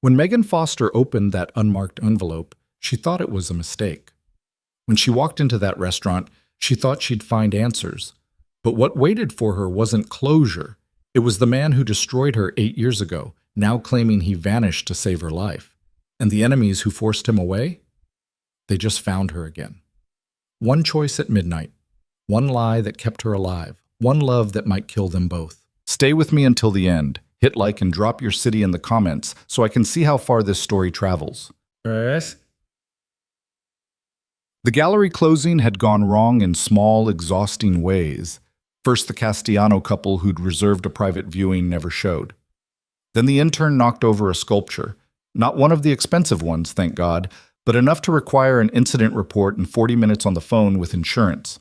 When Megan Foster opened that unmarked envelope, she thought it was a mistake. When she walked into that restaurant, she thought she'd find answers. But what waited for her wasn't closure. It was the man who destroyed her 8 years ago, now claiming he vanished to save her life. And the enemies who forced him away? They just found her again. One choice at midnight. One lie that kept her alive. One love that might kill them both. Stay with me until the end. Hit like and drop your city in the comments so I can see how far this story travels. Yes. The gallery closing had gone wrong in small, exhausting ways. First, the Castellano couple who'd reserved a private viewing never showed. Then the intern knocked over a sculpture. Not one of the expensive ones, thank God, but enough to require an incident report and 40 minutes on the phone with insurance.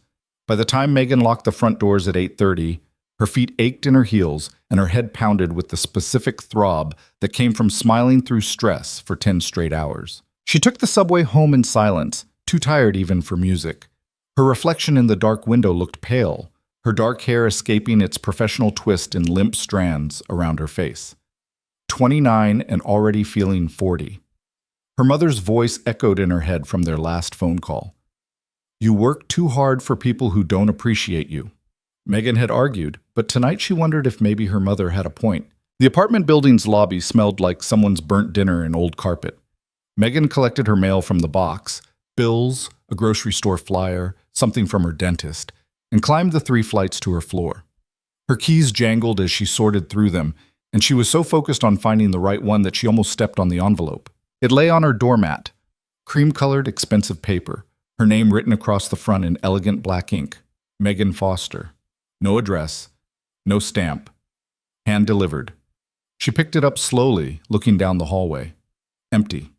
By the time Megan locked the front doors at 8:30, her feet ached in her heels and her head pounded with the specific throb that came from smiling through stress for 10 straight hours. She took the subway home in silence, too tired even for music. Her reflection in the dark window looked pale, her dark hair escaping its professional twist in limp strands around her face. 29 and already feeling 40. Her mother's voice echoed in her head from their last phone call. "You work too hard for people who don't appreciate you." Megan had argued, but tonight she wondered if maybe her mother had a point. The apartment building's lobby smelled like someone's burnt dinner and old carpet. Megan collected her mail from the box, bills, a grocery store flyer, something from her dentist, and climbed the 3 flights to her floor. Her keys jangled as she sorted through them, and she was so focused on finding the right one that she almost stepped on the envelope. It lay on her doormat, cream-colored, expensive paper, her name written across the front in elegant black ink, Megan Foster. No address, no stamp, hand-delivered. She picked it up slowly, looking down the hallway. Empty.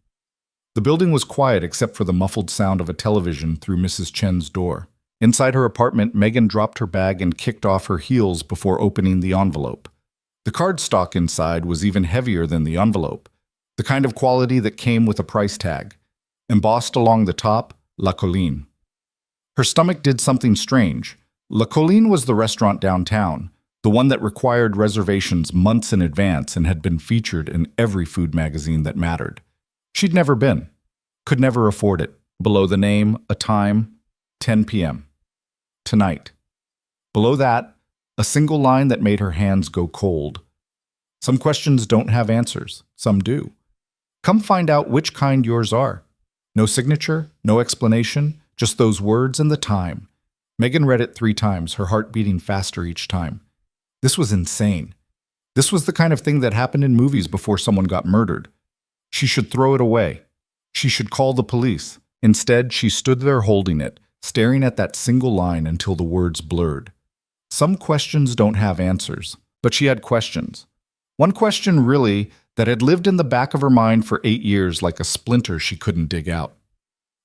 The building was quiet except for the muffled sound of a television through Mrs. Chen's door. Inside her apartment, Megan dropped her bag and kicked off her heels before opening the envelope. The cardstock inside was even heavier than the envelope, the kind of quality that came with a price tag. Embossed along the top, La Colline. Her stomach did something strange. La Colline was the restaurant downtown, the one that required reservations months in advance and had been featured in every food magazine that mattered. She'd never been, could never afford it. Below the name, a time, 10 p.m. Tonight. Below that, a single line that made her hands go cold. Some questions don't have answers, some do. Come find out which kind yours are. No signature, no explanation, just those words and the time. Megan read it 3 times, her heart beating faster each time. This was insane. This was the kind of thing that happened in movies before someone got murdered. She should throw it away. She should call the police. Instead, she stood there holding it, staring at that single line until the words blurred. Some questions don't have answers, but she had questions. One question, really, that had lived in the back of her mind for 8 years like a splinter she couldn't dig out.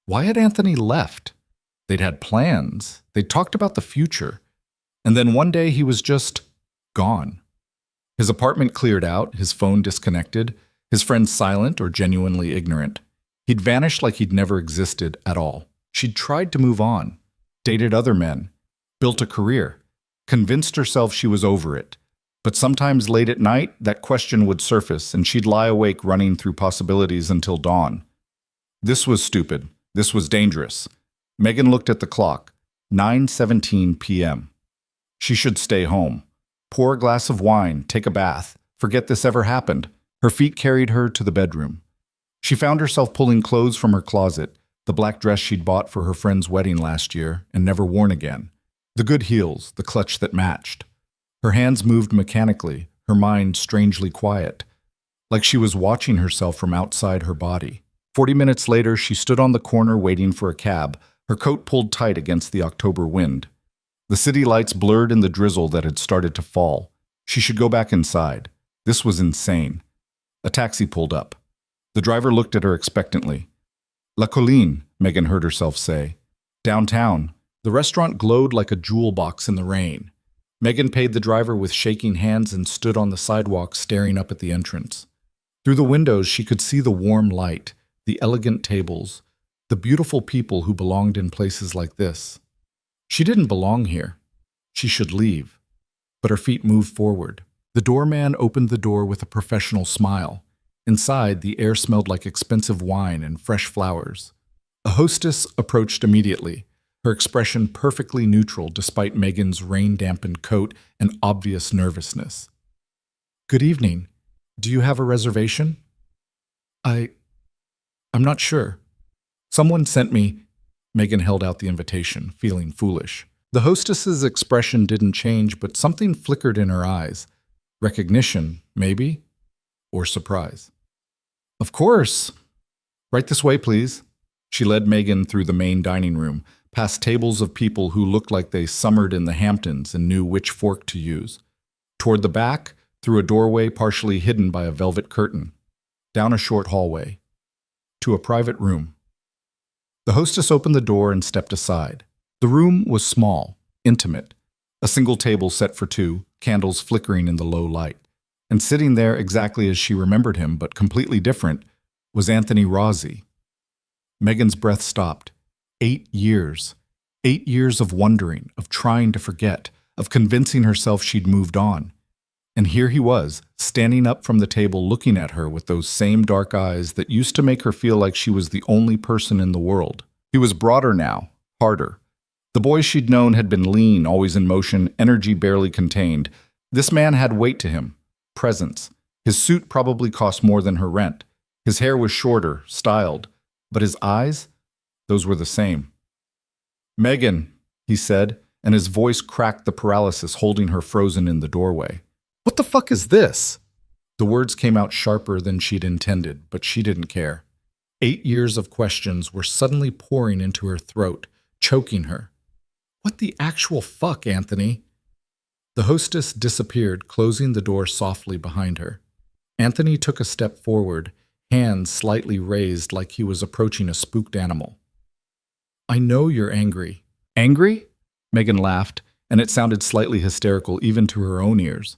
Why had Anthony left? They'd had plans. They'd talked about the future. And then one day he was just gone. His apartment cleared out, his phone disconnected, his friends silent or genuinely ignorant. He'd vanished like he'd never existed at all. She'd tried to move on, dated other men, built a career, convinced herself she was over it. But sometimes late at night, that question would surface and she'd lie awake running through possibilities until dawn. This was stupid. This was dangerous. Megan looked at the clock. 9:17 p.m. She should stay home. Pour a glass of wine, take a bath, forget this ever happened. Her feet carried her to the bedroom. She found herself pulling clothes from her closet, the black dress she'd bought for her friend's wedding last year and never worn again. The good heels, the clutch that matched. Her hands moved mechanically, her mind strangely quiet, like she was watching herself from outside her body. 40 minutes later, she stood on the corner waiting for a cab, her coat pulled tight against the October wind. The city lights blurred in the drizzle that had started to fall. She should go back inside. This was insane. A taxi pulled up. The driver looked at her expectantly. La Colline, Megan heard herself say. Downtown. The restaurant glowed like a jewel box in the rain. Megan paid the driver with shaking hands and stood on the sidewalk staring up at the entrance. Through the windows, she could see the warm light, the elegant tables, the beautiful people who belonged in places like this. She didn't belong here. She should leave. But her feet moved forward. The doorman opened the door with a professional smile. Inside, the air smelled like expensive wine and fresh flowers. A hostess approached immediately, her expression perfectly neutral despite Megan's rain-dampened coat and obvious nervousness. "Good evening. Do you have a reservation?" I'm not sure. Someone sent me." Megan held out the invitation, feeling foolish. The hostess's expression didn't change, but something flickered in her eyes. Recognition, maybe? Or surprise. "Of course. Right this way, please." She led Megan through the main dining room, past tables of people who looked like they summered in the Hamptons and knew which fork to use. Toward the back, through a doorway partially hidden by a velvet curtain. Down a short hallway. To a private room. The hostess opened the door and stepped aside. The room was small, intimate. A single table set for two, candles flickering in the low light. And sitting there exactly as she remembered him, but completely different, was Anthony Rossi. Megan's breath stopped. 8 years. 8 years of wondering, of trying to forget, of convincing herself she'd moved on. And here he was, standing up from the table looking at her with those same dark eyes that used to make her feel like she was the only person in the world. He was broader now, harder. The boy she'd known had been lean, always in motion, energy barely contained. This man had weight to him, presence. His suit probably cost more than her rent. His hair was shorter, styled. But his eyes? Those were the same. "Megan," he said, and his voice cracked the paralysis holding her frozen in the doorway. "What the fuck is this?" The words came out sharper than she'd intended, but she didn't care. 8 years of questions were suddenly pouring into her throat, choking her. "What the actual fuck, Anthony?" The hostess disappeared, closing the door softly behind her. Anthony took a step forward, hands slightly raised like he was approaching a spooked animal. "I know you're angry." "Angry?" Megan laughed, and it sounded slightly hysterical even to her own ears.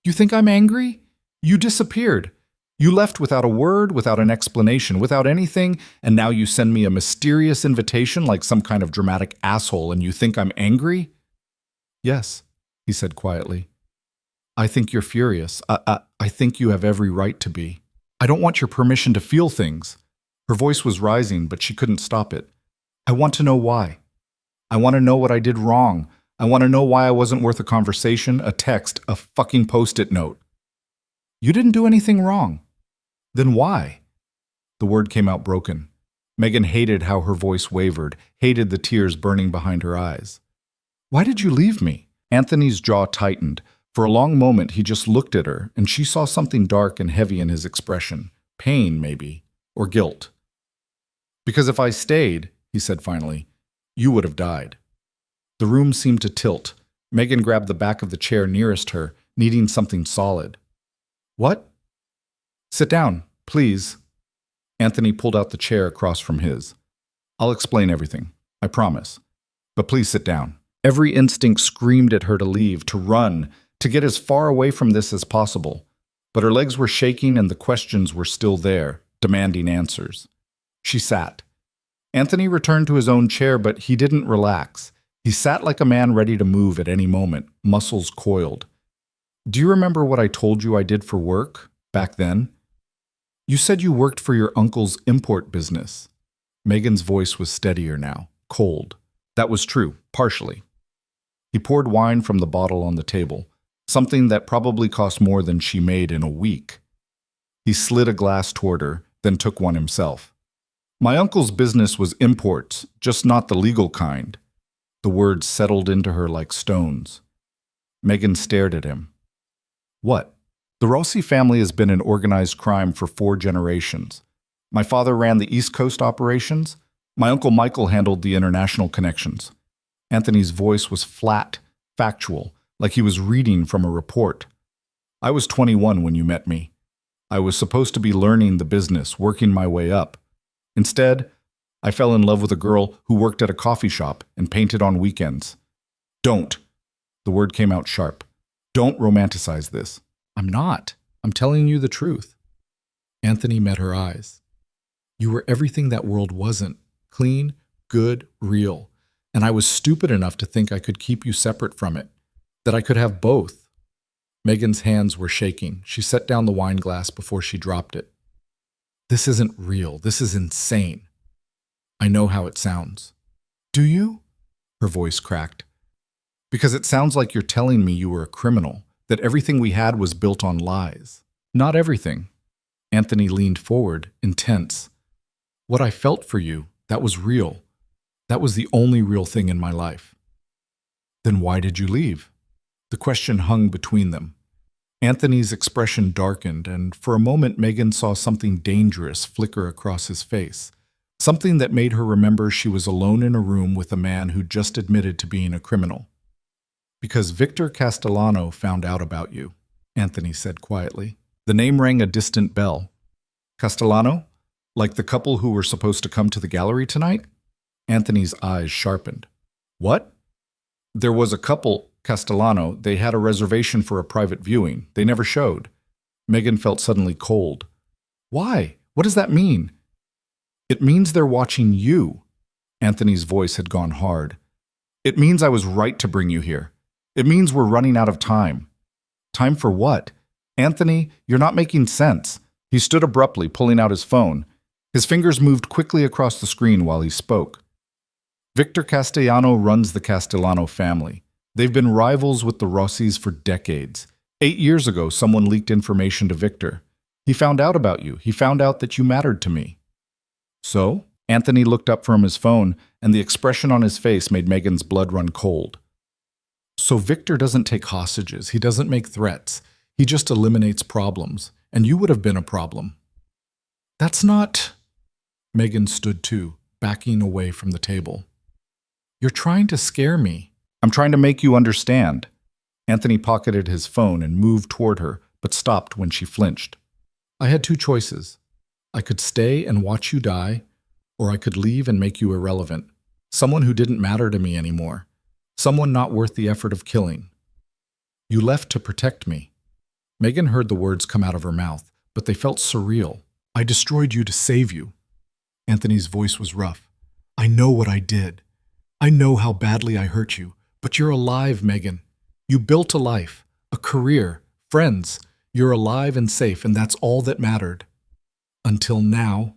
"You think I'm angry? You disappeared. You left without a word, without an explanation, without anything, and now you send me a mysterious invitation like some kind of dramatic asshole, and you think I'm angry?" "Yes," he said quietly. "I think you're furious. I think you have every right to be. I don't want your permission to feel things." Her voice was rising, but she couldn't stop it. "I want to know why. I want to know what I did wrong. I want to know why I wasn't worth a conversation, a text, a fucking post-it note." "You didn't do anything wrong." "Then why?" The word came out broken. Megan hated how her voice wavered, hated the tears burning behind her eyes. "Why did you leave me?" Anthony's jaw tightened. For a long moment, he just looked at her, and she saw something dark and heavy in his expression. Pain, maybe, or guilt. "Because if I stayed," he said finally, "you would have died." The room seemed to tilt. Megan grabbed the back of the chair nearest her, needing something solid. "What?" "Sit down, please." Anthony pulled out the chair across from his. "I'll explain everything, I promise. But please sit down." Every instinct screamed at her to leave, to run, to get as far away from this as possible. But her legs were shaking and the questions were still there, demanding answers. She sat. Anthony returned to his own chair, but he didn't relax. He sat like a man ready to move at any moment, muscles coiled. "Do you remember what I told you I did for work, back then? You said you worked for your uncle's import business." Megan's voice was steadier now, cold. That was true, partially. He poured wine from the bottle on the table, something that probably cost more than she made in a week. He slid a glass toward her, then took one himself. "My uncle's business was imports, just not the legal kind." The words settled into her like stones. Megan stared at him. "What?" "The Rossi family has been in organized crime for 4 generations. My father ran the East Coast operations. My uncle Michael handled the international connections." Anthony's voice was flat, factual, like he was reading from a report. "I was 21 when you met me. I was supposed to be learning the business, working my way up. Instead, I fell in love with a girl who worked at a coffee shop and painted on weekends. Don't." The word came out sharp. "Don't romanticize this." "I'm not. I'm telling you the truth." Anthony met her eyes. "You were everything that world wasn't. Clean, good, real. And I was stupid enough to think I could keep you separate from it. That I could have both." Megan's hands were shaking. She set down the wine glass before she dropped it. This isn't real. This is insane. I know how it sounds. Do you? Her voice cracked. Because it sounds like you're telling me you were a criminal, that everything we had was built on lies. Not everything. Anthony leaned forward, intense. What I felt for you, that was real. That was the only real thing in my life. Then why did you leave? The question hung between them. Anthony's expression darkened, and for a moment Megan saw something dangerous flicker across his face. Something that made her remember she was alone in a room with a man who just admitted to being a criminal. Because Victor Castellano found out about you, Anthony said quietly. The name rang a distant bell. Castellano? Like the couple who were supposed to come to the gallery tonight? Anthony's eyes sharpened. What? There was a couple, Castellano. They had a reservation for a private viewing. They never showed. Megan felt suddenly cold. Why? What does that mean? It means they're watching you. Anthony's voice had gone hard. It means I was right to bring you here. It means we're running out of time. Time for what? Anthony, you're not making sense. He stood abruptly, pulling out his phone. His fingers moved quickly across the screen while he spoke. Victor Castellano runs the Castellano family. They've been rivals with the Rossis for decades. 8 years ago, someone leaked information to Victor. He found out about you. He found out that you mattered to me. So? Anthony looked up from his phone, and the expression on his face made Megan's blood run cold. So Victor doesn't take hostages. He doesn't make threats. He just eliminates problems. And you would have been a problem. That's not... Megan stood too, backing away from the table. You're trying to scare me. I'm trying to make you understand. Anthony pocketed his phone and moved toward her, but stopped when she flinched. I had 2 choices. I could stay and watch you die, or I could leave and make you irrelevant. Someone who didn't matter to me anymore. Someone not worth the effort of killing. You left to protect me. Megan heard the words come out of her mouth, but they felt surreal. I destroyed you to save you. Anthony's voice was rough. I know what I did. I know how badly I hurt you, but you're alive, Megan. You built a life, a career, friends. You're alive and safe, and that's all that mattered. Until now.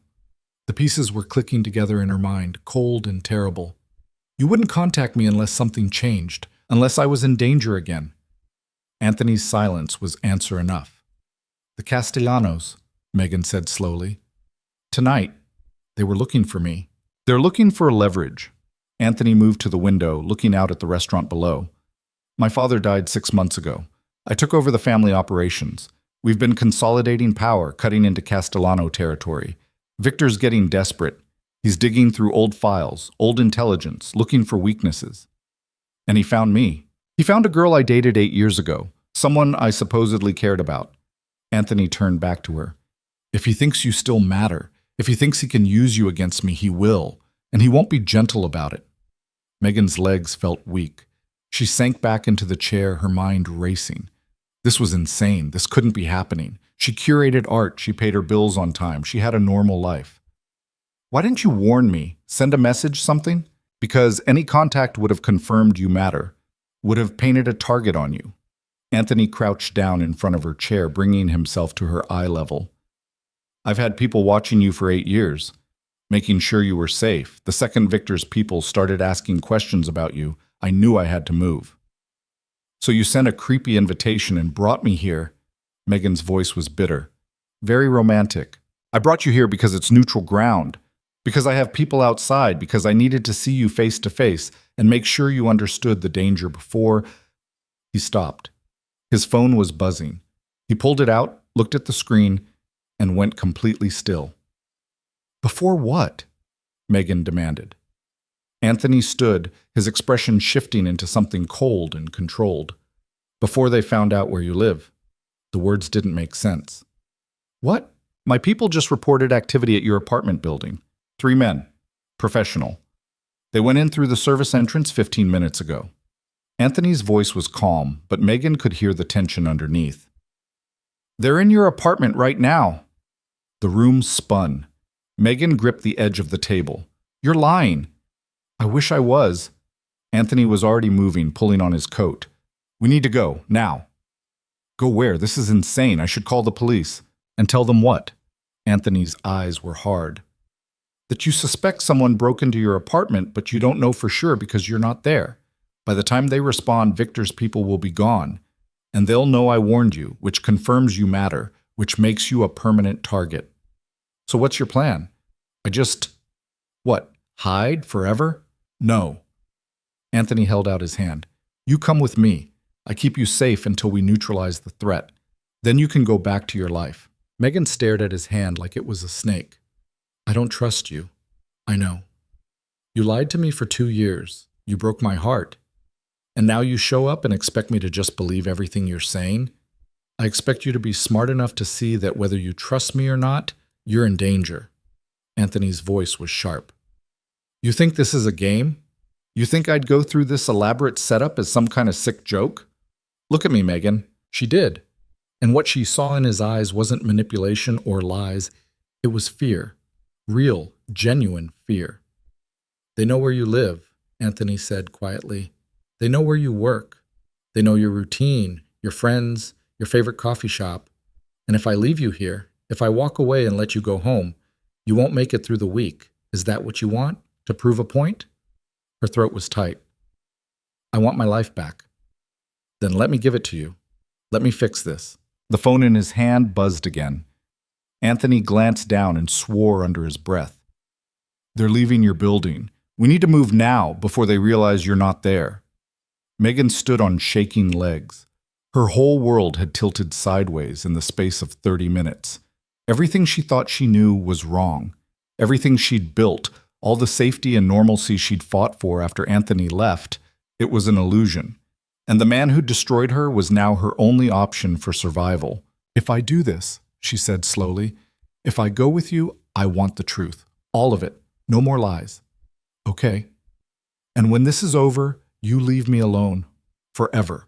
The pieces were clicking together in her mind, cold and terrible. You wouldn't contact me unless something changed, unless I was in danger again. Anthony's silence was answer enough. The Castellanos, Megan said slowly. Tonight, they were looking for me. They're looking for leverage. Anthony moved to the window, looking out at the restaurant below. My father died 6 months ago. I took over the family operations. We've been consolidating power, cutting into Castellano territory. Victor's getting desperate. He's digging through old files, old intelligence, looking for weaknesses. And he found me. He found a girl I dated 8 years ago, someone I supposedly cared about. Anthony turned back to her. If he thinks you still matter, if he thinks he can use you against me, he will, and he won't be gentle about it. Megan's legs felt weak. She sank back into the chair, her mind racing. This was insane. This couldn't be happening. She curated art. She paid her bills on time. She had a normal life. Why didn't you warn me? Send a message, something? Because any contact would have confirmed you matter, would have painted a target on you. Anthony crouched down in front of her chair, bringing himself to her eye level. I've had people watching you for 8 years, making sure you were safe. The second Victor's people started asking questions about you, I knew I had to move. So you sent a creepy invitation and brought me here. Megan's voice was bitter. Very romantic. I brought you here because it's neutral ground. Because I have people outside, because I needed to see you face to face and make sure you understood the danger before. He stopped. His phone was buzzing. He pulled it out, looked at the screen, and went completely still. Before what? Megan demanded. Anthony stood, his expression shifting into something cold and controlled. Before they found out where you live. The words didn't make sense. What? My people just reported activity at your apartment building. 3 men. Professional. They went in through the service entrance 15 minutes ago. Anthony's voice was calm, but Megan could hear the tension underneath. They're in your apartment right now. The room spun. Megan gripped the edge of the table. You're lying. I wish I was. Anthony was already moving, pulling on his coat. We need to go, now. Go where? This is insane. I should call the police. And tell them what? Anthony's eyes were hard. That you suspect someone broke into your apartment, but you don't know for sure because you're not there. By the time they respond, Victor's people will be gone. And they'll know I warned you, which confirms you matter, which makes you a permanent target. So what's your plan? What, hide forever? No. Anthony held out his hand. You come with me. I keep you safe until we neutralize the threat. Then you can go back to your life. Megan stared at his hand like it was a snake. I don't trust you. I know. You lied to me for 2 years. You broke my heart. And now you show up and expect me to just believe everything you're saying? I expect you to be smart enough to see that whether you trust me or not, you're in danger. Anthony's voice was sharp. You think this is a game? You think I'd go through this elaborate setup as some kind of sick joke? Look at me, Megan. She did. And what she saw in his eyes wasn't manipulation or lies. It was fear. Real, genuine fear. They know where you live, Anthony said quietly. They know where you work. They know your routine, your friends, your favorite coffee shop. And if I leave you here, if I walk away and let you go home, you won't make it through the week. Is that what you want? To prove a point? Her throat was tight. I want my life back. Then let me give it to you. Let me fix this. The phone in his hand buzzed again. Anthony glanced down and swore under his breath. They're leaving your building. We need to move now before they realize you're not there. Megan stood on shaking legs. Her whole world had tilted sideways in the space of 30 minutes. Everything she thought she knew was wrong. Everything she'd built, all the safety and normalcy she'd fought for after Anthony left, it was an illusion. And the man who destroyed her was now her only option for survival. If I do this, she said slowly, if I go with you, I want the truth. All of it. No more lies. Okay. And when this is over, you leave me alone. Forever.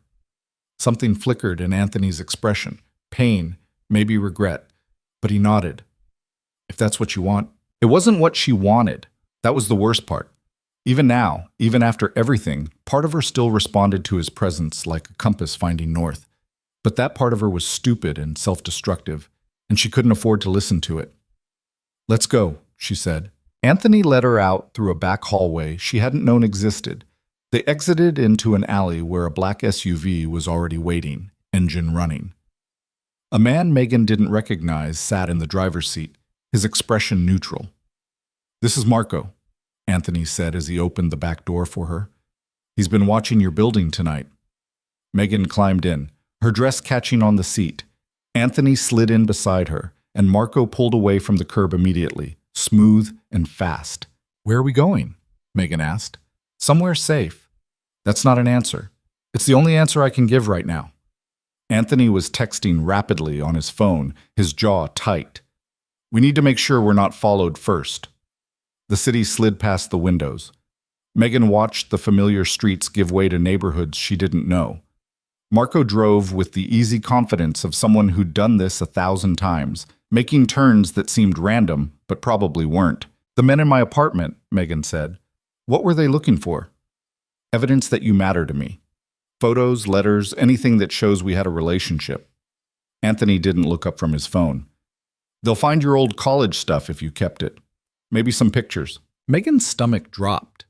Something flickered in Anthony's expression. Pain, maybe regret. But he nodded. If that's what you want. It wasn't what she wanted. That was the worst part. Even now, even after everything, part of her still responded to his presence like a compass finding north. But that part of her was stupid and self-destructive, and she couldn't afford to listen to it. Let's go, she said. Anthony led her out through a back hallway she hadn't known existed. They exited into an alley where a black SUV was already waiting, engine running. A man Megan didn't recognize sat in the driver's seat, his expression neutral. This is Marco, Anthony said as he opened the back door for her. He's been watching your building tonight. Megan climbed in, her dress catching on the seat. Anthony slid in beside her, and Marco pulled away from the curb immediately, smooth and fast. Where are we going? Megan asked. Somewhere safe. That's not an answer. It's the only answer I can give right now. Anthony was texting rapidly on his phone, his jaw tight. We need to make sure we're not followed first. The city slid past the windows. Megan watched the familiar streets give way to neighborhoods she didn't know. Marco drove with the easy confidence of someone who'd done this 1,000 times, making turns that seemed random, but probably weren't. The men in my apartment, Megan said. What were they looking for? Evidence that you matter to me. Photos, letters, anything that shows we had a relationship. Anthony didn't look up from his phone. They'll find your old college stuff if you kept it. Maybe some pictures. Megan's stomach dropped.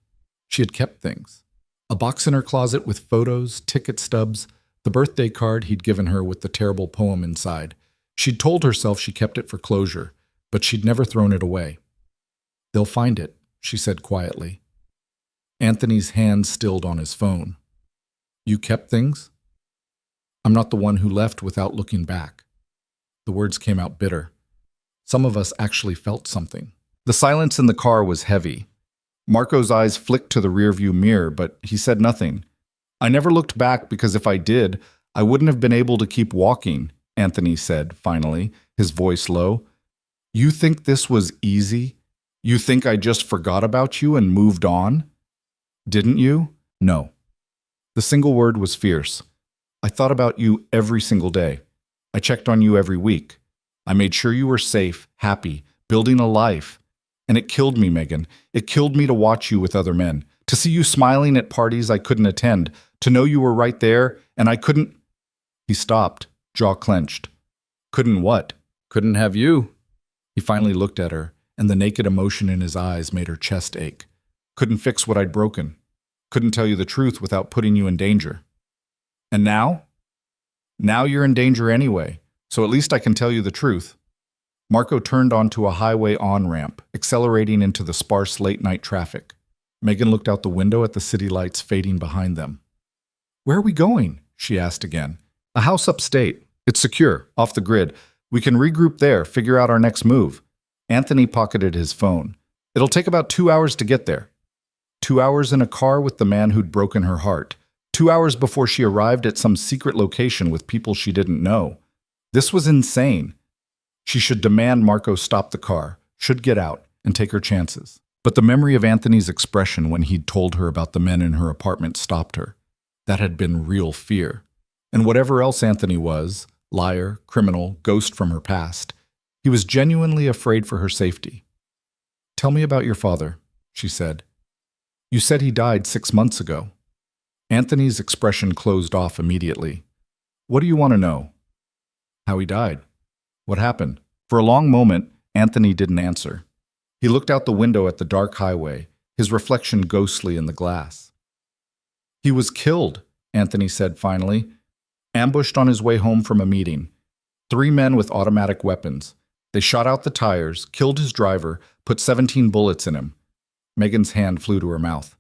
She had kept things. A box in her closet with photos, ticket stubs, the birthday card he'd given her with the terrible poem inside. She'd told herself she kept it for closure, but she'd never thrown it away. They'll find it, she said quietly. Anthony's hand stilled on his phone. You kept things? I'm not the one who left without looking back. The words came out bitter. Some of us actually felt something. The silence in the car was heavy. Marco's eyes flicked to the rearview mirror, but he said nothing. I never looked back because if I did, I wouldn't have been able to keep walking, Anthony said, finally, his voice low. You think this was easy? You think I just forgot about you and moved on? Didn't you? No. The single word was fierce. I thought about you every single day. I checked on you every week. I made sure you were safe, happy, building a life. And it killed me, Megan. It killed me to watch you with other men, to see you smiling at parties I couldn't attend, to know you were right there, and I couldn't. He stopped, jaw clenched. Couldn't what? Couldn't have you. He finally looked at her, and the naked emotion in his eyes made her chest ache. Couldn't fix what I'd broken. Couldn't tell you the truth without putting you in danger. And now? Now you're in danger anyway, so at least I can tell you the truth. Marco turned onto a highway on-ramp, accelerating into the sparse late-night traffic. Megan looked out the window at the city lights fading behind them. Where are we going? She asked again. A house upstate. It's secure, off the grid. We can regroup there, figure out our next move. Anthony pocketed his phone. It'll take about 2 hours to get there. 2 hours in a car with the man who'd broken her heart. 2 hours before she arrived at some secret location with people she didn't know. This was insane. She should demand Marco stop the car, should get out, and take her chances. But the memory of Anthony's expression when he'd told her about the men in her apartment stopped her. That had been real fear. And whatever else Anthony was, liar, criminal, ghost from her past, he was genuinely afraid for her safety. Tell me about your father, she said. You said he died 6 months ago. Anthony's expression closed off immediately. What do you want to know? How he died. What happened? For a long moment, Anthony didn't answer. He looked out the window at the dark highway, his reflection ghostly in the glass. He was killed, Anthony said finally, ambushed on his way home from a meeting. 3 men with automatic weapons. They shot out the tires, killed his driver, put 17 bullets in him. Megan's hand flew to her mouth.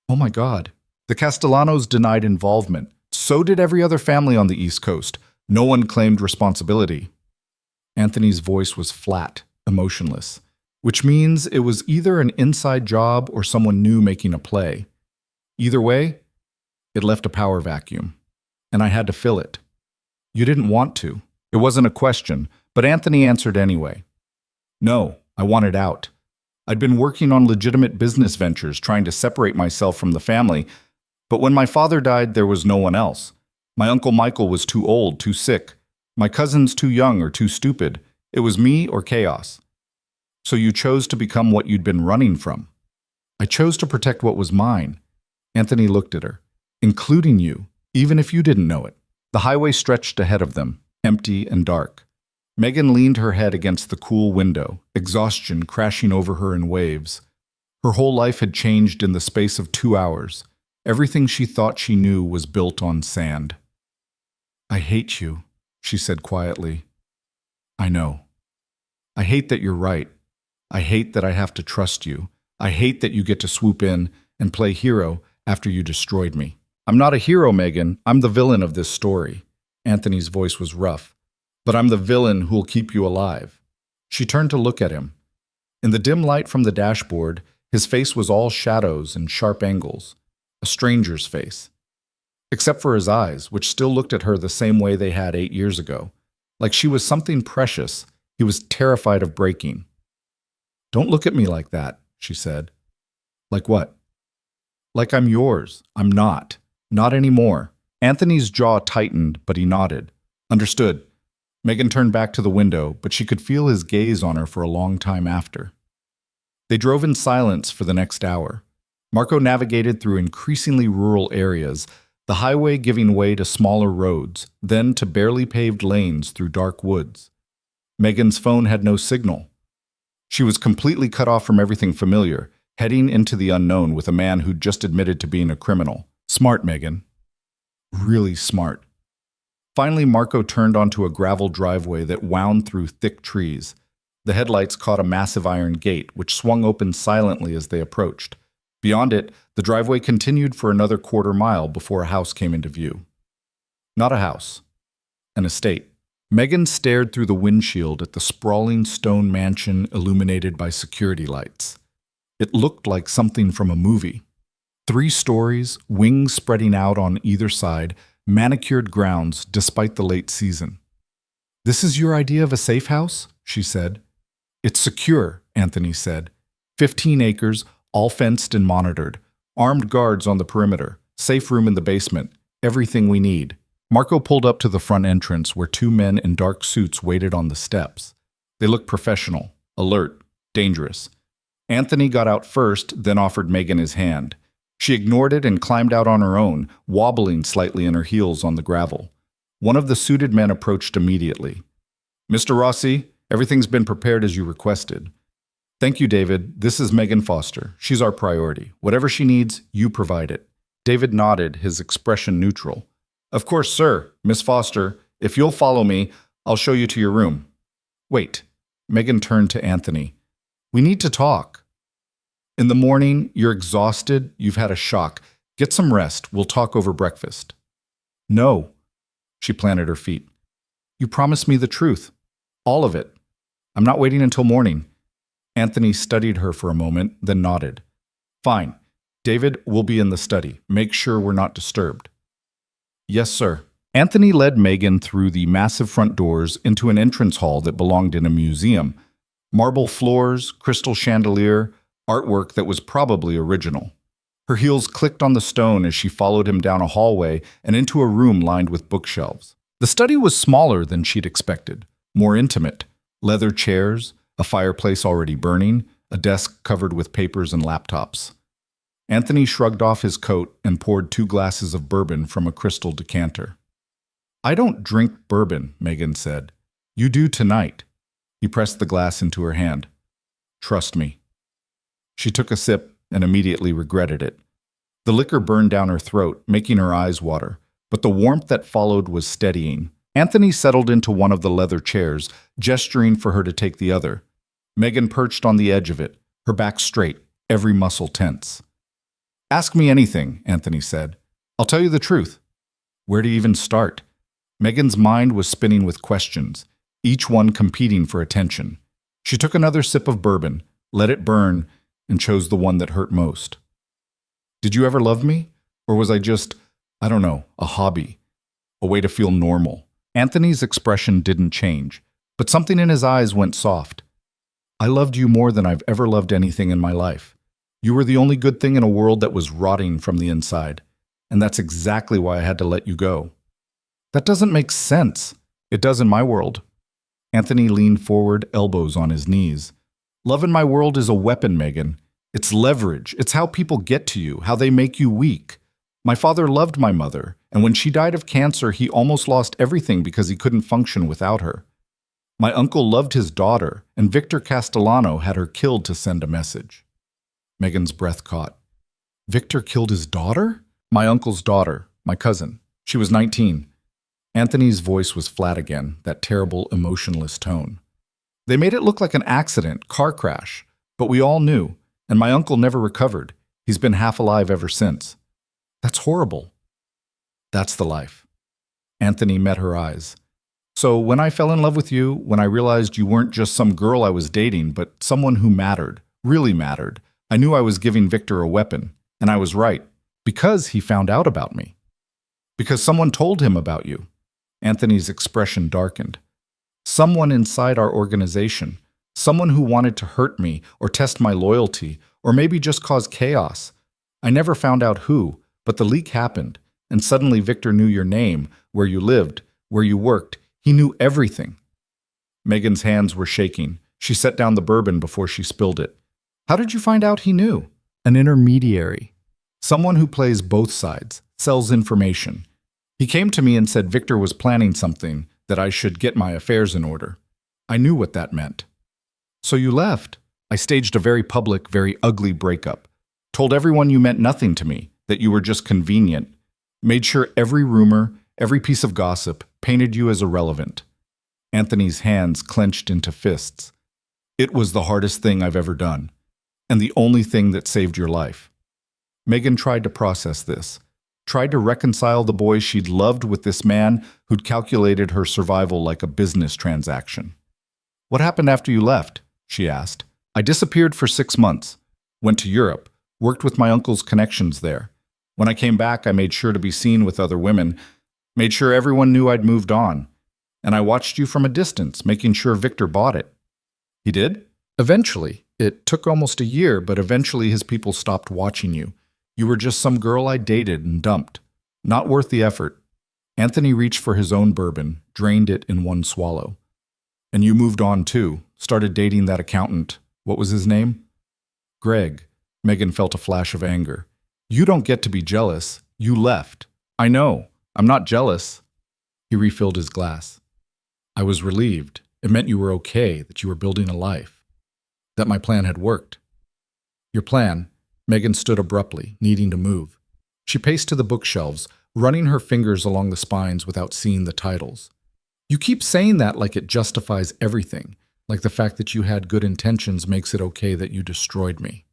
Oh my God. The Castellanos denied involvement. So did every other family on the East Coast. No one claimed responsibility. Anthony's voice was flat, emotionless, which means it was either an inside job or someone new making a play. Either way, it left a power vacuum, and I had to fill it. You didn't want to. It wasn't a question, but Anthony answered anyway. No, I wanted out. I'd been working on legitimate business ventures, trying to separate myself from the family, but when my father died, there was no one else. My Uncle Michael was too old, too sick. My cousins too young or too stupid. It was me or chaos. So you chose to become what you'd been running from. I chose to protect what was mine. Anthony looked at her. Including you, even if you didn't know it. The highway stretched ahead of them, empty and dark. Megan leaned her head against the cool window, exhaustion crashing over her in waves. Her whole life had changed in the space of 2 hours. Everything she thought she knew was built on sand. I hate you, she said quietly. I know. I hate that you're right. I hate that I have to trust you. I hate that you get to swoop in and play hero after you destroyed me. I'm not a hero, Megan. I'm the villain of this story. Anthony's voice was rough. But I'm the villain who'll keep you alive. She turned to look at him. In the dim light from the dashboard, his face was all shadows and sharp angles. A stranger's face. Except for his eyes, which still looked at her the same way they had 8 years ago. Like she was something precious he was terrified of breaking. Don't look at me like that, she said. Like what? Like I'm yours. I'm not. Not anymore. Anthony's jaw tightened, but he nodded. Understood. Megan turned back to the window, but she could feel his gaze on her for a long time after. They drove in silence for the next hour. Marco navigated through increasingly rural areas, the highway giving way to smaller roads, then to barely paved lanes through dark woods. Megan's phone had no signal. She was completely cut off from everything familiar, heading into the unknown with a man who'd just admitted to being a criminal. Smart, Megan. Really smart. Finally, Marco turned onto a gravel driveway that wound through thick trees. The headlights caught a massive iron gate, which swung open silently as they approached. Beyond it, the driveway continued for another quarter-mile before a house came into view. Not a house. An estate. Megan stared through the windshield at the sprawling stone mansion illuminated by security lights. It looked like something from a movie. 3 stories, wings spreading out on either side, manicured grounds despite the late season. This is your idea of a safe house? She said. It's secure, Anthony said. 15 acres, all fenced and monitored. Armed guards on the perimeter. Safe room in the basement. Everything we need. Marco pulled up to the front entrance where 2 men in dark suits waited on the steps. They looked professional, alert, dangerous. Anthony got out first, then offered Megan his hand. She ignored it and climbed out on her own, wobbling slightly in her heels on the gravel. One of the suited men approached immediately. "Mr. Rossi, everything's been prepared as you requested." "Thank you, David. This is Megan Foster. She's our priority. Whatever she needs, you provide it." David nodded, his expression neutral. "Of course, sir. Miss Foster, if you'll follow me, I'll show you to your room." "Wait." Megan turned to Anthony. "We need to talk." "In the morning, you're exhausted, you've had a shock. Get some rest. We'll talk over breakfast." "No." She planted her feet. "You promised me the truth. All of it. I'm not waiting until morning." Anthony studied her for a moment, then nodded. "Fine. David, we'll be in the study. Make sure we're not disturbed." "Yes, sir." Anthony led Megan through the massive front doors into an entrance hall that belonged in a museum. Marble floors, crystal chandelier, artwork that was probably original. Her heels clicked on the stone as she followed him down a hallway and into a room lined with bookshelves. The study was smaller than she'd expected, more intimate. Leather chairs, a fireplace already burning, a desk covered with papers and laptops. Anthony shrugged off his coat and poured 2 glasses of bourbon from a crystal decanter. "I don't drink bourbon," Megan said. "You do tonight." He pressed the glass into her hand. "Trust me." She took a sip and immediately regretted it. The liquor burned down her throat, making her eyes water, but the warmth that followed was steadying. Anthony settled into one of the leather chairs, gesturing for her to take the other. Megan perched on the edge of it, her back straight, every muscle tense. "Ask me anything," Anthony said. "I'll tell you the truth." Where to even start? Megan's mind was spinning with questions, each one competing for attention. She took another sip of bourbon, let it burn, and chose the one that hurt most. "Did you ever love me? Or was I just, I don't know, a hobby? A way to feel normal?" Anthony's expression didn't change, but something in his eyes went soft. "I loved you more than I've ever loved anything in my life. You were the only good thing in a world that was rotting from the inside, and that's exactly why I had to let you go." "That doesn't make sense." "It does in my world." Anthony leaned forward, elbows on his knees. "Love in my world is a weapon, Megan. It's leverage. It's how people get to you, how they make you weak. My father loved my mother, and when she died of cancer, he almost lost everything because he couldn't function without her. My uncle loved his daughter, and Victor Castellano had her killed to send a message." Megan's breath caught. "Victor killed his daughter?" "My uncle's daughter, my cousin. She was 19. Anthony's voice was flat again, that terrible, emotionless tone. "They made it look like an accident, car crash, but we all knew, and my uncle never recovered. He's been half alive ever since." "That's horrible." "That's the life." Anthony met her eyes. "So when I fell in love with you, when I realized you weren't just some girl I was dating, but someone who mattered, really mattered, I knew I was giving Victor a weapon, and I was right, because he found out about me. Because someone told him about you." Anthony's expression darkened. "Someone inside our organization, someone who wanted to hurt me, or test my loyalty, or maybe just cause chaos. I never found out who, but the leak happened, and suddenly Victor knew your name, where you lived, where you worked. He knew everything." Megan's hands were shaking. She set down the bourbon before she spilled it. "How did you find out he knew?" "An intermediary. Someone who plays both sides, sells information. He came to me and said Victor was planning something, that I should get my affairs in order. I knew what that meant." "So you left?" "I staged a very public, very ugly breakup. Told everyone you meant nothing to me, that you were just convenient. Made sure every rumor, every piece of gossip, painted you as irrelevant." Anthony's hands clenched into fists. "It was the hardest thing I've ever done, and the only thing that saved your life." Megan tried to process this, tried to reconcile the boy she'd loved with this man who'd calculated her survival like a business transaction. "What happened after you left?" she asked. "I disappeared for 6 months, went to Europe, worked with my uncle's connections there. When I came back, I made sure to be seen with other women, made sure everyone knew I'd moved on. And I watched you from a distance, making sure Victor bought it." "He did?" "Eventually. It took almost a year, but eventually his people stopped watching you. You were just some girl I dated and dumped. Not worth the effort." Anthony reached for his own bourbon, drained it in one swallow. "And you moved on too, started dating that accountant. What was his name?" "Greg." Megan felt a flash of anger. "You don't get to be jealous. You left." "I know. I'm not jealous." He refilled his glass. I was relieved. It meant you were okay, that you were building a life, that my plan had worked. Your plan? Megan stood abruptly, needing to move. She paced to the bookshelves, running her fingers along the spines without seeing the titles. You keep saying that like it justifies everything, like the fact that you had good intentions makes it okay that you destroyed me.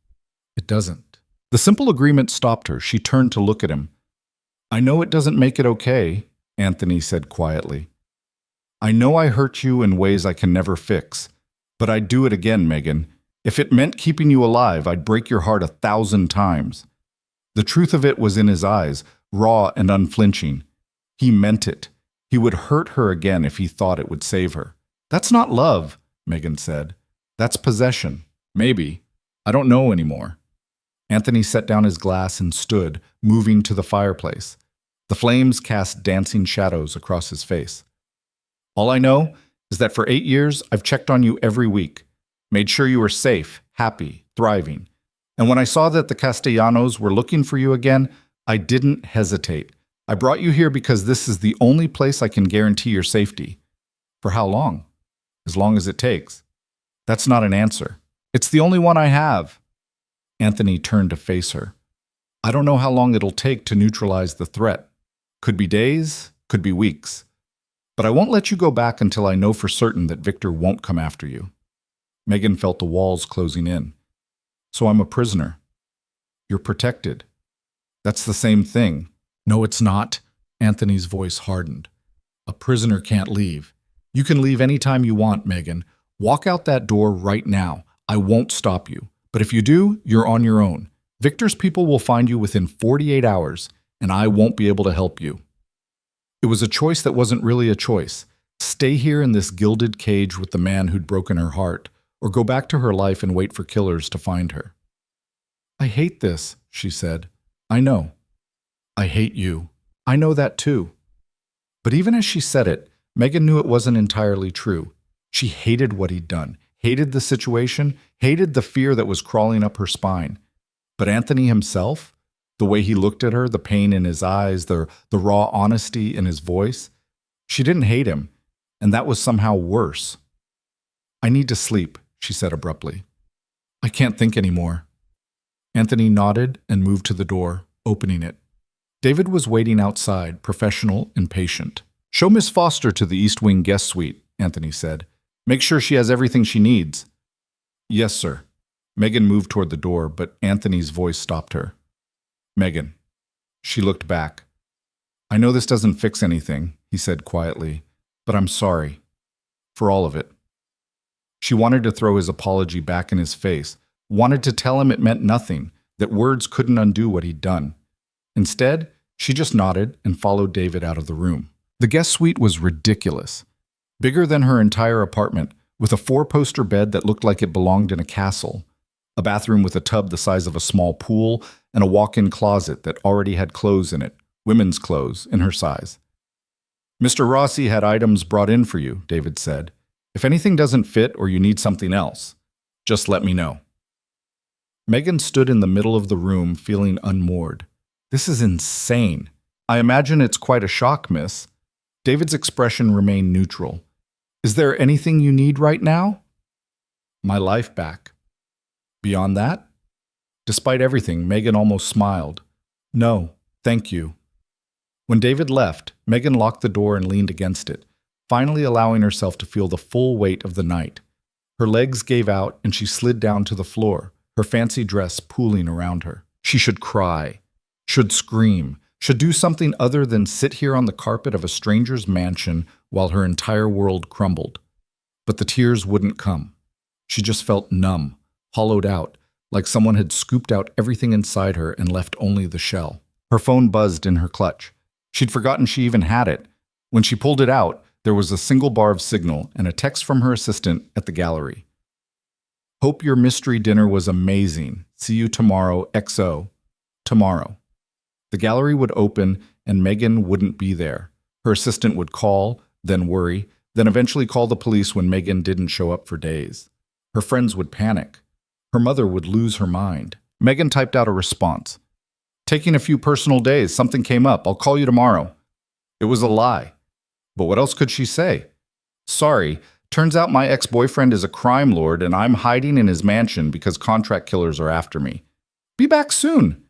It doesn't. The simple agreement stopped her. She turned to look at him. I know it doesn't make it okay, Anthony said quietly. I know I hurt you in ways I can never fix, but I'd do it again, Megan. If it meant keeping you alive, I'd break your heart 1,000 times. The truth of it was in his eyes, raw and unflinching. He meant it. He would hurt her again if he thought it would save her. That's not love, Megan said. That's possession. Maybe. I don't know anymore. Anthony set down his glass and stood, moving to the fireplace. The flames cast dancing shadows across his face. All I know is that for 8 years, I've checked on you every week, made sure you were safe, happy, thriving. And when I saw that the Castellanos were looking for you again, I didn't hesitate. I brought you here because this is the only place I can guarantee your safety. For how long? As long as it takes. That's not an answer. It's the only one I have. Anthony turned to face her. I don't know how long it'll take to neutralize the threat. Could be days, could be weeks. But I won't let you go back until I know for certain that Victor won't come after you. Megan felt the walls closing in. So I'm a prisoner. You're protected. That's the same thing. No, it's not. Anthony's voice hardened. A prisoner can't leave. You can leave anytime you want, Megan. Walk out that door right now. I won't stop you. But if you do, you're on your own. Victor's people will find you within 48 hours, and I won't be able to help you. It was a choice that wasn't really a choice. Stay here in this gilded cage with the man who'd broken her heart, or go back to her life and wait for killers to find her. I hate this, she said. I know. I hate you. I know that too. But even as she said it, Megan knew it wasn't entirely true. She hated what he'd done, hated the situation, hated the fear that was crawling up her spine. But Anthony himself, the way he looked at her, the pain in his eyes, the raw honesty in his voice, she didn't hate him, and that was somehow worse. I need to sleep, she said abruptly. I can't think anymore. Anthony nodded and moved to the door, opening it. David was waiting outside, professional and patient. Show Miss Foster to the East Wing guest suite, Anthony said. Make sure she has everything she needs. Yes, sir. Megan moved toward the door, but Anthony's voice stopped her. Megan. She looked back. I know this doesn't fix anything, he said quietly, but I'm sorry. For all of it. She wanted to throw his apology back in his face, wanted to tell him it meant nothing, that words couldn't undo what he'd done. Instead, she just nodded and followed David out of the room. The guest suite was ridiculous. Bigger than her entire apartment, with a 4-poster bed that looked like it belonged in a castle, a bathroom with a tub the size of a small pool, and a walk-in closet that already had clothes in it, women's clothes, in her size. Mr. Rossi had items brought in for you, David said. If anything doesn't fit or you need something else, just let me know. Megan stood in the middle of the room, feeling unmoored. This is insane. I imagine it's quite a shock, miss. David's expression remained neutral. Is there anything you need right now? My life back. Beyond that? Despite everything, Megan almost smiled. No, thank you. When David left, Megan locked the door and leaned against it, finally allowing herself to feel the full weight of the night. Her legs gave out and she slid down to the floor, her fancy dress pooling around her. She should cry, should scream, should do something other than sit here on the carpet of a stranger's mansion while her entire world crumbled. But the tears wouldn't come. She just felt numb, hollowed out, like someone had scooped out everything inside her and left only the shell. Her phone buzzed in her clutch. She'd forgotten she even had it. When she pulled it out, there was a single bar of signal and a text from her assistant at the gallery. Hope your mystery dinner was amazing. See you tomorrow, XO. Tomorrow. The gallery would open and Megan wouldn't be there. Her assistant would call, then worry, then eventually call the police when Megan didn't show up for days. Her friends would panic. Her mother would lose her mind. Megan typed out a response. Taking a few personal days, something came up. I'll call you tomorrow. It was a lie. But what else could she say? Sorry, turns out my ex-boyfriend is a crime lord and I'm hiding in his mansion because contract killers are after me. Be back soon.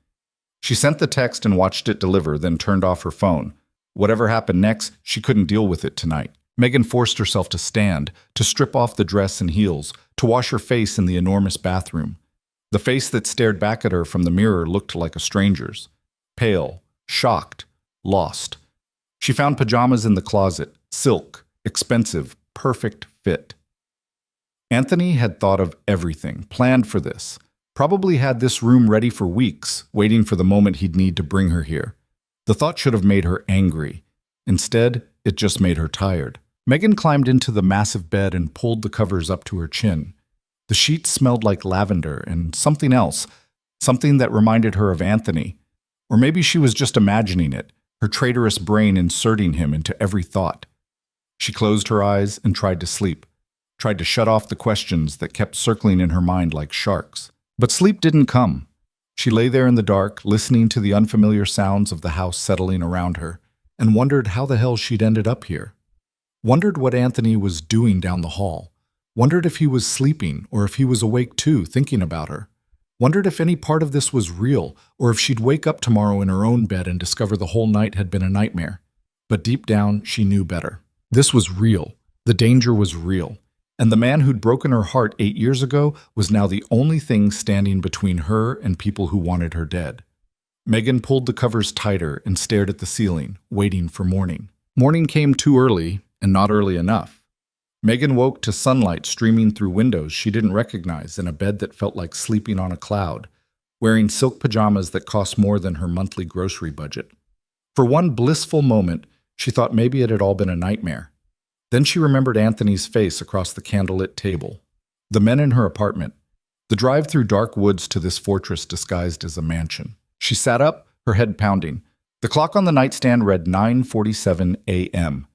She sent the text and watched it deliver, then turned off her phone. Whatever happened next, she couldn't deal with it tonight. Megan forced herself to stand, to strip off the dress and heels, to wash her face in the enormous bathroom. The face that stared back at her from the mirror looked like a stranger's. Pale, shocked, lost. She found pajamas in the closet, silk, expensive, perfect fit. Anthony had thought of everything, planned for this. Probably had this room ready for weeks, waiting for the moment he'd need to bring her here. The thought should have made her angry. Instead, it just made her tired. Megan climbed into the massive bed and pulled the covers up to her chin. The sheets smelled like lavender and something else, something that reminded her of Anthony. Or maybe she was just imagining it, her traitorous brain inserting him into every thought. She closed her eyes and tried to sleep, tried to shut off the questions that kept circling in her mind like sharks. But sleep didn't come. She lay there in the dark, listening to the unfamiliar sounds of the house settling around her, and wondered how the hell she'd ended up here. Wondered what Anthony was doing down the hall. Wondered if he was sleeping or if he was awake too, thinking about her. Wondered if any part of this was real or if she'd wake up tomorrow in her own bed and discover the whole night had been a nightmare. But deep down, she knew better. This was real. The danger was real. And the man who'd broken her heart 8 years ago was now the only thing standing between her and people who wanted her dead. Megan pulled the covers tighter and stared at the ceiling, waiting for morning. Morning came too early, and not early enough. Megan woke to sunlight streaming through windows she didn't recognize in a bed that felt like sleeping on a cloud, wearing silk pajamas that cost more than her monthly grocery budget. For one blissful moment, she thought maybe it had all been a nightmare. Then she remembered Anthony's face across the candlelit table, the men in her apartment, the drive through dark woods to this fortress disguised as a mansion. She sat up, her head pounding. The clock on the nightstand read 9:47 a.m.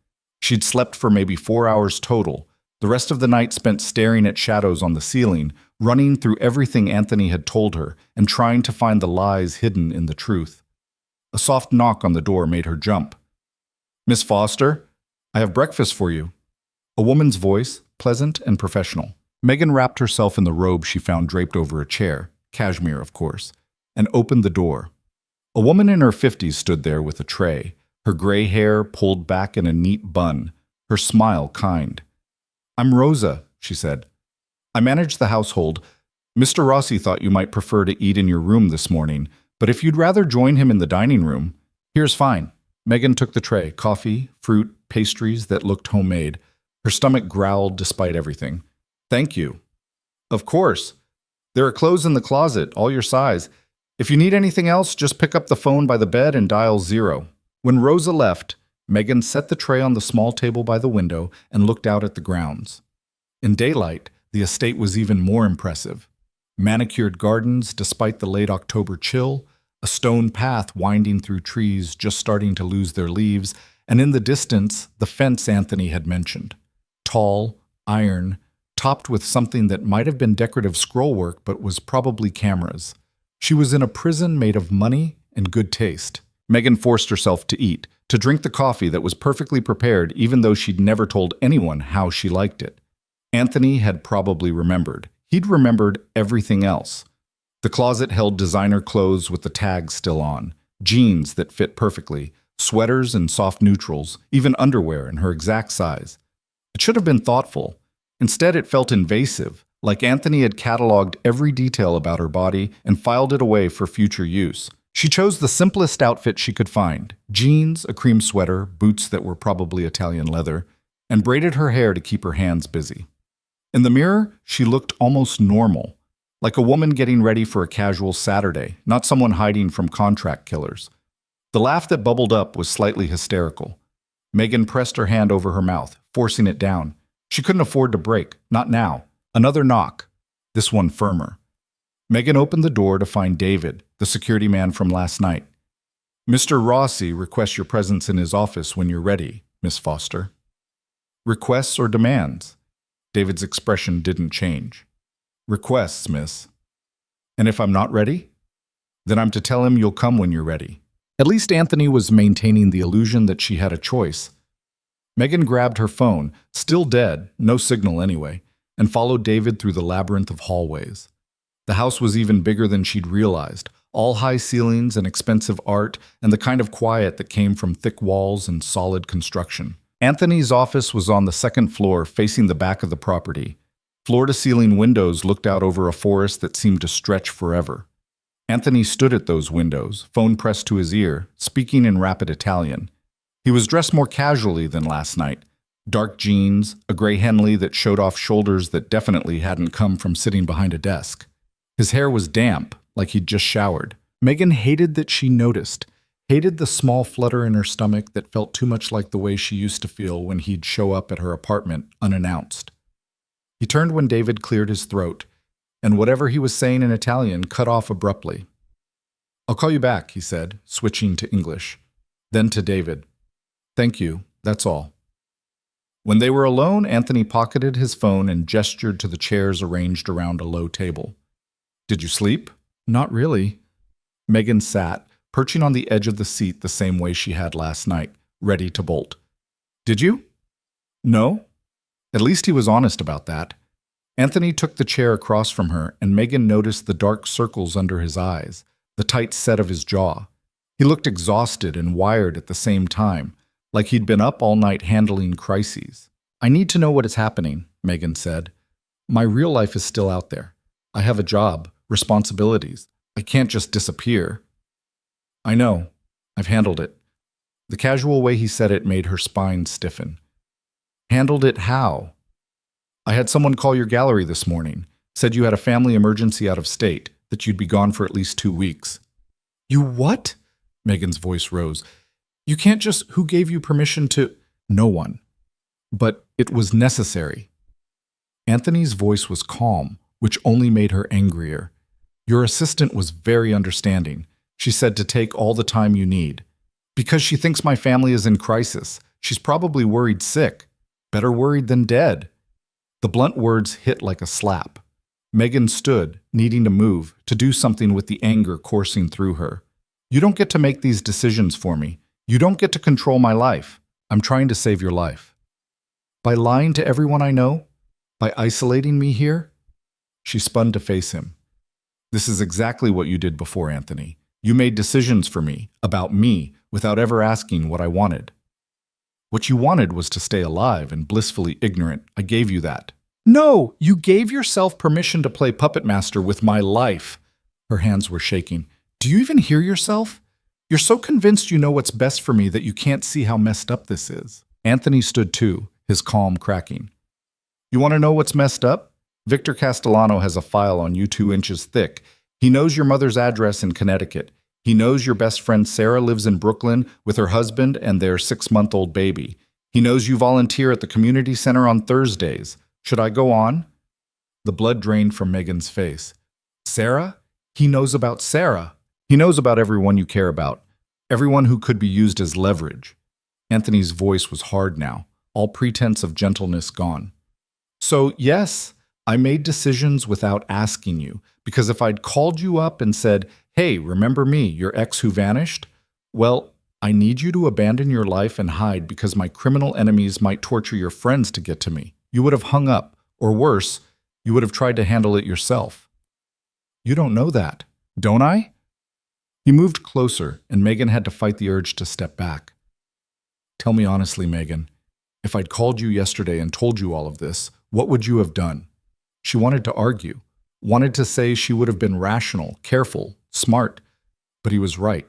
She'd slept for maybe 4 hours total, the rest of the night spent staring at shadows on the ceiling, running through everything Anthony had told her and trying to find the lies hidden in the truth. A soft knock on the door made her jump. "Miss Foster, I have breakfast for you." A woman's voice, pleasant and professional. Megan wrapped herself in the robe she found draped over a chair, cashmere of course, and opened the door. A woman in her 50s stood there with a tray, her gray hair pulled back in a neat bun, her smile kind. "I'm Rosa," she said. "I manage the household. Mr. Rossi thought you might prefer to eat in your room this morning, but if you'd rather join him in the dining room, here's fine." Megan took the tray, coffee, fruit, pastries that looked homemade. Her stomach growled despite everything. "Thank you." "Of course. There are clothes in the closet, all your size. If you need anything else, just pick up the phone by the bed and dial 0. When Rosa left, Megan set the tray on the small table by the window and looked out at the grounds. In daylight, the estate was even more impressive. Manicured gardens despite the late October chill, a stone path winding through trees just starting to lose their leaves, and in the distance, the fence Anthony had mentioned. Tall, iron, topped with something that might have been decorative scrollwork but was probably cameras. She was in a prison made of money and good taste. Megan forced herself to eat, to drink the coffee that was perfectly prepared even though she'd never told anyone how she liked it. Anthony had probably remembered. He'd remembered everything else. The closet held designer clothes with the tags still on, jeans that fit perfectly, sweaters and soft neutrals, even underwear in her exact size. It should have been thoughtful. Instead, it felt invasive, like Anthony had cataloged every detail about her body and filed it away for future use. She chose the simplest outfit she could find, jeans, a cream sweater, boots that were probably Italian leather, and braided her hair to keep her hands busy. In the mirror, she looked almost normal, like a woman getting ready for a casual Saturday, not someone hiding from contract killers. The laugh that bubbled up was slightly hysterical. Megan pressed her hand over her mouth, forcing it down. She couldn't afford to break, not now. Another knock, this one firmer. Megan opened the door to find David, the security man from last night. "Mr. Rossi requests your presence in his office when you're ready, Miss Foster." "Requests or demands?" David's expression didn't change. "Requests, miss." "And if I'm not ready?" "Then I'm to tell him you'll come when you're ready." At least Anthony was maintaining the illusion that she had a choice. Megan grabbed her phone, still dead, no signal anyway, and followed David through the labyrinth of hallways. The house was even bigger than she'd realized, all high ceilings and expensive art and the kind of quiet that came from thick walls and solid construction. Anthony's office was on the second floor, facing the back of the property. Floor-to-ceiling windows looked out over a forest that seemed to stretch forever. Anthony stood at those windows, phone pressed to his ear, speaking in rapid Italian. He was dressed more casually than last night. Dark jeans, a gray Henley that showed off shoulders that definitely hadn't come from sitting behind a desk. His hair was damp, like he'd just showered. Megan hated that she noticed, hated the small flutter in her stomach that felt too much like the way she used to feel when he'd show up at her apartment unannounced. He turned when David cleared his throat, and whatever he was saying in Italian cut off abruptly. "I'll call you back," he said, switching to English. Then to David. "Thank you, that's all." When they were alone, Anthony pocketed his phone and gestured to the chairs arranged around a low table. "Did you sleep?" "Not really." Megan sat, perching on the edge of the seat the same way she had last night, ready to bolt. "Did you?" "No." At least he was honest about that. Anthony took the chair across from her, and Megan noticed the dark circles under his eyes, the tight set of his jaw. He looked exhausted and wired at the same time, like he'd been up all night handling crises. "I need to know what is happening," Megan said. "My real life is still out there. I have a job, responsibilities. I can't just disappear." "I know. I've handled it." The casual way he said it made her spine stiffen. "Handled it how?" "I had someone call your gallery this morning. Said you had a family emergency out of state, that you'd be gone for at least 2 weeks. "You what?" Megan's voice rose. "You can't just... Who gave you permission to..." "No one. But it was necessary." Anthony's voice was calm, which only made her angrier. "Your assistant was very understanding. She said to take all the time you need. Because she thinks my family is in crisis. She's probably worried sick. Better worried than dead." The blunt words hit like a slap. Megan stood, needing to move, to do something with the anger coursing through her. "You don't get to make these decisions for me. You don't get to control my life. I'm trying to save your life." "By lying to everyone I know? By isolating me here?" She spun to face him. "This is exactly what you did before, Anthony. You made decisions for me, about me, without ever asking what I wanted. What you wanted was to stay alive and blissfully ignorant. I gave you that." "No, you gave yourself permission to play puppet master with my life." Her hands were shaking. "Do you even hear yourself? You're so convinced you know what's best for me that you can't see how messed up this is." Anthony stood too, his calm cracking. "You want to know what's messed up? Victor Castellano has a file on you 2 inches thick. He knows your mother's address in Connecticut. He knows your best friend Sarah lives in Brooklyn with her husband and their 6-month-old baby. He knows you volunteer at the community center on Thursdays. Should I go on?" The blood drained from Megan's face. "Sarah? He knows about Sarah. He knows about everyone you care about. Everyone who could be used as leverage." Anthony's voice was hard now, all pretense of gentleness gone. "So, yes, I made decisions without asking you, because if I'd called you up and said, 'Hey, remember me, your ex who vanished?' Well, I need you to abandon your life and hide because my criminal enemies might torture your friends to get to me. You would have hung up, or worse, you would have tried to handle it yourself." "You don't know that, don't I?" He moved closer, and Megan had to fight the urge to step back. "Tell me honestly, Megan, if I'd called you yesterday and told you all of this, what would you have done?" She wanted to argue, wanted to say she would have been rational, careful, smart, but he was right.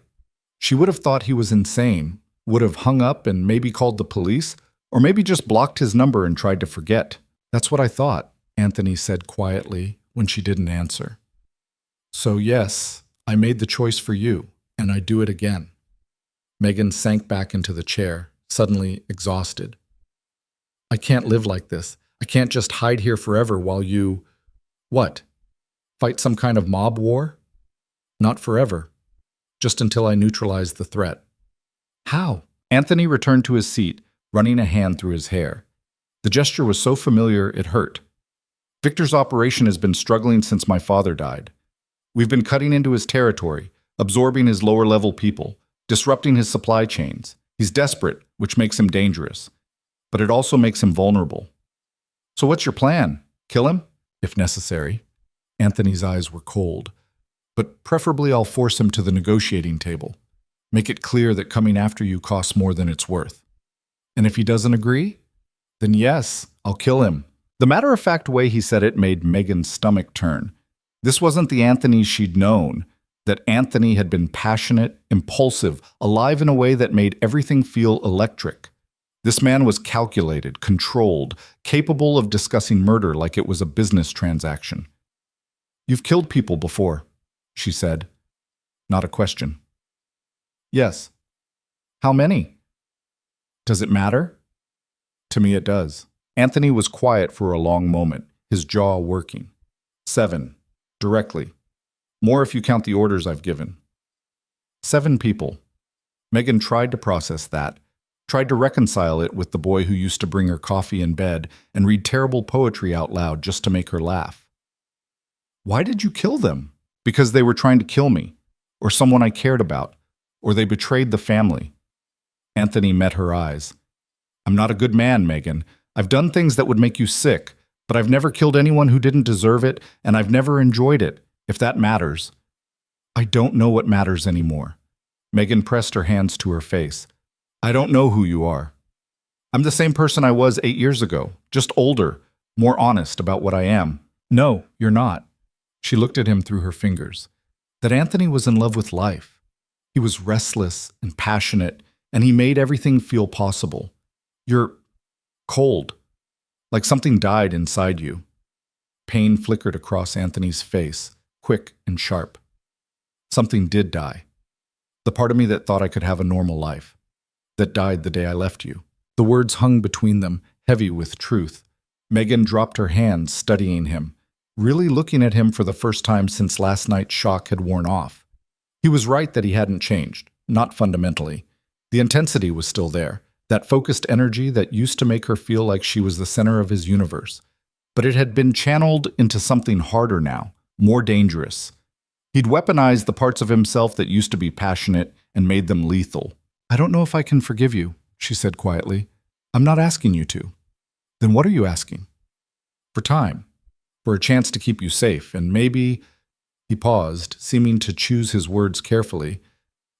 She would have thought he was insane, would have hung up and maybe called the police, or maybe just blocked his number and tried to forget. "That's what I thought," Anthony said quietly when she didn't answer. "So yes, I made the choice for you, and I'd do it again." Megan sank back into the chair, suddenly exhausted. "I can't live like this. I can't just hide here forever while you..." "What? Fight some kind of mob war?" "Not forever. Just until I neutralize the threat." "How?" Anthony returned to his seat, running a hand through his hair. The gesture was so familiar it hurt. "Victor's operation has been struggling since my father died. We've been cutting into his territory, absorbing his lower-level people, disrupting his supply chains. He's desperate, which makes him dangerous. but it also makes him vulnerable. So what's your plan? Kill him? If necessary. Anthony's eyes were cold. But preferably I'll force him to the negotiating table. Make it clear that coming after you costs more than it's worth. And if he doesn't agree, then yes, I'll kill him. The matter-of-fact way he said it made Megan's stomach turn. This wasn't the Anthony she'd known. That Anthony had been passionate, impulsive, alive in a way that made everything feel electric. This man was calculated, controlled, capable of discussing murder like it was a business transaction. "You've killed people before," she said. Not a question. "Yes." "How many?" "Does it matter?" "To me it does." Anthony was quiet for a long moment, his jaw working. 7. Directly. More if you count the orders I've given. 7 people. Megan tried to process that, tried to reconcile it with the boy who used to bring her coffee in bed and read terrible poetry out loud just to make her laugh. "Why did you kill them?" "Because they were trying to kill me, or someone I cared about, or they betrayed the family." Anthony met her eyes. "I'm not a good man, Megan. I've done things that would make you sick, but I've never killed anyone who didn't deserve it, and I've never enjoyed it, if that matters." "I don't know what matters anymore." Megan pressed her hands to her face. "I don't know who you are. I'm the same person I was 8 years ago, just older, more honest about what I am." "No, you're not." She looked at him through her fingers. That Anthony was in love with life. He was restless and passionate, and he made everything feel possible. "You're cold, like something died inside you." Pain flickered across Anthony's face, quick and sharp. "Something did die. The part of me that thought I could have a normal life. That died the day I left you." The words hung between them, heavy with truth. Megan dropped her hands, studying him, really looking at him for the first time since last night's shock had worn off. He was right that he hadn't changed, not fundamentally. The intensity was still there, that focused energy that used to make her feel like she was the center of his universe. But it had been channeled into something harder now, more dangerous. He'd weaponized the parts of himself that used to be passionate and made them lethal. "I don't know if I can forgive you," she said quietly. "I'm not asking you to." "Then what are you asking?" "For time. For a chance to keep you safe, and maybe—" He paused, seeming to choose his words carefully.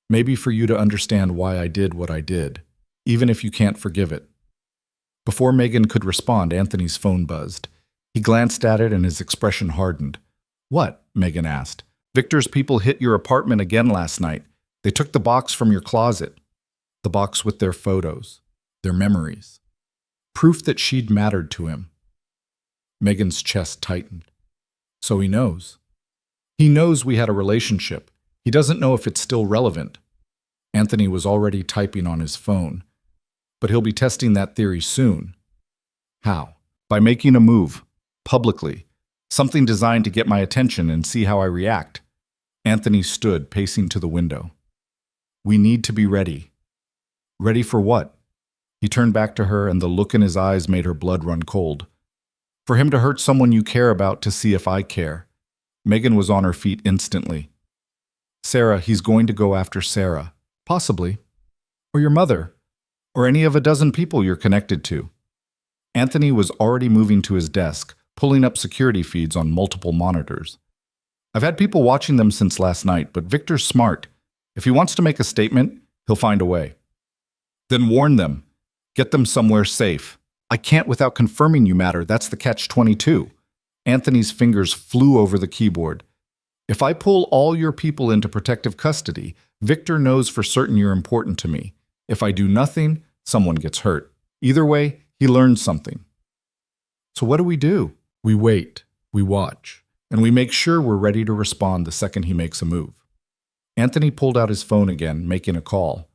"Maybe for you to understand why I did what I did, even if you can't forgive it." Before Megan could respond, Anthony's phone buzzed. He glanced at it and his expression hardened. "What?" Megan asked. "Victor's people hit your apartment again last night. They took the box from your closet." The box with their photos, their memories. Proof that she'd mattered to him. Megan's chest tightened. "So he knows. He knows we had a relationship. He doesn't know if it's still relevant." Anthony was already typing on his phone. "But he'll be testing that theory soon." "How?" "By making a move. Publicly. Something designed to get my attention and see how I react." Anthony stood, pacing to the window. "We need to be ready." "Ready for what?" He turned back to her, and the look in his eyes made her blood run cold. "For him to hurt someone you care about to see if I care." Megan was on her feet instantly. "Sarah, he's going to go after Sarah. Possibly. Or your mother. Or any of a dozen people you're connected to." Anthony was already moving to his desk, pulling up security feeds on multiple monitors. "I've had people watching them since last night, but Victor's smart. If he wants to make a statement, he'll find a way." "Then warn them. Get them somewhere safe." "I can't without confirming you matter. That's the catch-22. Anthony's fingers flew over the keyboard. "If I pull all your people into protective custody, Victor knows for certain you're important to me. If I do nothing, someone gets hurt. Either way, he learns something." "So what do? We wait, we watch, and we make sure we're ready to respond the second he makes a move." Anthony pulled out his phone again, making a call.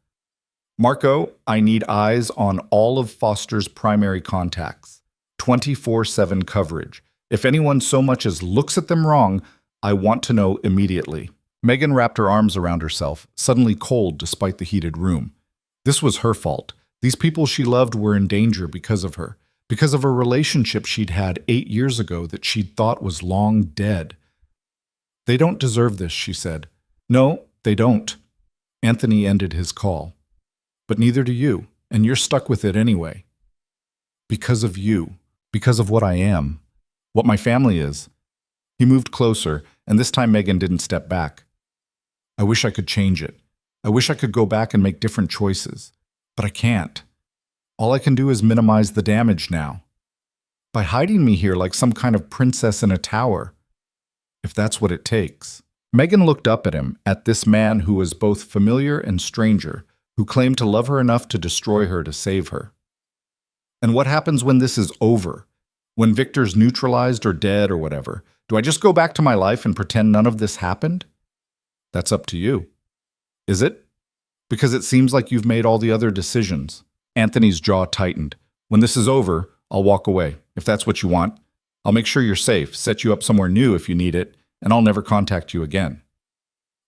"Marco, I need eyes on all of Foster's primary contacts. 24/7 coverage. If anyone so much as looks at them wrong, I want to know immediately." Megan wrapped her arms around herself, suddenly cold despite the heated room. This was her fault. These people she loved were in danger because of her, because of a relationship she'd had 8 years ago that she'd thought was long dead. "They don't deserve this," she said. "No, they don't." Anthony ended his call. "But neither do you, and you're stuck with it anyway." Because of you. Because of what I am. What my family is. He moved closer, and this time Megan didn't step back. I wish I could change it. I wish I could go back and make different choices. But I can't. All I can do is minimize the damage now. By hiding me here like some kind of princess in a tower. If that's what it takes. Megan looked up at him, at this man who was both familiar and stranger, who claimed to love her enough to destroy her to save her. And what happens when this is over? When Victor's neutralized or dead or whatever? Do I just go back to my life and pretend none of this happened? That's up to you. Is it? Because it seems like you've made all the other decisions. Anthony's jaw tightened. When this is over, I'll walk away, if that's what you want. I'll make sure you're safe, set you up somewhere new if you need it, and I'll never contact you again.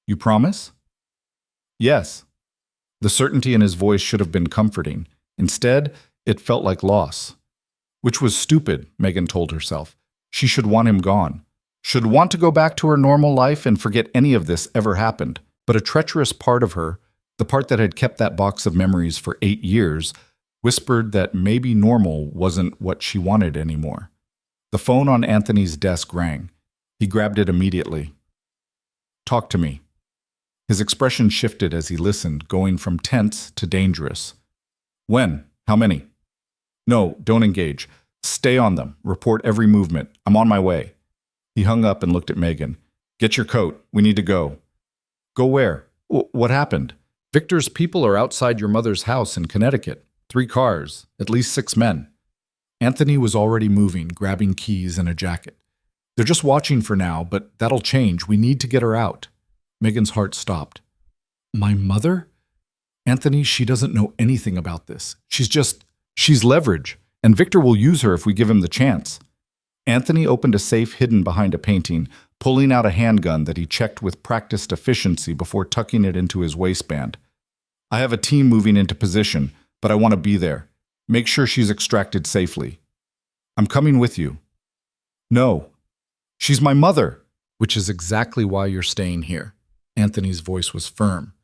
You promise? Yes. The certainty in his voice should have been comforting. Instead, it felt like loss. Which was stupid, Megan told herself. She should want him gone. Should want to go back to her normal life and forget any of this ever happened. But a treacherous part of her, the part that had kept that box of memories for 8 years, whispered that maybe normal wasn't what she wanted anymore. The phone on Anthony's desk rang. He grabbed it immediately. Talk to me. His expression shifted as he listened, going from tense to dangerous. When? How many? No, don't engage. Stay on them. Report every movement. I'm on my way. He hung up and looked at Megan. Get your coat. We need to go. Go where? What happened? Victor's people are outside your mother's house in Connecticut. 3 cars, at least 6 men. Anthony was already moving, grabbing keys and a jacket. They're just watching for now, but that'll change. We need to get her out. Megan's heart stopped. My mother? Anthony, she doesn't know anything about this. She's leverage, and Victor will use her if we give him the chance. Anthony opened a safe hidden behind a painting, pulling out a handgun that he checked with practiced efficiency before tucking it into his waistband. I have a team moving into position, but I want to be there. Make sure she's extracted safely. I'm coming with you. No. She's my mother. Which is exactly why you're staying here. Anthony's voice was firm.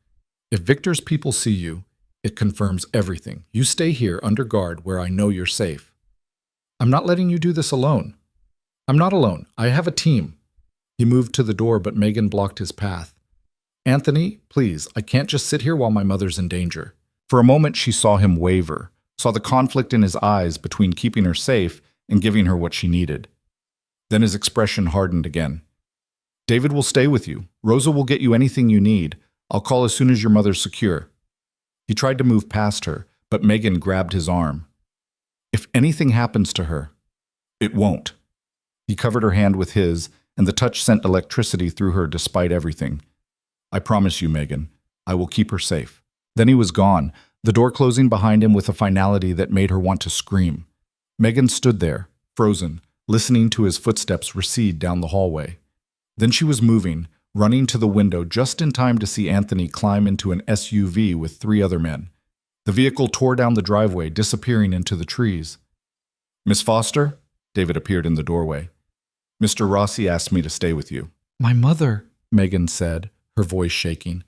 If Victor's people see you, it confirms everything. You stay here under guard where I know you're safe. I'm not letting you do this alone. I'm not alone. I have a team. He moved to the door, but Megan blocked his path. Anthony, please, I can't just sit here while my mother's in danger. For a moment, she saw him waver, saw the conflict in his eyes between keeping her safe and giving her what she needed. Then his expression hardened again. David will stay with you. Rosa will get you anything you need. I'll call as soon as your mother's secure. He tried to move past her, but Megan grabbed his arm. If anything happens to her, it won't. He covered her hand with his, and the touch sent electricity through her despite everything. I promise you, Megan, I will keep her safe. Then he was gone, the door closing behind him with a finality that made her want to scream. Megan stood there, frozen, listening to his footsteps recede down the hallway. Then she was moving, running to the window just in time to see Anthony climb into an SUV with 3 other men. The vehicle tore down the driveway, disappearing into the trees. Miss Foster? David appeared in the doorway. Mr. Rossi asked me to stay with you. My mother, Megan said, her voice shaking.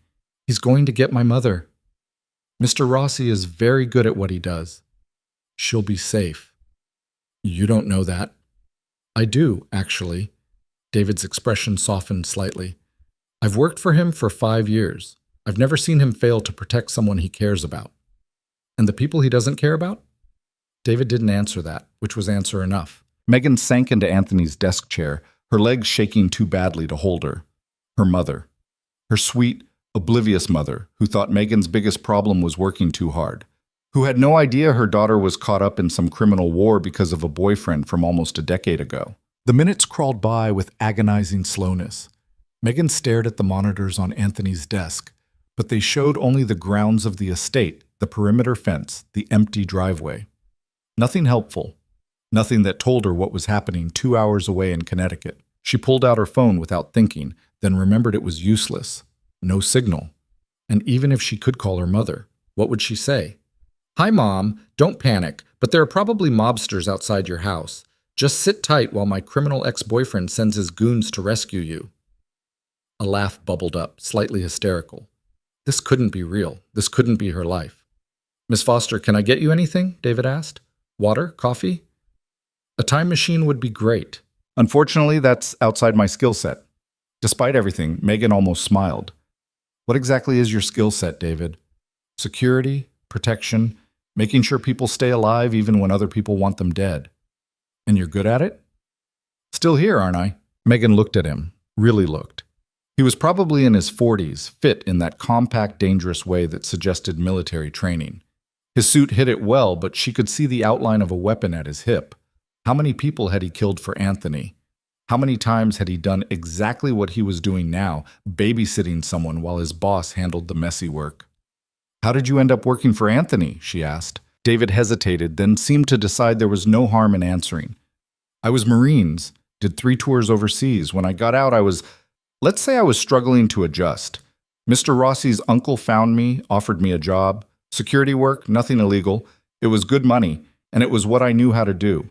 He's going to get my mother. Mr. Rossi is very good at what he does. She'll be safe. You don't know that. I do, actually. David's expression softened slightly. I've worked for him for 5 years. I've never seen him fail to protect someone he cares about. And the people he doesn't care about? David didn't answer that, which was answer enough. Megan sank into Anthony's desk chair, her legs shaking too badly to hold her. Her mother. Her sweet, oblivious mother, who thought Megan's biggest problem was working too hard. Who had no idea her daughter was caught up in some criminal war because of a boyfriend from almost a decade ago. The minutes crawled by with agonizing slowness. Megan stared at the monitors on Anthony's desk, but they showed only the grounds of the estate, the perimeter fence, the empty driveway. Nothing helpful. Nothing that told her what was happening 2 hours away in Connecticut. She pulled out her phone without thinking, then remembered it was useless. No signal. And even if she could call her mother, what would she say? Hi, Mom. Don't panic, but there are probably mobsters outside your house. Just sit tight while my criminal ex-boyfriend sends his goons to rescue you. A laugh bubbled up, slightly hysterical. This couldn't be real. This couldn't be her life. Miss Foster, can I get you anything? David asked. Water? Coffee? A time machine would be great. Unfortunately, that's outside my skill set. Despite everything, Megan almost smiled. What exactly is your skill set, David? Security, protection, making sure people stay alive even when other people want them dead. And you're good at it? Still here, aren't I? Megan looked at him, really looked. He was probably in his 40s, fit in that compact, dangerous way that suggested military training. His suit hid it well, but she could see the outline of a weapon at his hip. How many people had he killed for Anthony? How many times had he done exactly what he was doing now, babysitting someone while his boss handled the messy work? How did you end up working for Anthony? She asked. David hesitated, then seemed to decide there was no harm in answering. I was Marines, did 3 tours overseas. When I got out, let's say I was struggling to adjust. Mr. Rossi's uncle found me, offered me a job. Security work, nothing illegal. It was good money, and it was what I knew how to do.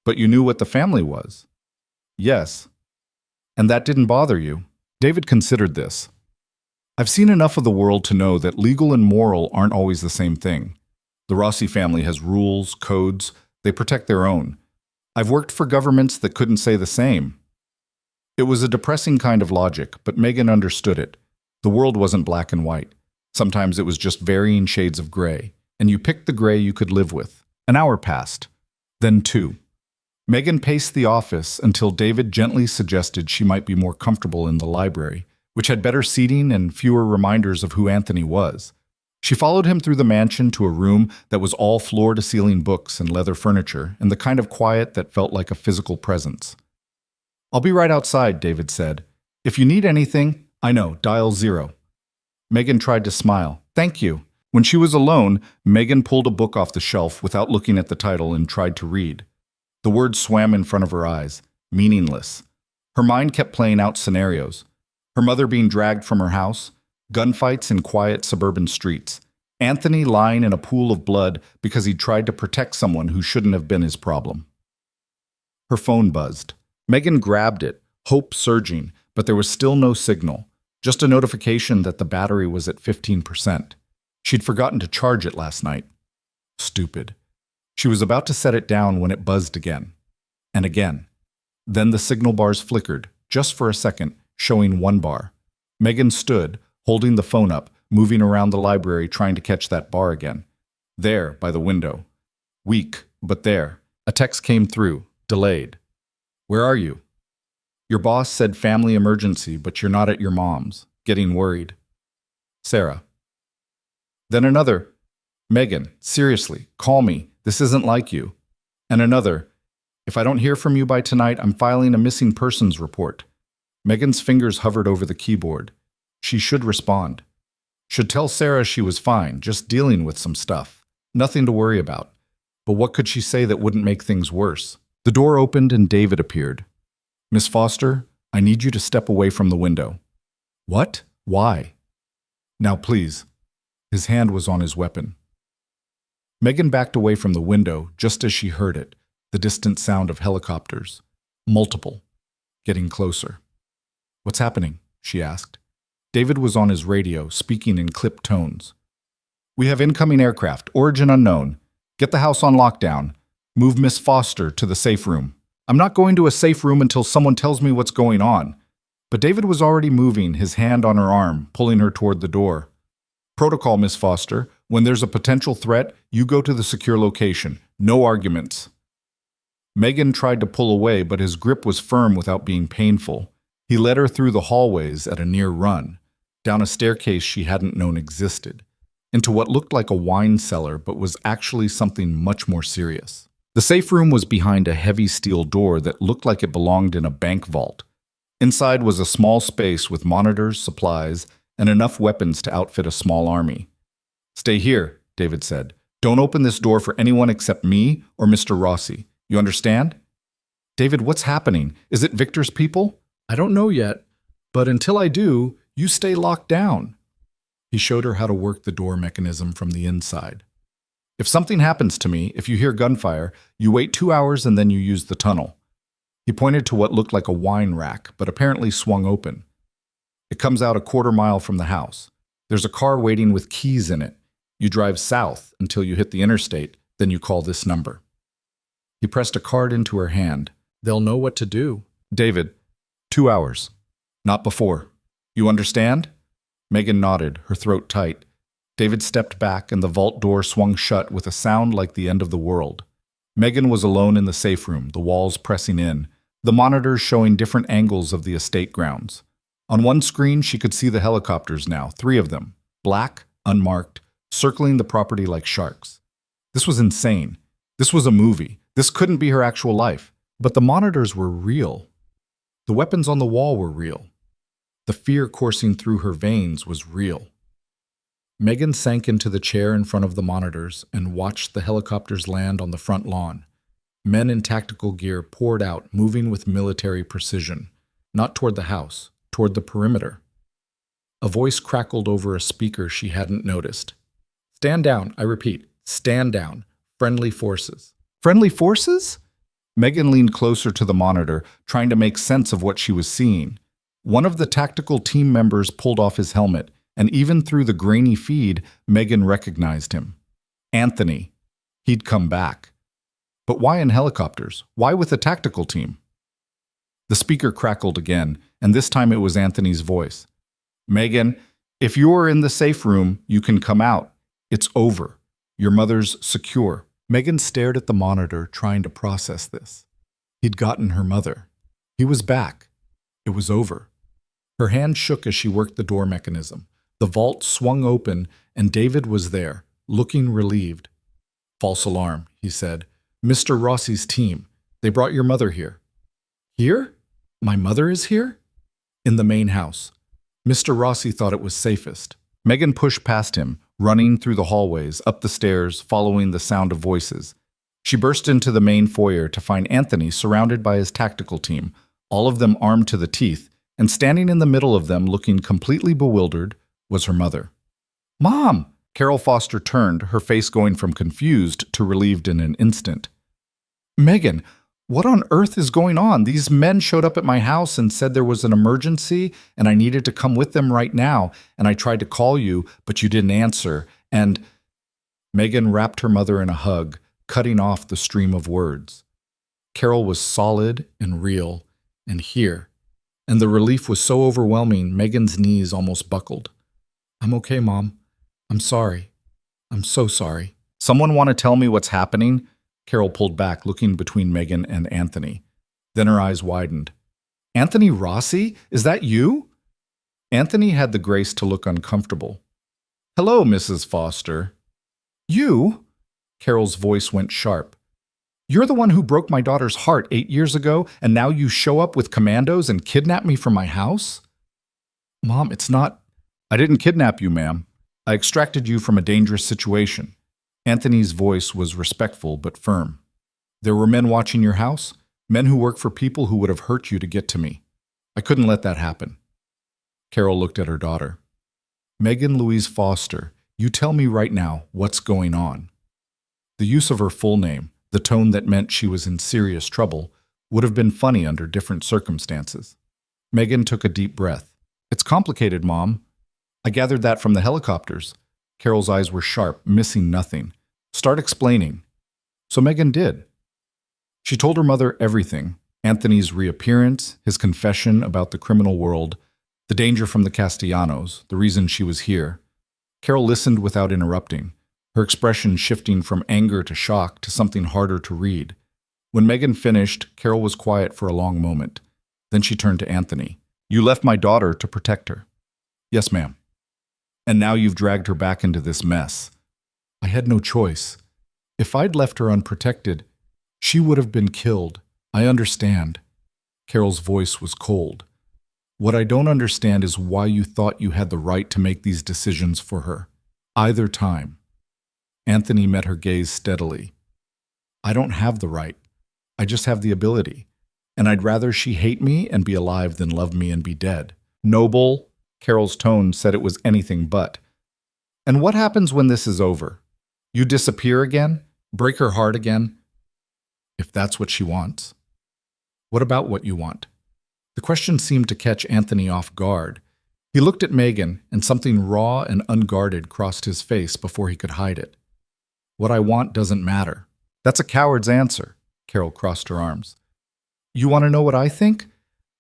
But you knew what the family was. Yes. And that didn't bother you. David considered this. I've seen enough of the world to know that legal and moral aren't always the same thing. The Rossi family has rules, codes. They protect their own. I've worked for governments that couldn't say the same. It was a depressing kind of logic, but Megan understood it. The world wasn't black and white. Sometimes it was just varying shades of gray, and you picked the gray you could live with. An hour passed. Then 2. Megan paced the office until David gently suggested she might be more comfortable in the library, which had better seating and fewer reminders of who Anthony was. She followed him through the mansion to a room that was all floor-to-ceiling books and leather furniture, and the kind of quiet that felt like a physical presence. I'll be right outside, David said. If you need anything, I know, dial 0. Megan tried to smile. Thank you. When she was alone, Megan pulled a book off the shelf without looking at the title and tried to read. The words swam in front of her eyes. Meaningless. Her mind kept playing out scenarios. Her mother being dragged from her house, gunfights in quiet suburban streets, Anthony lying in a pool of blood because he tried to protect someone who shouldn't have been his problem. Her phone buzzed. Megan grabbed it, hope surging, but there was still no signal, just a notification that the battery was at 15%. She'd forgotten to charge it last night. Stupid. She was about to set it down when it buzzed again. And again. Then the signal bars flickered, just for a second, showing 1 bar. Megan stood, holding the phone up, moving around the library trying to catch that bar again. There, by the window. Weak, but there. A text came through, delayed. Where are you? Your boss said family emergency, but you're not at your mom's. Getting worried. Sarah. Then another. Megan, seriously, call me. This isn't like you. And another. If I don't hear from you by tonight, I'm filing a missing persons report. Megan's fingers hovered over the keyboard. She should respond. Should tell Sarah she was fine, just dealing with some stuff. Nothing to worry about. But what could she say that wouldn't make things worse? The door opened and David appeared. Miss Foster, I need you to step away from the window. What? Why? Now please. His hand was on his weapon. Megan backed away from the window just as she heard it, the distant sound of helicopters. Multiple. Getting closer. What's happening? She asked. David was on his radio, speaking in clipped tones. We have incoming aircraft, origin unknown. Get the house on lockdown. Move Miss Foster to the safe room. I'm not going to a safe room until someone tells me what's going on. But David was already moving, his hand on her arm, pulling her toward the door. Protocol, Miss Foster. When there's a potential threat, you go to the secure location. No arguments. Megan tried to pull away, but his grip was firm without being painful. He led her through the hallways at a near run, down a staircase she hadn't known existed, into what looked like a wine cellar but was actually something much more serious. The safe room was behind a heavy steel door that looked like it belonged in a bank vault. Inside was a small space with monitors, supplies, and enough weapons to outfit a small army. Stay here, David said. Don't open this door for anyone except me or Mr. Rossi. You understand? David, what's happening? Is it Victor's people? I don't know yet, but until I do, you stay locked down. He showed her how to work the door mechanism from the inside. If something happens to me, if you hear gunfire, you wait 2 hours and then you use the tunnel. He pointed to what looked like a wine rack, but apparently swung open. It comes out a 1/4 mile from the house. There's a car waiting with keys in it. You drive south until you hit the interstate, Then you call this number. He pressed a card into her hand. They'll know what to do. David, 2 hours. Not before. You understand? Megan nodded, her throat tight. David stepped back and the vault door swung shut with a sound like the end of the world. Megan was alone in the safe room, the walls pressing in, the monitors showing different angles of the estate grounds. On one screen, she could see the helicopters now, 3 of them, black, unmarked, circling the property like sharks. This was insane. This was a movie. This couldn't be her actual life. But the monitors were real. The weapons on the wall were real. The fear coursing through her veins was real. Megan sank into the chair in front of the monitors and watched the helicopters land on the front lawn. Men in tactical gear poured out, moving with military precision, not toward the house, toward the perimeter. A voice crackled over a speaker she hadn't noticed. Stand down, I repeat, stand down. Friendly forces. Friendly forces? Megan leaned closer to the monitor, trying to make sense of what she was seeing. One of the tactical team members pulled off his helmet, and even through the grainy feed, Megan recognized him. Anthony. He'd come back. But why in helicopters? Why with a tactical team? The speaker crackled again, and this time it was Anthony's voice. Megan, if you are in the safe room, you can come out. It's over. Your mother's secure. Megan stared at the monitor, trying to process this. He'd gotten her mother. He was back. It was over. Her hand shook as she worked the door mechanism. The vault swung open, and David was there, looking relieved. False alarm, he said. Mr. Rossi's team. They brought your mother here. Here? My mother is here? In the main house. Mr. Rossi thought it was safest. Megan pushed past him, running through the hallways, up the stairs, following the sound of voices. She burst into the main foyer to find Anthony surrounded by his tactical team, all of them armed to the teeth, and standing in the middle of them looking completely bewildered was her mother. Mom! Carol Foster turned, her face going from confused to relieved in an instant. Megan, what on earth is going on? These men showed up at my house and said there was an emergency and I needed to come with them right now, and I tried to call you, but you didn't answer, and… Megan wrapped her mother in a hug, cutting off the stream of words. Carol was solid and real and here, and the relief was so overwhelming Megan's knees almost buckled. I'm okay, Mom. I'm sorry. I'm so sorry. Someone want to tell me what's happening? Carol pulled back, looking between Megan and Anthony. Then her eyes widened. Anthony Rossi? Is that you? Anthony had the grace to look uncomfortable. Hello, Mrs. Foster. You? Carol's voice went sharp. You're the one who broke my daughter's heart 8 years ago, and now you show up with commandos and kidnap me from my house? Mom, it's not… I didn't kidnap you, ma'am. I extracted you from a dangerous situation. Anthony's voice was respectful but firm. There were men watching your house, men who work for people who would have hurt you to get to me. I couldn't let that happen. Carol looked at her daughter. Megan Louise Foster, you tell me right now what's going on. The use of her full name, the tone that meant she was in serious trouble, would have been funny under different circumstances. Megan took a deep breath. It's complicated, Mom. I gathered that from the helicopters. Carol's eyes were sharp, missing nothing. Start explaining. So Megan did. She told her mother everything. Anthony's reappearance, his confession about the criminal world, the danger from the Castellanos, the reason she was here. Carol listened without interrupting, her expression shifting from anger to shock to something harder to read. When Megan finished, Carol was quiet for a long moment. Then she turned to Anthony. You left my daughter to protect her. Yes, ma'am. And now you've dragged her back into this mess. I had no choice. If I'd left her unprotected, she would have been killed. I understand. Carol's voice was cold. What I don't understand is why you thought you had the right to make these decisions for her. Either time. Anthony met her gaze steadily. I don't have the right. I just have the ability. And I'd rather she hate me and be alive than love me and be dead. Noble, Carol's tone said it was anything but. And what happens when this is over? You disappear again? Break her heart again? If that's what she wants. What about what you want? The question seemed to catch Anthony off guard. He looked at Megan, and something raw and unguarded crossed his face before he could hide it. What I want doesn't matter. That's a coward's answer. Carol crossed her arms. You want to know what I think?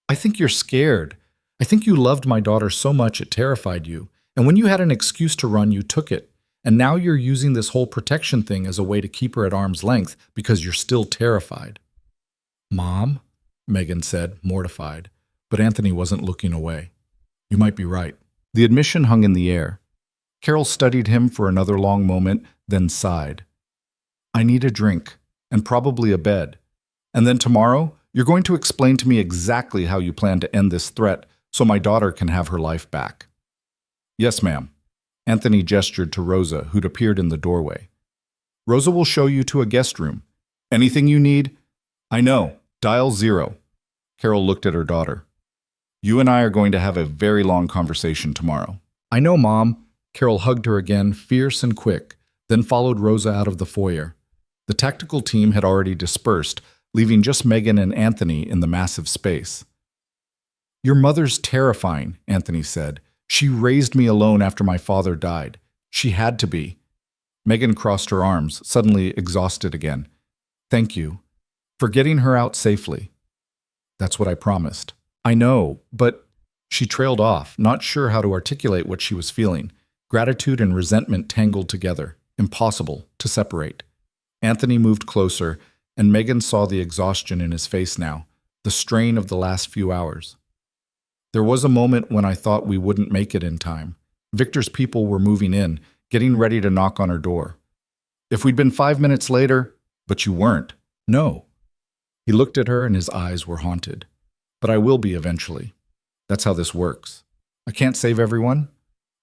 I think you're scared. I think you loved my daughter so much it terrified you. And when you had an excuse to run, you took it. And now you're using this whole protection thing as a way to keep her at arm's length because you're still terrified. Mom, Megan said, mortified, but Anthony wasn't looking away. You might be right. The admission hung in the air. Carol studied him for another long moment, then sighed. I need a drink, and probably a bed. And then tomorrow, you're going to explain to me exactly how you plan to end this threat so my daughter can have her life back. Yes, ma'am. Anthony gestured to Rosa, who'd appeared in the doorway. Rosa will show you to a guest room. Anything you need? I know. Dial 0. Carol looked at her daughter. You and I are going to have a very long conversation tomorrow. I know, Mom. Carol hugged her again, fierce and quick, then followed Rosa out of the foyer. The tactical team had already dispersed, leaving just Megan and Anthony in the massive space. Your mother's terrifying, Anthony said. She raised me alone after my father died. She had to be. Megan crossed her arms, suddenly exhausted again. Thank you. For getting her out safely. That's what I promised. I know, but... She trailed off, not sure how to articulate what she was feeling. Gratitude and resentment tangled together, impossible to separate. Anthony moved closer, and Megan saw the exhaustion in his face now, the strain of the last few hours. There was a moment when I thought we wouldn't make it in time. Victor's people were moving in, getting ready to knock on her door. If we'd been 5 minutes later, but you weren't. No. He looked at her and his eyes were haunted. But I will be eventually. That's how this works. I can't save everyone.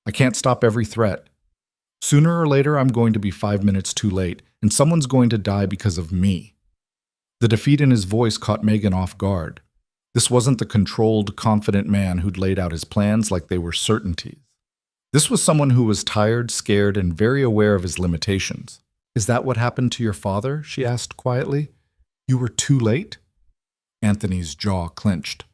I can't stop every threat. Sooner or later, I'm going to be 5 minutes too late, and someone's going to die because of me. The defeat in his voice caught Megan off guard. This wasn't the controlled, confident man who'd laid out his plans like they were certainties. This was someone who was tired, scared, and very aware of his limitations. Is that what happened to your father? She asked quietly. You were too late? Anthony's jaw clenched.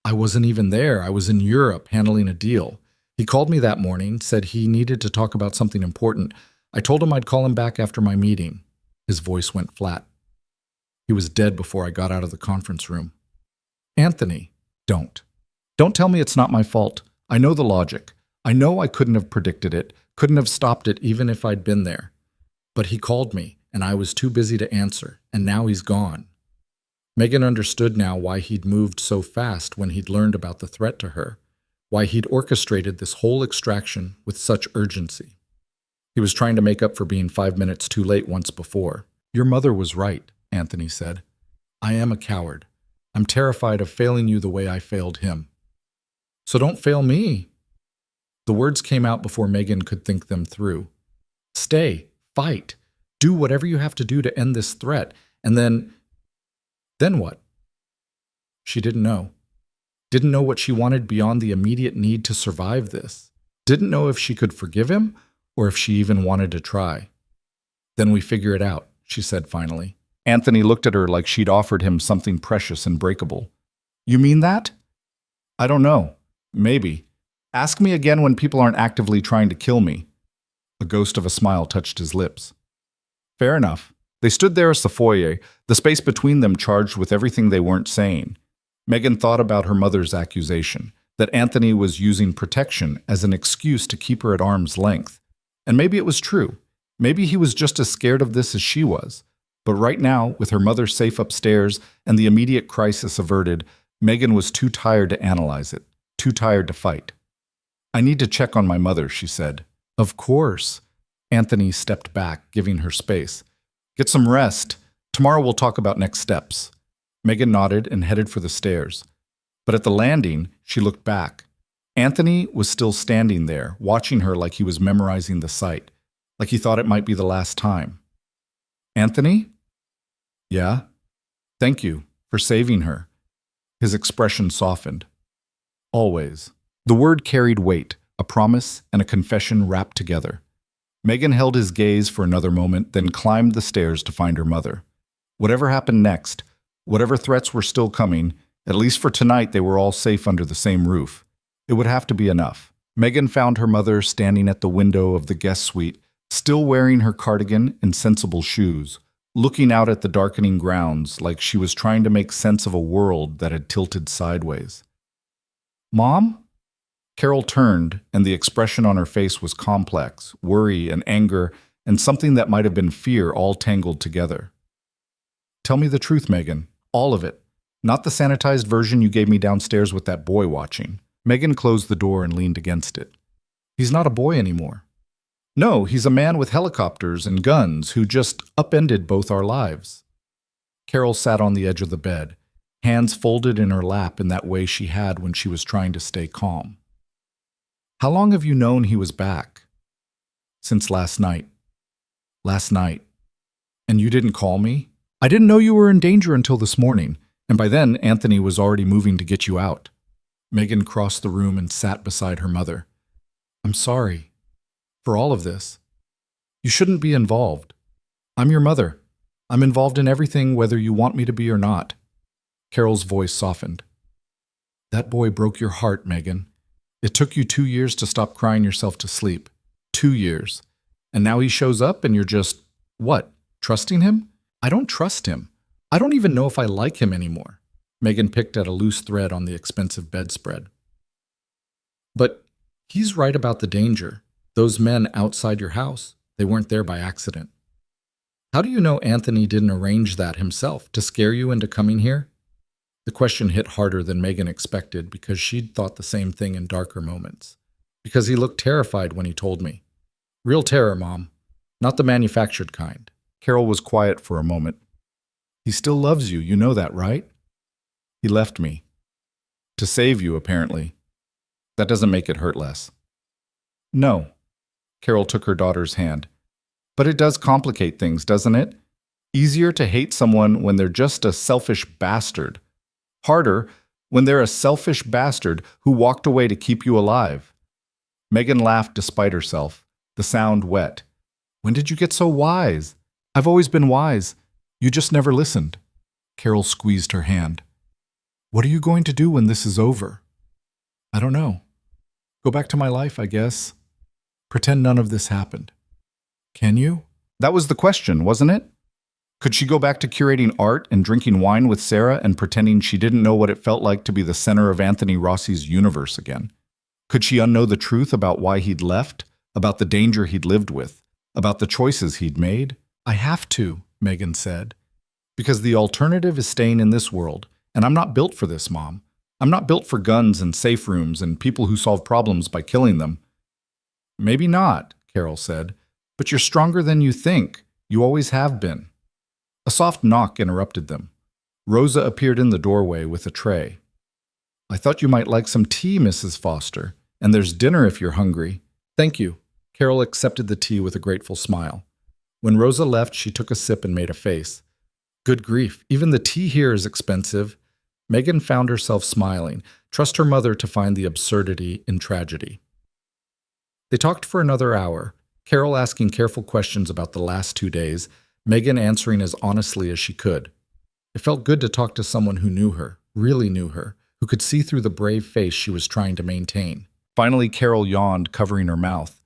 I wasn't even there. I was in Europe handling a deal. He called me that morning, said he needed to talk about something important. I told him I'd call him back after my meeting. His voice went flat. He was dead before I got out of the conference room. Anthony, don't. Don't tell me it's not my fault. I know the logic. I know I couldn't have predicted it, couldn't have stopped it even if I'd been there. But he called me, and I was too busy to answer, and now he's gone. Megan understood now why he'd moved so fast when he'd learned about the threat to her, why he'd orchestrated this whole extraction with such urgency. He was trying to make up for being 5 minutes too late once before. Your mother was right, Anthony said. I am a coward. I'm terrified of failing you the way I failed him. So don't fail me. The words came out before Megan could think them through. Stay, fight, do whatever you have to do to end this threat, and then what? She didn't know. Didn't know what she wanted beyond the immediate need to survive this. Didn't know if she could forgive him or if she even wanted to try. Then we figure it out, she said finally. Anthony looked at her like she'd offered him something precious and breakable. You mean that? I don't know. Maybe. Ask me again when people aren't actively trying to kill me. A ghost of a smile touched his lips. Fair enough. They stood there as the foyer, the space between them charged with everything they weren't saying. Megan thought about her mother's accusation, that Anthony was using protection as an excuse to keep her at arm's length. And maybe it was true. Maybe he was just as scared of this as she was. But right now, with her mother safe upstairs and the immediate crisis averted, Megan was too tired to analyze it, too tired to fight. I need to check on my mother, she said. Of course. Anthony stepped back, giving her space. Get some rest. Tomorrow we'll talk about next steps. Megan nodded and headed for the stairs. But at the landing, she looked back. Anthony was still standing there, watching her like he was memorizing the sight, like he thought it might be the last time. Anthony? Yeah? Thank you for saving her. His expression softened. Always. The word carried weight, a promise and a confession wrapped together. Megan held his gaze for another moment, then climbed the stairs to find her mother. Whatever happened next, whatever threats were still coming, at least for tonight they were all safe under the same roof. It would have to be enough. Megan found her mother standing at the window of the guest suite, still wearing her cardigan and sensible shoes, looking out at the darkening grounds like she was trying to make sense of a world that had tilted sideways. "Mom?" Carol turned, and the expression on her face was complex, worry and anger, and something that might have been fear all tangled together. "Tell me the truth, Megan. All of it. Not the sanitized version you gave me downstairs with that boy watching." Megan closed the door and leaned against it. "He's not a boy anymore. No, he's a man with helicopters and guns who just upended both our lives." Carol sat on the edge of the bed, hands folded in her lap in that way she had when she was trying to stay calm. "How long have you known he was back?" "Since last night." "Last night. And you didn't call me?" "I didn't know you were in danger until this morning, and by then Anthony was already moving to get you out." Megan crossed the room and sat beside her mother. "I'm sorry for all of this. You shouldn't be involved. I'm your mother. I'm involved in everything whether you want me to be or not." Carol's voice softened. "That boy broke your heart, Megan. It took you 2 years to stop crying yourself to sleep. 2 years. And now he shows up and you're just, what, trusting him?" "I don't trust him. I don't even know if I like him anymore." Megan picked at a loose thread on the expensive bedspread. "But he's right about the danger. Those men outside your house, they weren't there by accident. How do you know Anthony didn't arrange that himself to scare you into coming here?" The question hit harder than Megan expected because she'd thought the same thing in darker moments. "Because he looked terrified when he told me. Real terror, Mom. Not the manufactured kind." Carol was quiet for a moment. "He still loves you, you know that, right?" "He left me. To save you, apparently. That doesn't make it hurt less." "No." Carol took her daughter's hand. "But it does complicate things, doesn't it? Easier to hate someone when they're just a selfish bastard. Harder when they're a selfish bastard who walked away to keep you alive." Megan laughed despite herself, the sound wet. "When did you get so wise? I've always been wise. You just never listened." Carol squeezed her hand. "What are you going to do when this is over?" "I don't know. Go back to my life, I guess. Pretend none of this happened." "Can you?" That was the question, wasn't it? Could she go back to curating art and drinking wine with Sarah and pretending she didn't know what it felt like to be the center of Anthony Rossi's universe again? Could she unknow the truth about why he'd left, about the danger he'd lived with, about the choices he'd made? "I have to," Megan said. "Because the alternative is staying in this world, and I'm not built for this, Mom. I'm not built for guns and safe rooms and people who solve problems by killing them." "Maybe not," Carol said, "but you're stronger than you think. You always have been." A soft knock interrupted them. Rosa appeared in the doorway with a tray. "I thought you might like some tea, Mrs. Foster, and there's dinner if you're hungry." "Thank you." Carol accepted the tea with a grateful smile. When Rosa left, she took a sip and made a face. "Good grief, even the tea here is expensive." Megan found herself smiling. Trust her mother to find the absurdity in tragedy. They talked for another hour, Carol asking careful questions about the last 2 days, Megan answering as honestly as she could. It felt good to talk to someone who knew her, really knew her, who could see through the brave face she was trying to maintain. Finally, Carol yawned, covering her mouth.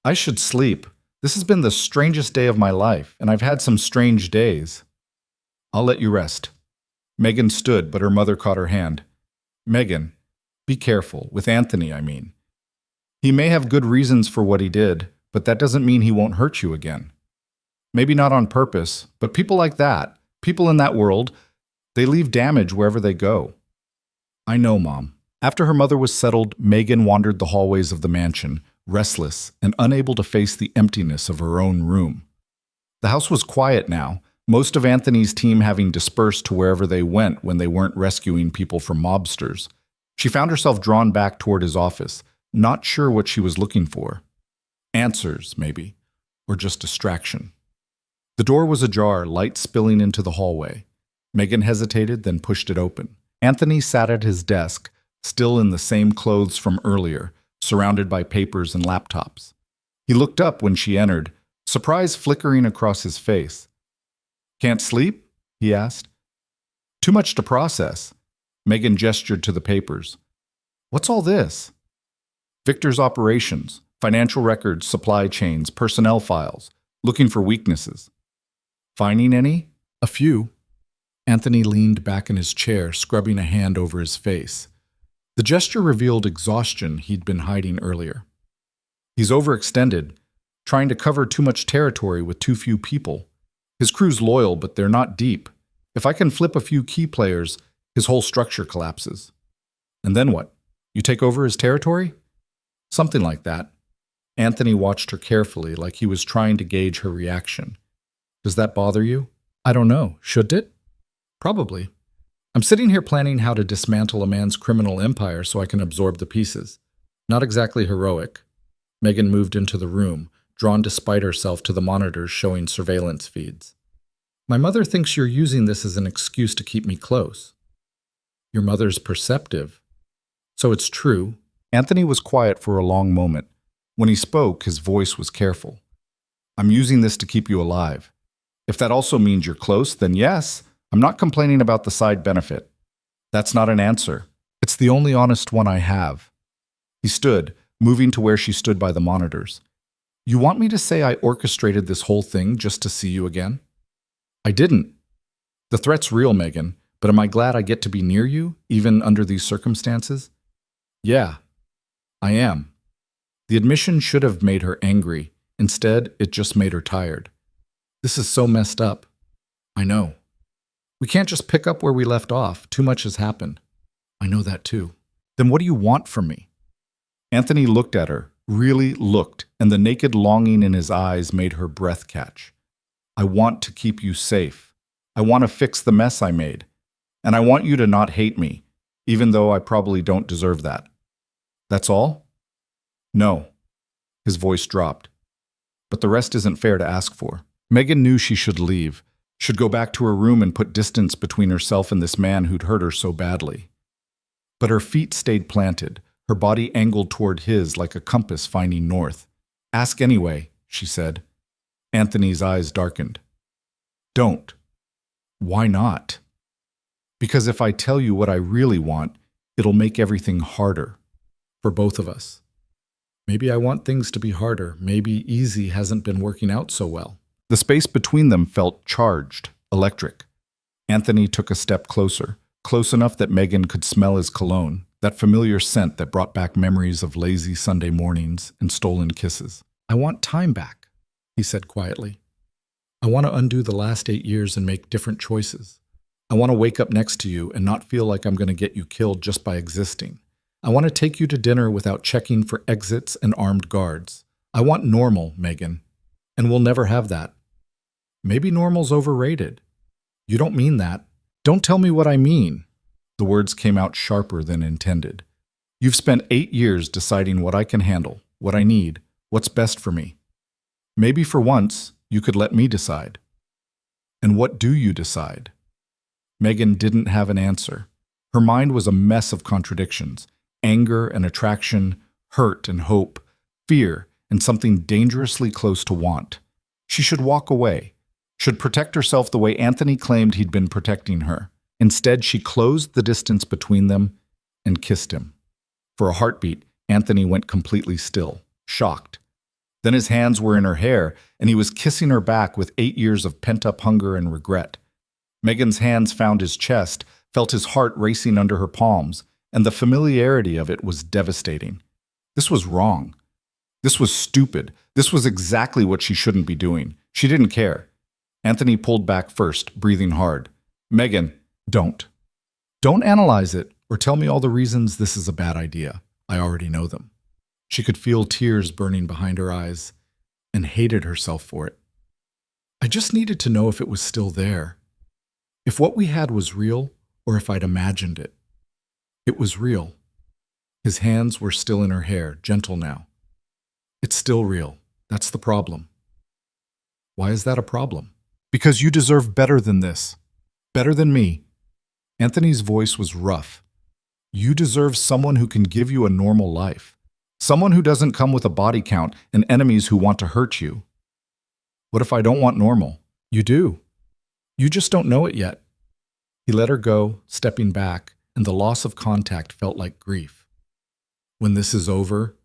"I should sleep. This has been the strangest day of my life, and I've had some strange days." "I'll let you rest." Megan stood, but her mother caught her hand. "Megan, be careful, with Anthony, I mean. He may have good reasons for what he did, but that doesn't mean he won't hurt you again. Maybe not on purpose, but people like that, people in that world, they leave damage wherever they go." "I know, Mom." After her mother was settled, Megan wandered the hallways of the mansion, restless and unable to face the emptiness of her own room. The house was quiet now, most of Anthony's team having dispersed to wherever they went when they weren't rescuing people from mobsters. She found herself drawn back toward his office, not sure what she was looking for. Answers, maybe, or just distraction. The door was ajar, light spilling into the hallway. Megan hesitated, then pushed it open. Anthony sat at his desk, still in the same clothes from earlier, surrounded by papers and laptops. He looked up when she entered, surprise flickering across his face. "Can't sleep?" he asked. "Too much to process." Megan gestured to the papers. "What's all this?" "Victor's operations. Financial records, supply chains, personnel files, looking for weaknesses. Finding any? A few. Anthony leaned back in his chair, scrubbing a hand over his face. The gesture revealed exhaustion he'd been hiding earlier. He's overextended, trying to cover too much territory with too few people. His crew's loyal, but they're not deep. If I can flip a few key players, his whole structure collapses. And then what? You take over his territory? Something like that. Anthony watched her carefully, like he was trying to gauge her reaction. Does that bother you? I don't know. Should it? Probably. I'm sitting here planning how to dismantle a man's criminal empire so I can absorb the pieces. Not exactly heroic. Megan moved into the room, drawn despite herself to the monitors showing surveillance feeds. My mother thinks you're using this as an excuse to keep me close. Your mother's perceptive. So it's true. Anthony was quiet for a long moment. When he spoke, his voice was careful. I'm using this to keep you alive. If that also means you're close, then yes, I'm not complaining about the side benefit. That's not an answer. It's the only honest one I have. He stood, moving to where she stood by the monitors. You want me to say I orchestrated this whole thing just to see you again? I didn't. The threat's real, Megan, but am I glad I get to be near you, even under these circumstances? Yeah, I am. The admission should have made her angry. Instead, it just made her tired. This is so messed up. I know. We can't just pick up where we left off. Too much has happened. I know that too. Then what do you want from me? Anthony looked at her, really looked, and the naked longing in his eyes made her breath catch. I want to keep you safe. I want to fix the mess I made. And I want you to not hate me, even though I probably don't deserve that. That's all? No. His voice dropped. But the rest isn't fair to ask for. Megan knew she should leave, should go back to her room and put distance between herself and this man who'd hurt her so badly. But her feet stayed planted, her body angled toward his like a compass finding north. Ask anyway, she said. Anthony's eyes darkened. Don't. Why not? Because if I tell you what I really want, it'll make everything harder. For both of us. Maybe I want things to be harder. Maybe easy hasn't been working out so well. The space between them felt charged, electric. Anthony took a step closer, close enough that Megan could smell his cologne, that familiar scent that brought back memories of lazy Sunday mornings and stolen kisses. I want time back, he said quietly. I want to undo the last 8 years and make different choices. I want to wake up next to you and not feel like I'm going to get you killed just by existing. I want to take you to dinner without checking for exits and armed guards. I want normal, Megan. And we'll never have that. Maybe normal's overrated. You don't mean that. Don't tell me what I mean. The words came out sharper than intended. You've spent 8 years deciding what I can handle, what I need, what's best for me. Maybe for once, you could let me decide. And what do you decide? Megan didn't have an answer. Her mind was a mess of contradictions. Anger and attraction, hurt and hope, fear and something dangerously close to want. She should walk away, should protect herself the way Anthony claimed he'd been protecting her. Instead, she closed the distance between them and kissed him. For a heartbeat, Anthony went completely still, shocked. Then his hands were in her hair, and he was kissing her back with 8 years of pent-up hunger and regret. Megan's hands found his chest, felt his heart racing under her palms, and the familiarity of it was devastating. This was wrong. This was stupid. This was exactly what she shouldn't be doing. She didn't care. Anthony pulled back first, breathing hard. Megan, don't. Don't analyze it or tell me all the reasons this is a bad idea. I already know them. She could feel tears burning behind her eyes and hated herself for it. I just needed to know if it was still there. If what we had was real or if I'd imagined it. It was real. His hands were still in her hair, gentle now. It's still real. That's the problem. Why is that a problem? Because you deserve better than this. Better than me. Anthony's voice was rough. You deserve someone who can give you a normal life. Someone who doesn't come with a body count and enemies who want to hurt you. What if I don't want normal? You do. You just don't know it yet. He let her go, stepping back, and the loss of contact felt like grief. When this is over,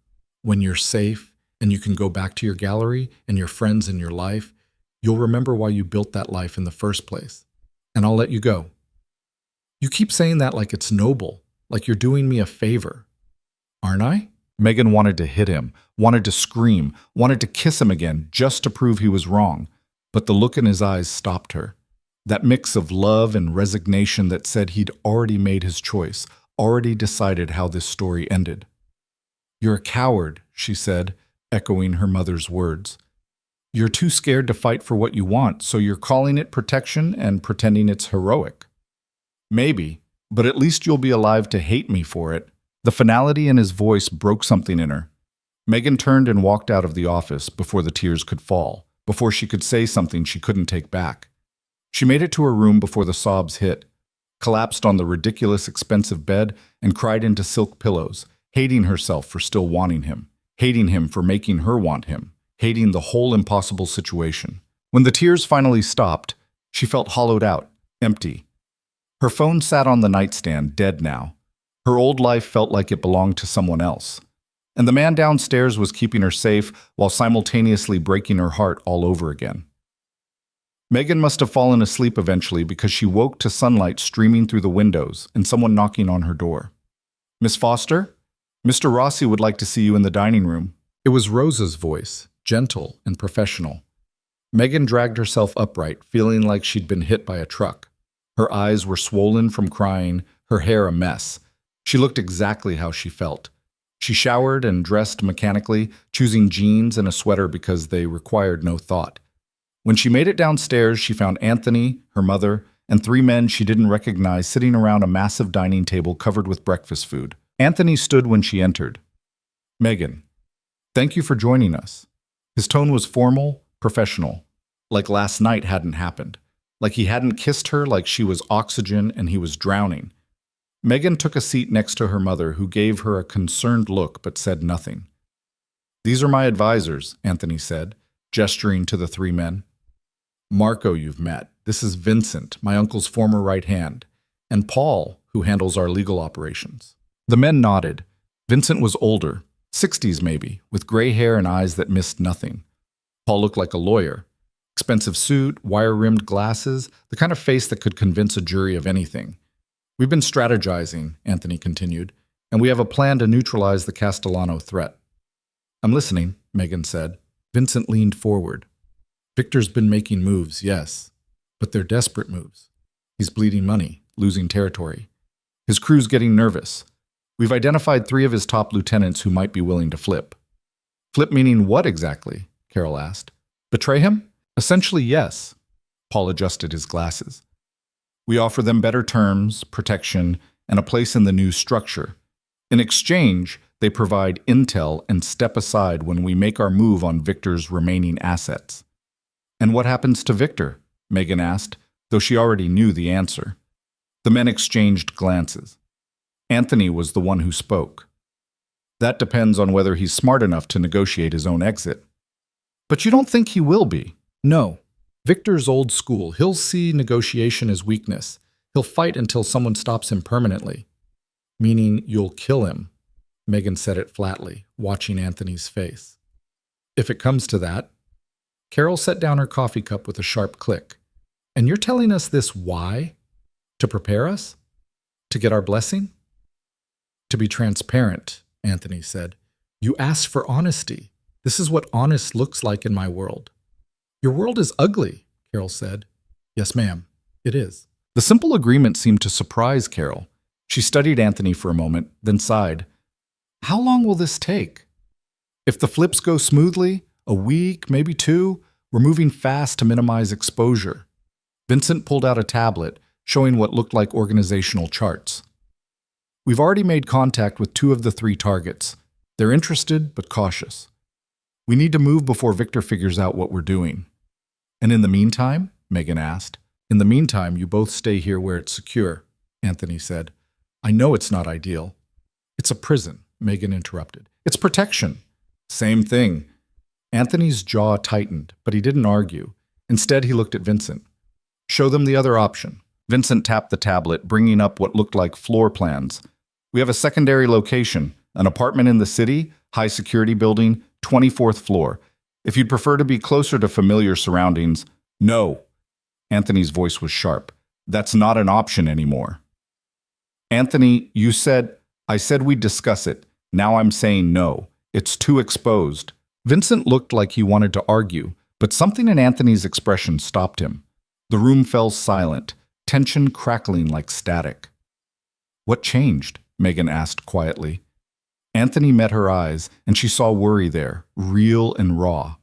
when you're safe, and you can go back to your gallery and your friends and your life, you'll remember why you built that life in the first place. And I'll let you go. You keep saying that like it's noble, like you're doing me a favor. Aren't I? Megan wanted to hit him, wanted to scream, wanted to kiss him again just to prove he was wrong. But the look in his eyes stopped her. That mix of love and resignation that said he'd already made his choice, already decided how this story ended. "You're a coward," she said, echoing her mother's words. "You're too scared to fight for what you want, so you're calling it protection and pretending it's heroic." "Maybe, but at least you'll be alive to hate me for it." The finality in his voice broke something in her. Megan turned and walked out of the office before the tears could fall, before she could say something she couldn't take back. She made it to her room before the sobs hit, collapsed on the ridiculous expensive bed, and cried into silk pillows, hating herself for still wanting him, hating him for making her want him, hating the whole impossible situation. When the tears finally stopped, she felt hollowed out, empty. Her phone sat on the nightstand, dead now. Her old life felt like it belonged to someone else. And the man downstairs was keeping her safe while simultaneously breaking her heart all over again. Megan must have fallen asleep eventually because she woke to sunlight streaming through the windows and someone knocking on her door. "Miss Foster? Mr. Rossi would like to see you in the dining room." It was Rosa's voice, gentle and professional. Megan dragged herself upright, feeling like she'd been hit by a truck. Her eyes were swollen from crying, her hair a mess. She looked exactly how she felt. She showered and dressed mechanically, choosing jeans and a sweater because they required no thought. When she made it downstairs, she found Anthony, her mother, and 3 men she didn't recognize sitting around a massive dining table covered with breakfast food. Anthony stood when she entered. "Megan, thank you for joining us." His tone was formal, professional, like last night hadn't happened, like he hadn't kissed her like she was oxygen and he was drowning. Megan took a seat next to her mother, who gave her a concerned look but said nothing. "These are my advisors," Anthony said, gesturing to the 3 men. "Marco you've met. This is Vincent, my uncle's former right hand, and Paul, who handles our legal operations." The men nodded. Vincent was older, 60s maybe, with gray hair and eyes that missed nothing. Paul looked like a lawyer. Expensive suit, wire-rimmed glasses, the kind of face that could convince a jury of anything. "We've been strategizing," Anthony continued, "and we have a plan to neutralize the Castellano threat." "I'm listening," Megan said. Vincent leaned forward. "Victor's been making moves, yes, but they're desperate moves. He's bleeding money, losing territory. His crew's getting nervous. We've identified 3 of his top lieutenants who might be willing to flip." "Flip meaning what exactly?" Carol asked. "Betray him?" "Essentially, yes." Paul adjusted his glasses. "We offer them better terms, protection, and a place in the new structure. In exchange, they provide intel and step aside when we make our move on Victor's remaining assets." "And what happens to Victor?" Megan asked, though she already knew the answer. The men exchanged glances. Anthony was the one who spoke. "That depends on whether he's smart enough to negotiate his own exit." "But you don't think he will be?" "No. Victor's old school. He'll see negotiation as weakness. He'll fight until someone stops him permanently." "Meaning you'll kill him," Megan said it flatly, watching Anthony's face. "If it comes to that." Carol set down her coffee cup with a sharp click. "And you're telling us this why? To prepare us? To get our blessing?" "To be transparent," Anthony said. "You asked for honesty. This is what honest looks like in my world." "Your world is ugly," Carol said. "Yes, ma'am, it is." The simple agreement seemed to surprise Carol. She studied Anthony for a moment, then sighed. "How long will this take?" "If the flips go smoothly, a week, maybe 2, we're moving fast to minimize exposure." Vincent pulled out a tablet, showing what looked like organizational charts. "We've already made contact with 2 of the 3 targets. They're interested, but cautious. We need to move before Victor figures out what we're doing." "And in the meantime?" Megan asked. "In the meantime, you both stay here where it's secure," Anthony said. "I know it's not ideal." "It's a prison," Megan interrupted. "It's protection." "Same thing." Anthony's jaw tightened, but he didn't argue. Instead, he looked at Vincent. "Show them the other option." Vincent tapped the tablet, bringing up what looked like floor plans. "We have a secondary location, an apartment in the city, High security building, 24th floor. If you'd prefer to be closer to familiar surroundings, no. Anthony's voice was sharp. That's not an option anymore. Anthony, I said we'd discuss it. Now I'm saying no. It's too exposed. Vincent looked like he wanted to argue, but something in Anthony's expression stopped him. The room fell silent, tension crackling like static. What changed? Megan asked quietly. Anthony met her eyes, and she saw worry there, real and raw.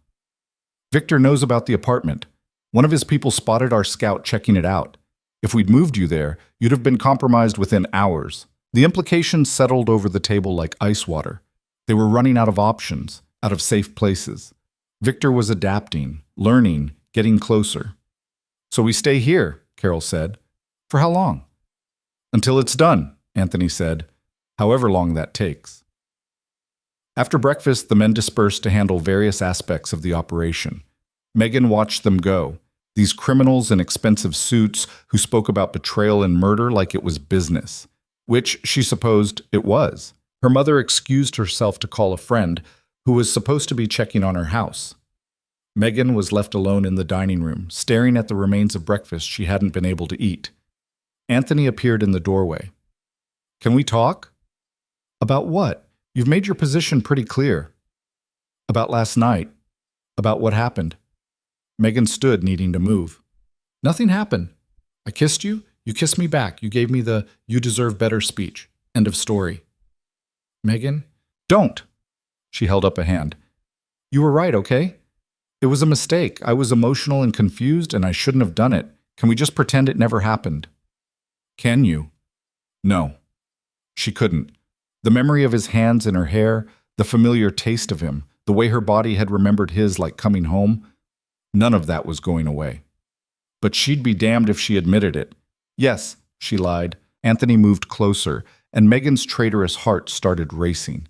Victor knows about the apartment. One of his people spotted our scout checking it out. If we'd moved you there, you'd have been compromised within hours. The implications settled over the table like ice water. They were running out of options, out of safe places. Victor was adapting, learning, getting closer. So we stay here, Carol said. For how long? Until it's done, Anthony said, however long that takes. After breakfast, the men dispersed to handle various aspects of the operation. Megan watched them go, these criminals in expensive suits who spoke about betrayal and murder like it was business, which she supposed it was. Her mother excused herself to call a friend who was supposed to be checking on her house. Megan was left alone in the dining room, staring at the remains of breakfast she hadn't been able to eat. Anthony appeared in the doorway. Can we talk? About what? You've made your position pretty clear. About last night. About what happened. Megan stood, needing to move. Nothing happened. I kissed you. You kissed me back. You gave me the "you deserve better" speech. End of story. Megan? Don't! She held up a hand. You were right, okay? It was a mistake. I was emotional and confused, and I shouldn't have done it. Can we just pretend it never happened? Can you? No. She couldn't. The memory of his hands in her hair, the familiar taste of him, the way her body had remembered his like coming home, none of that was going away. But she'd be damned if she admitted it. Yes, she lied. Anthony moved closer, and Megan's traitorous heart started racing.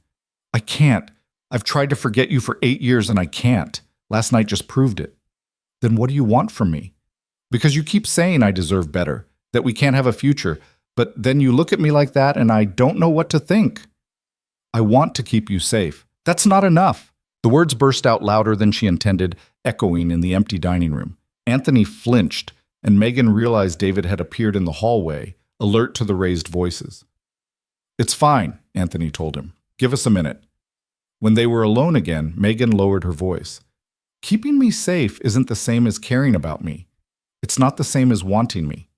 I can't. I've tried to forget you for 8 years and I can't. Last night just proved it. Then what do you want from me? Because you keep saying I deserve better, that we can't have a future, but then you look at me like that and I don't know what to think. I want to keep you safe. That's not enough. The words burst out louder than she intended, echoing in the empty dining room. Anthony flinched, and Megan realized David had appeared in the hallway, alert to the raised voices. It's fine, Anthony told him. Give us a minute. When they were alone again, Megan lowered her voice. Keeping me safe isn't the same as caring about me. It's not the same as wanting me.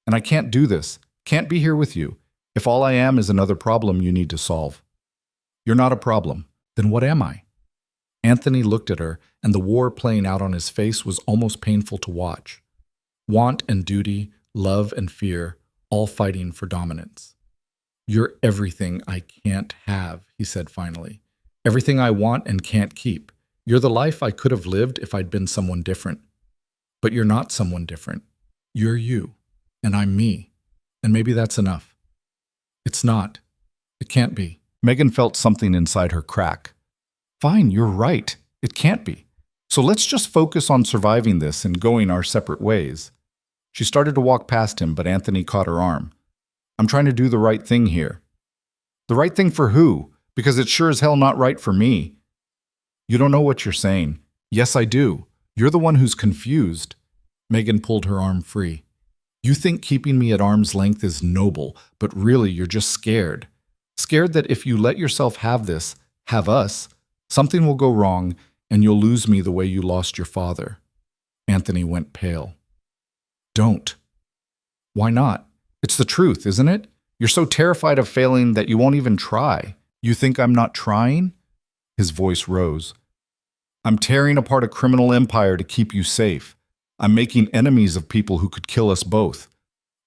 And I can't do this, can't be here with you, if all I am is another problem you need to solve. You're not a problem. Then what am I? Anthony looked at her, and the war playing out on his face was almost painful to watch. Want and duty, love and fear, all fighting for dominance. You're everything I can't have, he said finally. Everything I want and can't keep. You're the life I could have lived if I'd been someone different. But you're not someone different. You're you, and I'm me. And maybe that's enough. It's not. It can't be. Megan felt something inside her crack. Fine, you're right. It can't be. So let's just focus on surviving this and going our separate ways. She started to walk past him, but Anthony caught her arm. I'm trying to do the right thing here. The right thing for who? Because it's sure as hell not right for me. You don't know what you're saying. Yes, I do. You're the one who's confused. Megan pulled her arm free. You think keeping me at arm's length is noble, but really you're just scared. Scared that if you let yourself have this, have us, something will go wrong and you'll lose me the way you lost your father. Anthony went pale. Don't. Why not? It's the truth, isn't it? You're so terrified of failing that you won't even try. You think I'm not trying? His voice rose. I'm tearing apart a criminal empire to keep you safe. I'm making enemies of people who could kill us both.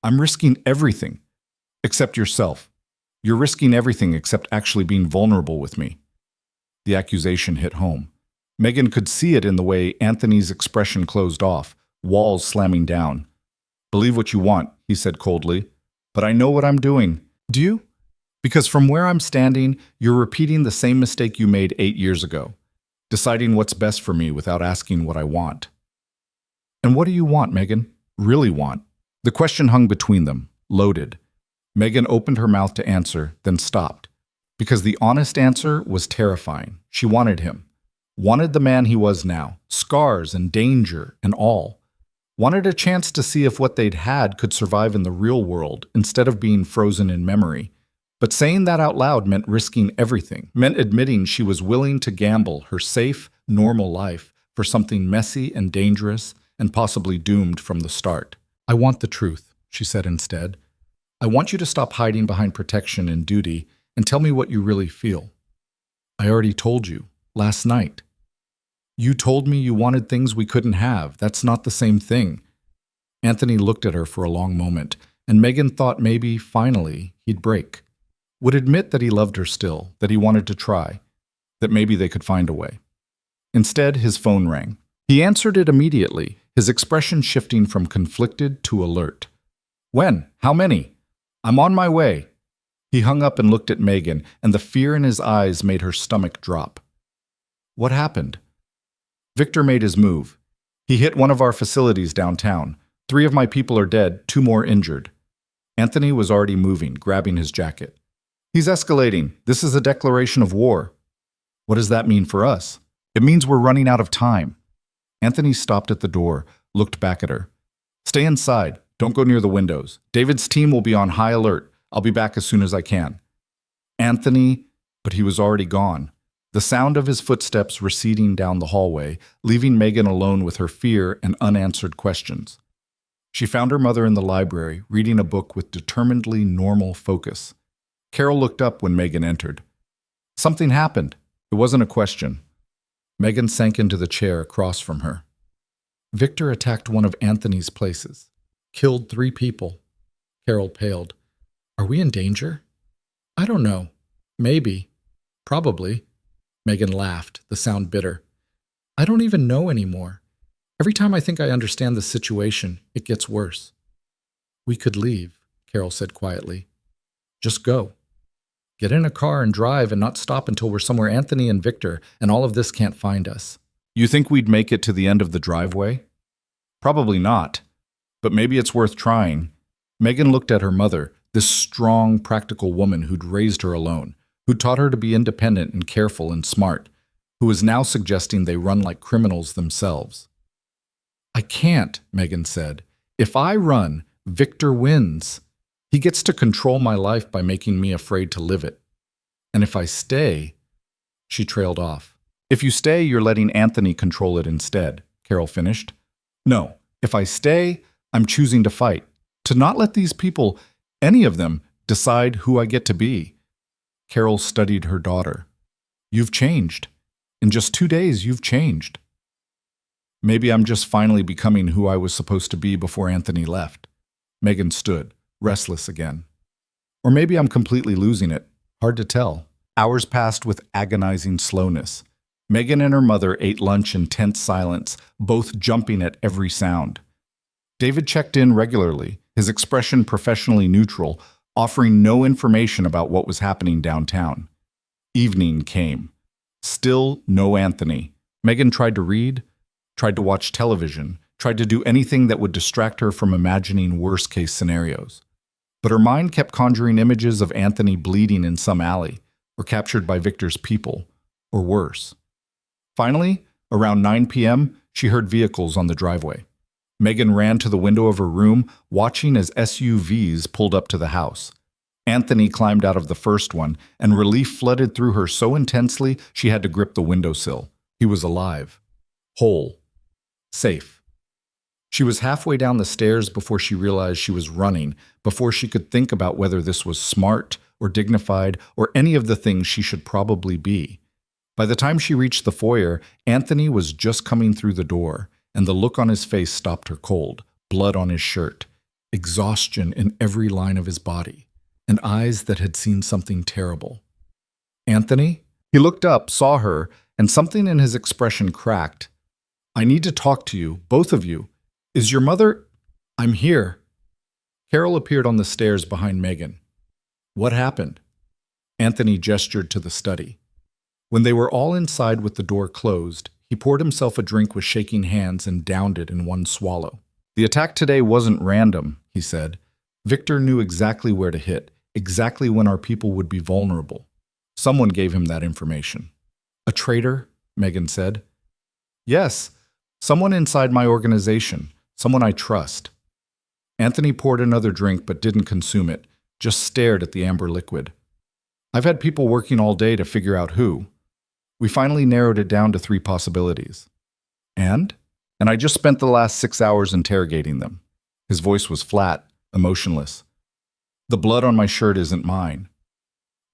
I'm risking everything, except yourself. You're risking everything except actually being vulnerable with me. The accusation hit home. Megan could see it in the way Anthony's expression closed off, walls slamming down. Believe what you want, he said coldly, but I know what I'm doing. Do you? Because from where I'm standing, you're repeating the same mistake you made 8 years ago, deciding what's best for me without asking what I want. And what do you want, Megan? Really want? The question hung between them, loaded. Megan opened her mouth to answer, then stopped. Because the honest answer was terrifying. She wanted him. Wanted the man he was now, scars and danger and all. Wanted a chance to see if what they'd had could survive in the real world instead of being frozen in memory. But saying that out loud meant risking everything, meant admitting she was willing to gamble her safe, normal life for something messy and dangerous and possibly doomed from the start. "I want the truth," she said instead. "I want you to stop hiding behind protection and duty and tell me what you really feel." "I already told you, last night." "You told me you wanted things we couldn't have. That's not the same thing." Anthony looked at her for a long moment, and Megan thought maybe, finally, he'd break. Would admit that he loved her still, that he wanted to try, that maybe they could find a way. Instead, his phone rang. He answered it immediately, his expression shifting from conflicted to alert. "When? How many?" "I'm on my way." He hung up and looked at Megan, and the fear in his eyes made her stomach drop. "What happened?" "Victor made his move. He hit one of our facilities downtown. 3 of my people are dead, 2 more injured." Anthony was already moving, grabbing his jacket. "He's escalating. This is a declaration of war." "What does that mean for us?" "It means we're running out of time." Anthony stopped at the door, looked back at her. "Stay inside. Don't go near the windows. David's team will be on high alert. I'll be back as soon as I can." Anthony, but he was already gone. The sound of his footsteps receding down the hallway, leaving Megan alone with her fear and unanswered questions. She found her mother in the library, reading a book with determinedly normal focus. Carol looked up when Megan entered. "Something happened." It wasn't a question. Megan sank into the chair across from her. "Victor attacked one of Anthony's places. Killed 3 people." Carol paled. "Are we in danger?" "I don't know. Maybe. Probably." Megan laughed, the sound bitter. "I don't even know anymore. Every time I think I understand the situation, it gets worse." "We could leave," Carol said quietly. "Just go. Get in a car and drive and not stop until we're somewhere Anthony and Victor and all of this can't find us." "You think we'd make it to the end of the driveway?" "Probably not. But maybe it's worth trying." Megan looked at her mother, this strong, practical woman who'd raised her alone, who'd taught her to be independent and careful and smart, who was now suggesting they run like criminals themselves. "I can't," Megan said. "If I run, Victor wins. He gets to control my life by making me afraid to live it. And if I stay—" She trailed off. "If you stay, you're letting Anthony control it instead," Carol finished. "No, if I stay, I'm choosing to fight. To not let these people, any of them, decide who I get to be." Carol studied her daughter. "You've changed. In just 2 days, you've changed." "Maybe I'm just finally becoming who I was supposed to be before Anthony left." Megan stood, restless again. "Or maybe I'm completely losing it. Hard to tell." Hours passed with agonizing slowness. Megan and her mother ate lunch in tense silence, both jumping at every sound. David checked in regularly, his expression professionally neutral, offering no information about what was happening downtown. Evening came. Still no Anthony. Megan tried to read, tried to watch television, tried to do anything that would distract her from imagining worst-case scenarios. But her mind kept conjuring images of Anthony bleeding in some alley, or captured by Victor's people, or worse. Finally, around 9 p.m., she heard vehicles on the driveway. Megan ran to the window of her room, watching as SUVs pulled up to the house. Anthony climbed out of the first one, and relief flooded through her so intensely she had to grip the windowsill. He was alive. Whole. Safe. She was halfway down the stairs before she realized she was running, before she could think about whether this was smart or dignified or any of the things she should probably be. By the time she reached the foyer, Anthony was just coming through the door, and the look on his face stopped her cold, blood on his shirt, exhaustion in every line of his body, and eyes that had seen something terrible. "Anthony?" He looked up, saw her, and something in his expression cracked. "I need to talk to you, both of you. Is your mother—" "I'm here." Carol appeared on the stairs behind Megan. "What happened?" Anthony gestured to the study. When they were all inside with the door closed, he poured himself a drink with shaking hands and downed it in one swallow. "The attack today wasn't random," he said. "Victor knew exactly where to hit, exactly when our people would be vulnerable. Someone gave him that information. A traitor? Megan said. Yes, someone inside my organization, someone I trust. Anthony poured another drink but didn't consume it, just stared at the amber liquid. I've had people working all day to figure out who. We finally narrowed it down to 3 possibilities. And? And I just spent the last 6 hours interrogating them. His voice was flat, emotionless. The blood on my shirt isn't mine.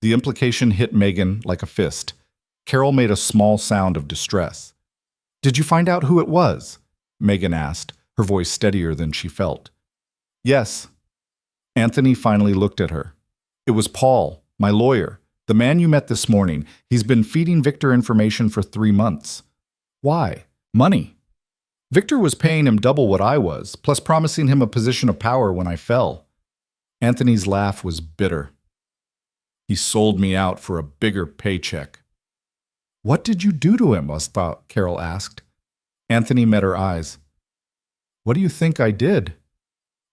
The implication hit Megan like a fist. Carol made a small sound of distress. Did you find out who it was? Megan asked, her voice steadier than she felt. Yes. Anthony finally looked at her. It was Paul, my lawyer, the man you met this morning. He's been feeding Victor information for 3 months. Why? Money. Victor was paying him double what I was, plus promising him a position of power when I fell. Anthony's laugh was bitter. He sold me out for a bigger paycheck. What did you do to him? Carol asked. Anthony met her eyes. What do you think I did?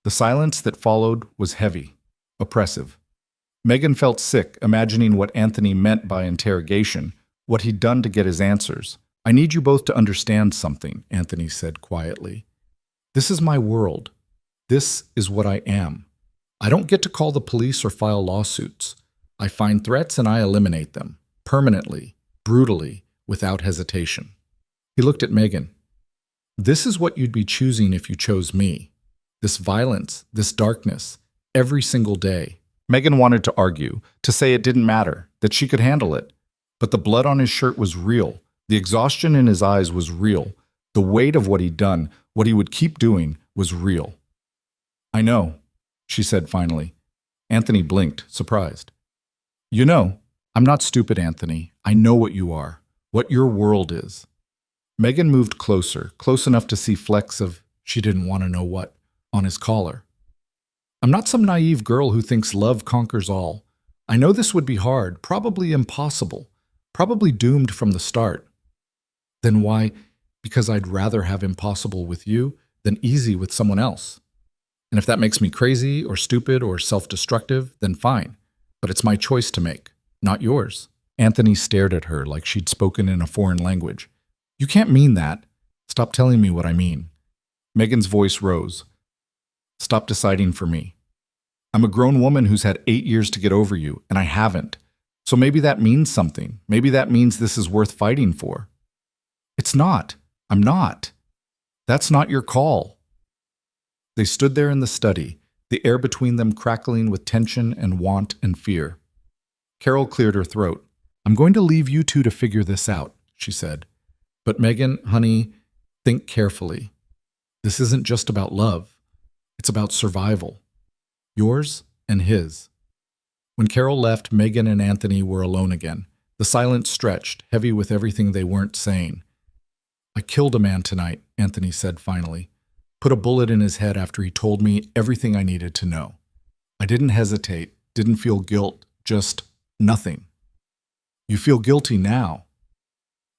The silence that followed was heavy, oppressive. Megan felt sick, imagining what Anthony meant by interrogation, what he'd done to get his answers. I need you both to understand something, Anthony said quietly. This is my world. This is what I am. I don't get to call the police or file lawsuits. I find threats and I eliminate them, permanently, brutally, without hesitation. He looked at Megan. This is what you'd be choosing if you chose me. This violence, this darkness, every single day. Megan wanted to argue, to say it didn't matter, that she could handle it. But the blood on his shirt was real. The exhaustion in his eyes was real. The weight of what he'd done, what he would keep doing, was real. I know, she said finally. Anthony blinked, surprised. You know, I'm not stupid, Anthony. I know what you are, what your world is. Megan moved closer, close enough to see flecks of, she didn't want to know what, on his collar. I'm not some naive girl who thinks love conquers all. I know this would be hard, probably impossible, probably doomed from the start. Then why? Because I'd rather have impossible with you than easy with someone else. And if that makes me crazy or stupid or self-destructive, then fine. But it's my choice to make, not yours. Anthony stared at her like she'd spoken in a foreign language. You can't mean that. Stop telling me what I mean. Megan's voice rose. Stop deciding for me. I'm a grown woman who's had 8 years to get over you, and I haven't. So maybe that means something. Maybe that means this is worth fighting for. It's not. I'm not. That's not your call. They stood there in the study, the air between them crackling with tension and want and fear. Carol cleared her throat. I'm going to leave you two to figure this out, she said. But Megan, honey, think carefully. This isn't just about love. It's about survival. Yours and his. When Carol left, Megan and Anthony were alone again. The silence stretched, heavy with everything they weren't saying. I killed a man tonight, Anthony said finally. Put a bullet in his head after he told me everything I needed to know. I didn't hesitate, didn't feel guilt, just nothing. You feel guilty now.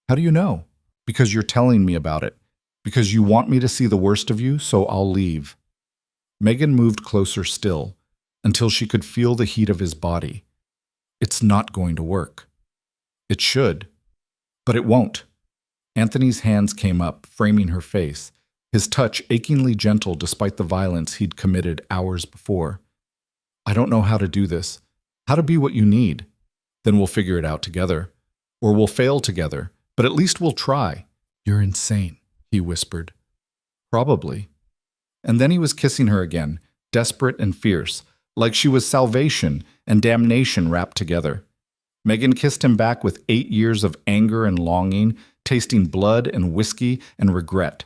How do you know? Because you're telling me about it. Because you want me to see the worst of you, so I'll leave. Megan moved closer still, until she could feel the heat of his body. It's not going to work. It should, but it won't. Anthony's hands came up, framing her face, his touch achingly gentle despite the violence he'd committed hours before. I don't know how to do this, how to be what you need. Then we'll figure it out together. Or we'll fail together, but at least we'll try. You're insane, he whispered. Probably. And then he was kissing her again, desperate and fierce, like she was salvation and damnation wrapped together. Megan kissed him back with 8 years of anger and longing, tasting blood and whiskey and regret.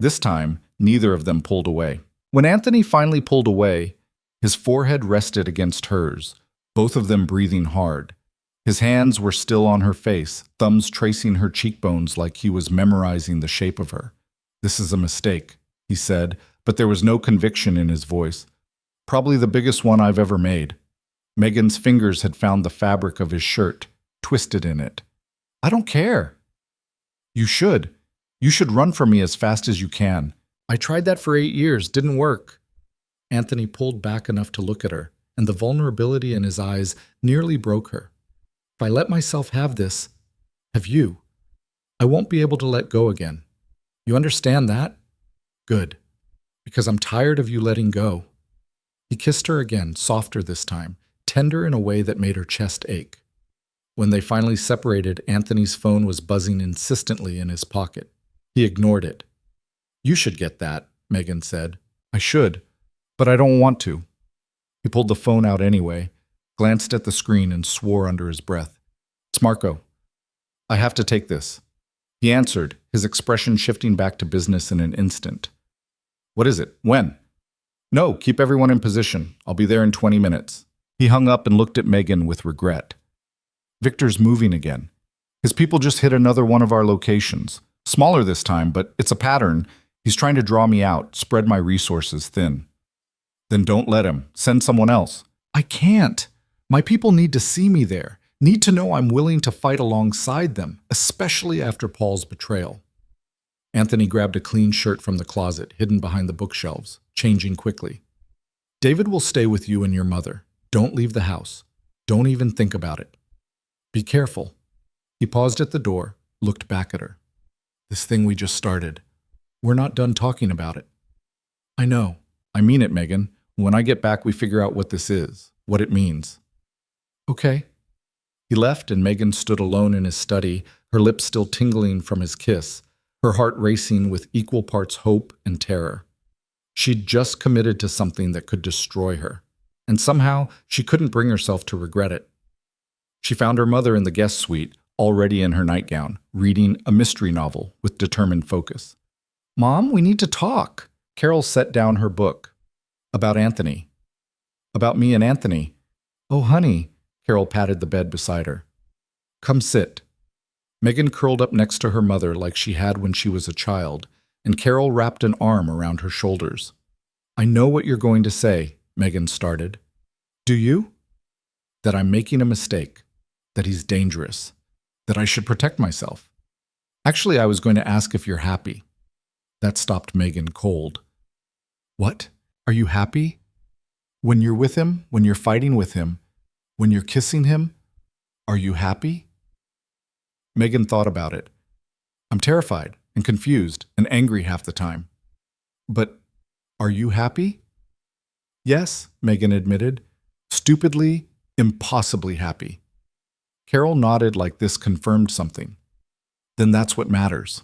This time, neither of them pulled away. When Anthony finally pulled away, his forehead rested against hers, both of them breathing hard. His hands were still on her face, thumbs tracing her cheekbones like he was memorizing the shape of her. This is a mistake, he said, but there was no conviction in his voice. Probably the biggest one I've ever made. Megan's fingers had found the fabric of his shirt, twisted in it. I don't care. You should. You should run from me as fast as you can. I tried that for 8 years, didn't work. Anthony pulled back enough to look at her, and the vulnerability in his eyes nearly broke her. If I let myself have this, have you, I won't be able to let go again. You understand that? Good. Because I'm tired of you letting go. He kissed her again, softer this time, tender in a way that made her chest ache. When they finally separated, Anthony's phone was buzzing insistently in his pocket. He ignored it. You should get that, Megan said. I should, but I don't want to. He pulled the phone out anyway, glanced at the screen and swore under his breath. It's Marco. I have to take this. He answered, his expression shifting back to business in an instant. What is it? When? No, keep everyone in position. I'll be there in 20 minutes. He hung up and looked at Megan with regret. Victor's moving again. His people just hit another one of our locations. Smaller this time, but it's a pattern. He's trying to draw me out, spread my resources thin. Then don't let him. Send someone else. I can't. My people need to see me there. Need to know I'm willing to fight alongside them, especially after Paul's betrayal. Anthony grabbed a clean shirt from the closet, hidden behind the bookshelves, changing quickly. David will stay with you and your mother. Don't leave the house. Don't even think about it. Be careful. He paused at the door, looked back at her. This thing we just started. We're not done talking about it. I know. I mean it, Megan. When I get back, we figure out what this is, what it means. Okay. He left, and Megan stood alone in his study, her lips still tingling from his kiss, her heart racing with equal parts hope and terror. She'd just committed to something that could destroy her, and somehow she couldn't bring herself to regret it. She found her mother in the guest suite, already in her nightgown, reading a mystery novel with determined focus. Mom, we need to talk. Carol set down her book. About Anthony. About me and Anthony. Oh, honey. Carol patted the bed beside her. Come sit. Megan curled up next to her mother like she had when she was a child, and Carol wrapped an arm around her shoulders. I know what you're going to say, Megan started. Do you? That I'm making a mistake. That he's dangerous. That I should protect myself. Actually, I was going to ask if you're happy. That stopped Megan cold. What? Are you happy? When you're with him, when you're fighting with him, when you're kissing him, are you happy? Megan thought about it. I'm terrified and confused and angry half the time. But are you happy? Yes, Megan admitted. Stupidly, impossibly happy. Carol nodded like this confirmed something. Then that's what matters.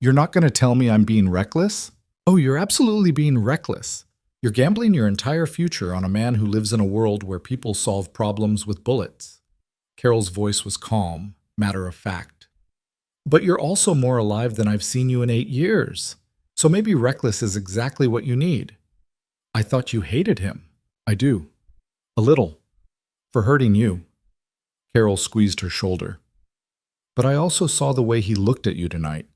You're not going to tell me I'm being reckless? Oh, you're absolutely being reckless. You're gambling your entire future on a man who lives in a world where people solve problems with bullets. Carol's voice was calm, matter of fact. But you're also more alive than I've seen you in 8 years. So maybe reckless is exactly what you need. I thought you hated him. I do. A little. For hurting you. Carol squeezed her shoulder. But I also saw the way he looked at you tonight,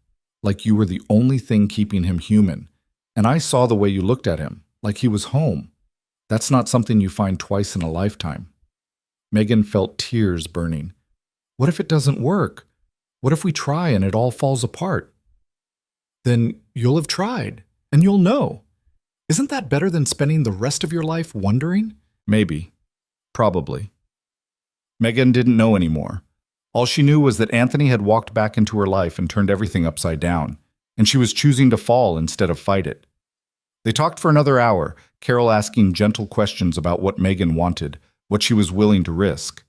like you were the only thing keeping him human. And I saw the way you looked at him, like he was home. That's not something you find twice in a lifetime. Megan felt tears burning. What if it doesn't work? What if we try and it all falls apart? Then you'll have tried, and you'll know. Isn't that better than spending the rest of your life wondering? Maybe. Probably. Megan didn't know anymore. All she knew was that Anthony had walked back into her life and turned everything upside down, and she was choosing to fall instead of fight it. They talked for another hour, Carol asking gentle questions about what Megan wanted, what she was willing to risk.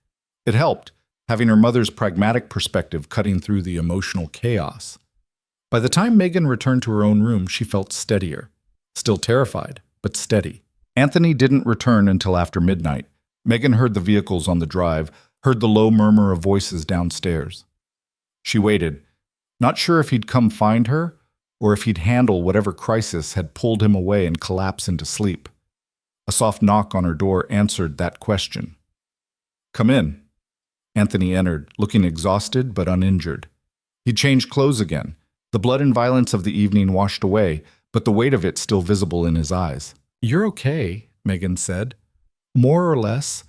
It helped, having her mother's pragmatic perspective cutting through the emotional chaos. By the time Megan returned to her own room, she felt steadier. Still terrified, but steady. Anthony didn't return until after midnight. Megan heard the vehicles on the drive, heard the low murmur of voices downstairs. She waited, not sure if he'd come find her or if he'd handle whatever crisis had pulled him away and collapse into sleep. A soft knock on her door answered that question. Come in. Anthony entered, looking exhausted but uninjured. He'd changed clothes again, the blood and violence of the evening washed away, but the weight of it still visible in his eyes. You're okay, Megan said. More or less.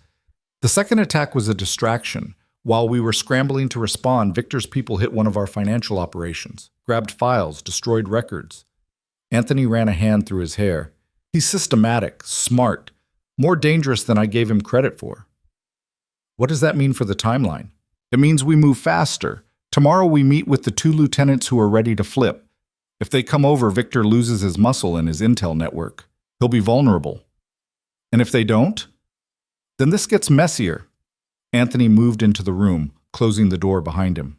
The second attack was a distraction. While we were scrambling to respond, Victor's people hit one of our financial operations, grabbed files, destroyed records. Anthony ran a hand through his hair. He's systematic, smart, more dangerous than I gave him credit for. What does that mean for the timeline? It means we move faster. Tomorrow we meet with the 2 lieutenants who are ready to flip. If they come over, Victor loses his muscle and his intel network. He'll be vulnerable. And if they don't, then this gets messier. Anthony moved into the room, closing the door behind him.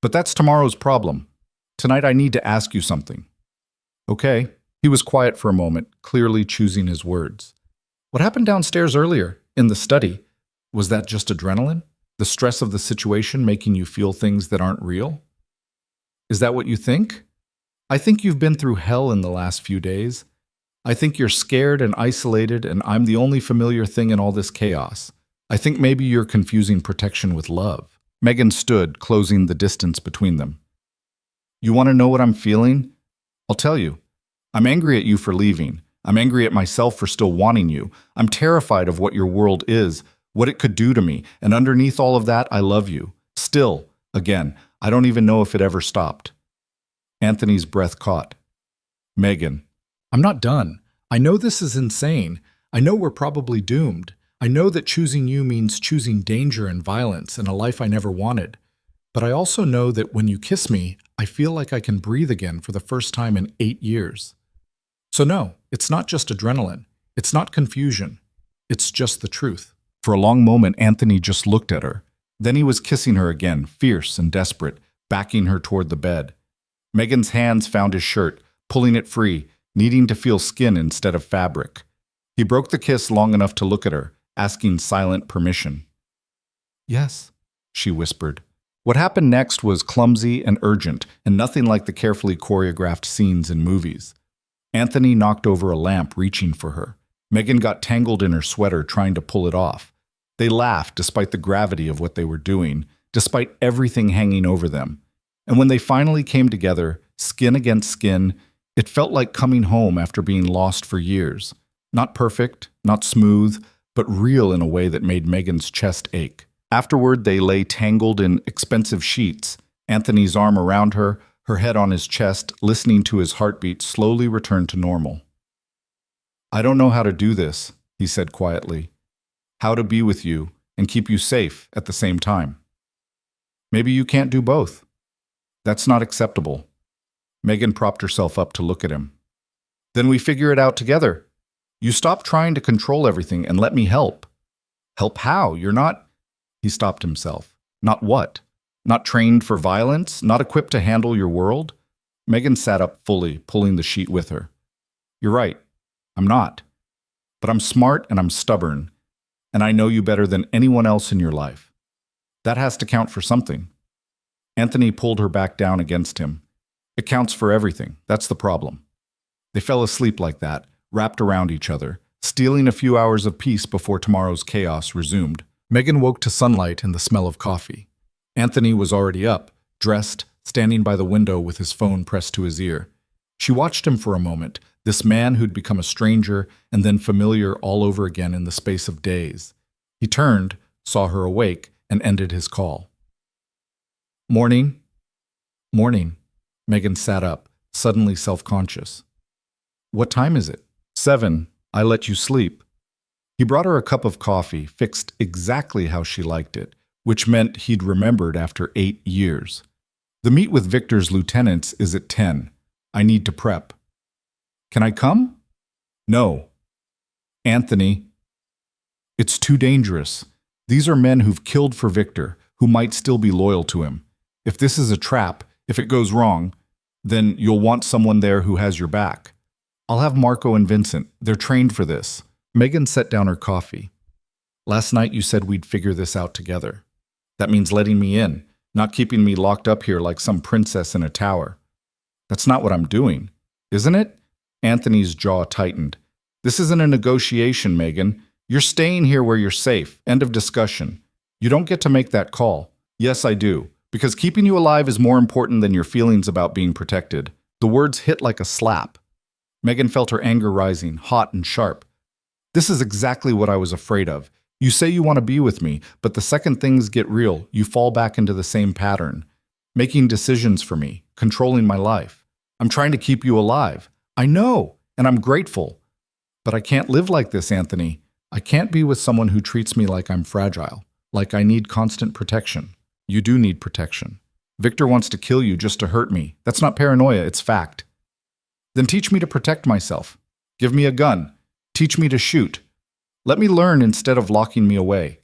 But that's tomorrow's problem. Tonight I need to ask you something. Okay. He was quiet for a moment, clearly choosing his words. What happened downstairs earlier, in the study? Was that just adrenaline? The stress of the situation making you feel things that aren't real? Is that what you think? I think you've been through hell in the last few days. I think you're scared and isolated, and I'm the only familiar thing in all this chaos. I think maybe you're confusing protection with love. Megan stood, closing the distance between them. You want to know what I'm feeling? I'll tell you. I'm angry at you for leaving. I'm angry at myself for still wanting you. I'm terrified of what your world is, what it could do to me, and underneath all of that, I love you. Still, again, I don't even know if it ever stopped. Anthony's breath caught. Megan, I'm not done. I know this is insane. I know we're probably doomed. I know that choosing you means choosing danger and violence and a life I never wanted. But I also know that when you kiss me, I feel like I can breathe again for the first time in 8 years. So no, it's not just adrenaline. It's not confusion. It's just the truth. For a long moment, Anthony just looked at her. Then he was kissing her again, fierce and desperate, backing her toward the bed. Megan's hands found his shirt, pulling it free, needing to feel skin instead of fabric. He broke the kiss long enough to look at her, asking silent permission. Yes, she whispered. What happened next was clumsy and urgent, and nothing like the carefully choreographed scenes in movies. Anthony knocked over a lamp, reaching for her. Megan got tangled in her sweater, trying to pull it off. They laughed despite the gravity of what they were doing, despite everything hanging over them. And when they finally came together, skin against skin, it felt like coming home after being lost for years. Not perfect, not smooth, but real in a way that made Megan's chest ache. Afterward, they lay tangled in expensive sheets, Anthony's arm around her, her head on his chest, listening to his heartbeat slowly return to normal. I don't know how to do this, he said quietly. How to be with you and keep you safe at the same time. Maybe you can't do both. That's not acceptable. Megan propped herself up to look at him. Then we figure it out together. You stop trying to control everything and let me help. Help how? You're not... He stopped himself. Not what? Not trained for violence? Not equipped to handle your world? Megan sat up fully, pulling the sheet with her. You're right. I'm not. But I'm smart and I'm stubborn. And I know you better than anyone else in your life. That has to count for something. Anthony pulled her back down against him. It counts for everything. That's the problem. They fell asleep like that, wrapped around each other, stealing a few hours of peace before tomorrow's chaos resumed. Megan woke to sunlight and the smell of coffee. Anthony was already up, dressed, standing by the window with his phone pressed to his ear. She watched him for a moment, this man who'd become a stranger and then familiar all over again in the space of days. He turned, saw her awake, and ended his call. Morning. Morning. Megan sat up, suddenly self-conscious. What time is it? 7. I let you sleep. He brought her a cup of coffee, fixed exactly how she liked it, which meant he'd remembered after 8 years. The meet with Victor's lieutenants is at 10. I need to prep. Can I come? No. Anthony. It's too dangerous. These are men who've killed for Victor, who might still be loyal to him. If this is a trap, if it goes wrong, then you'll want someone there who has your back. I'll have Marco and Vincent. They're trained for this. Megan set down her coffee. Last night you said we'd figure this out together. That means letting me in, not keeping me locked up here like some princess in a tower. That's not what I'm doing, isn't it? Anthony's jaw tightened. This isn't a negotiation, Megan. You're staying here where you're safe. End of discussion. You don't get to make that call. Yes, I do. Because keeping you alive is more important than your feelings about being protected. The words hit like a slap. Megan felt her anger rising, hot and sharp. This is exactly what I was afraid of. You say you want to be with me, but the second things get real, you fall back into the same pattern. Making decisions for me, controlling my life. I'm trying to keep you alive. I know, and I'm grateful. But I can't live like this, Anthony. I can't be with someone who treats me like I'm fragile. Like I need constant protection. You do need protection. Victor wants to kill you just to hurt me. That's not paranoia, it's fact. Then teach me to protect myself. Give me a gun. Teach me to shoot. Let me learn instead of locking me away.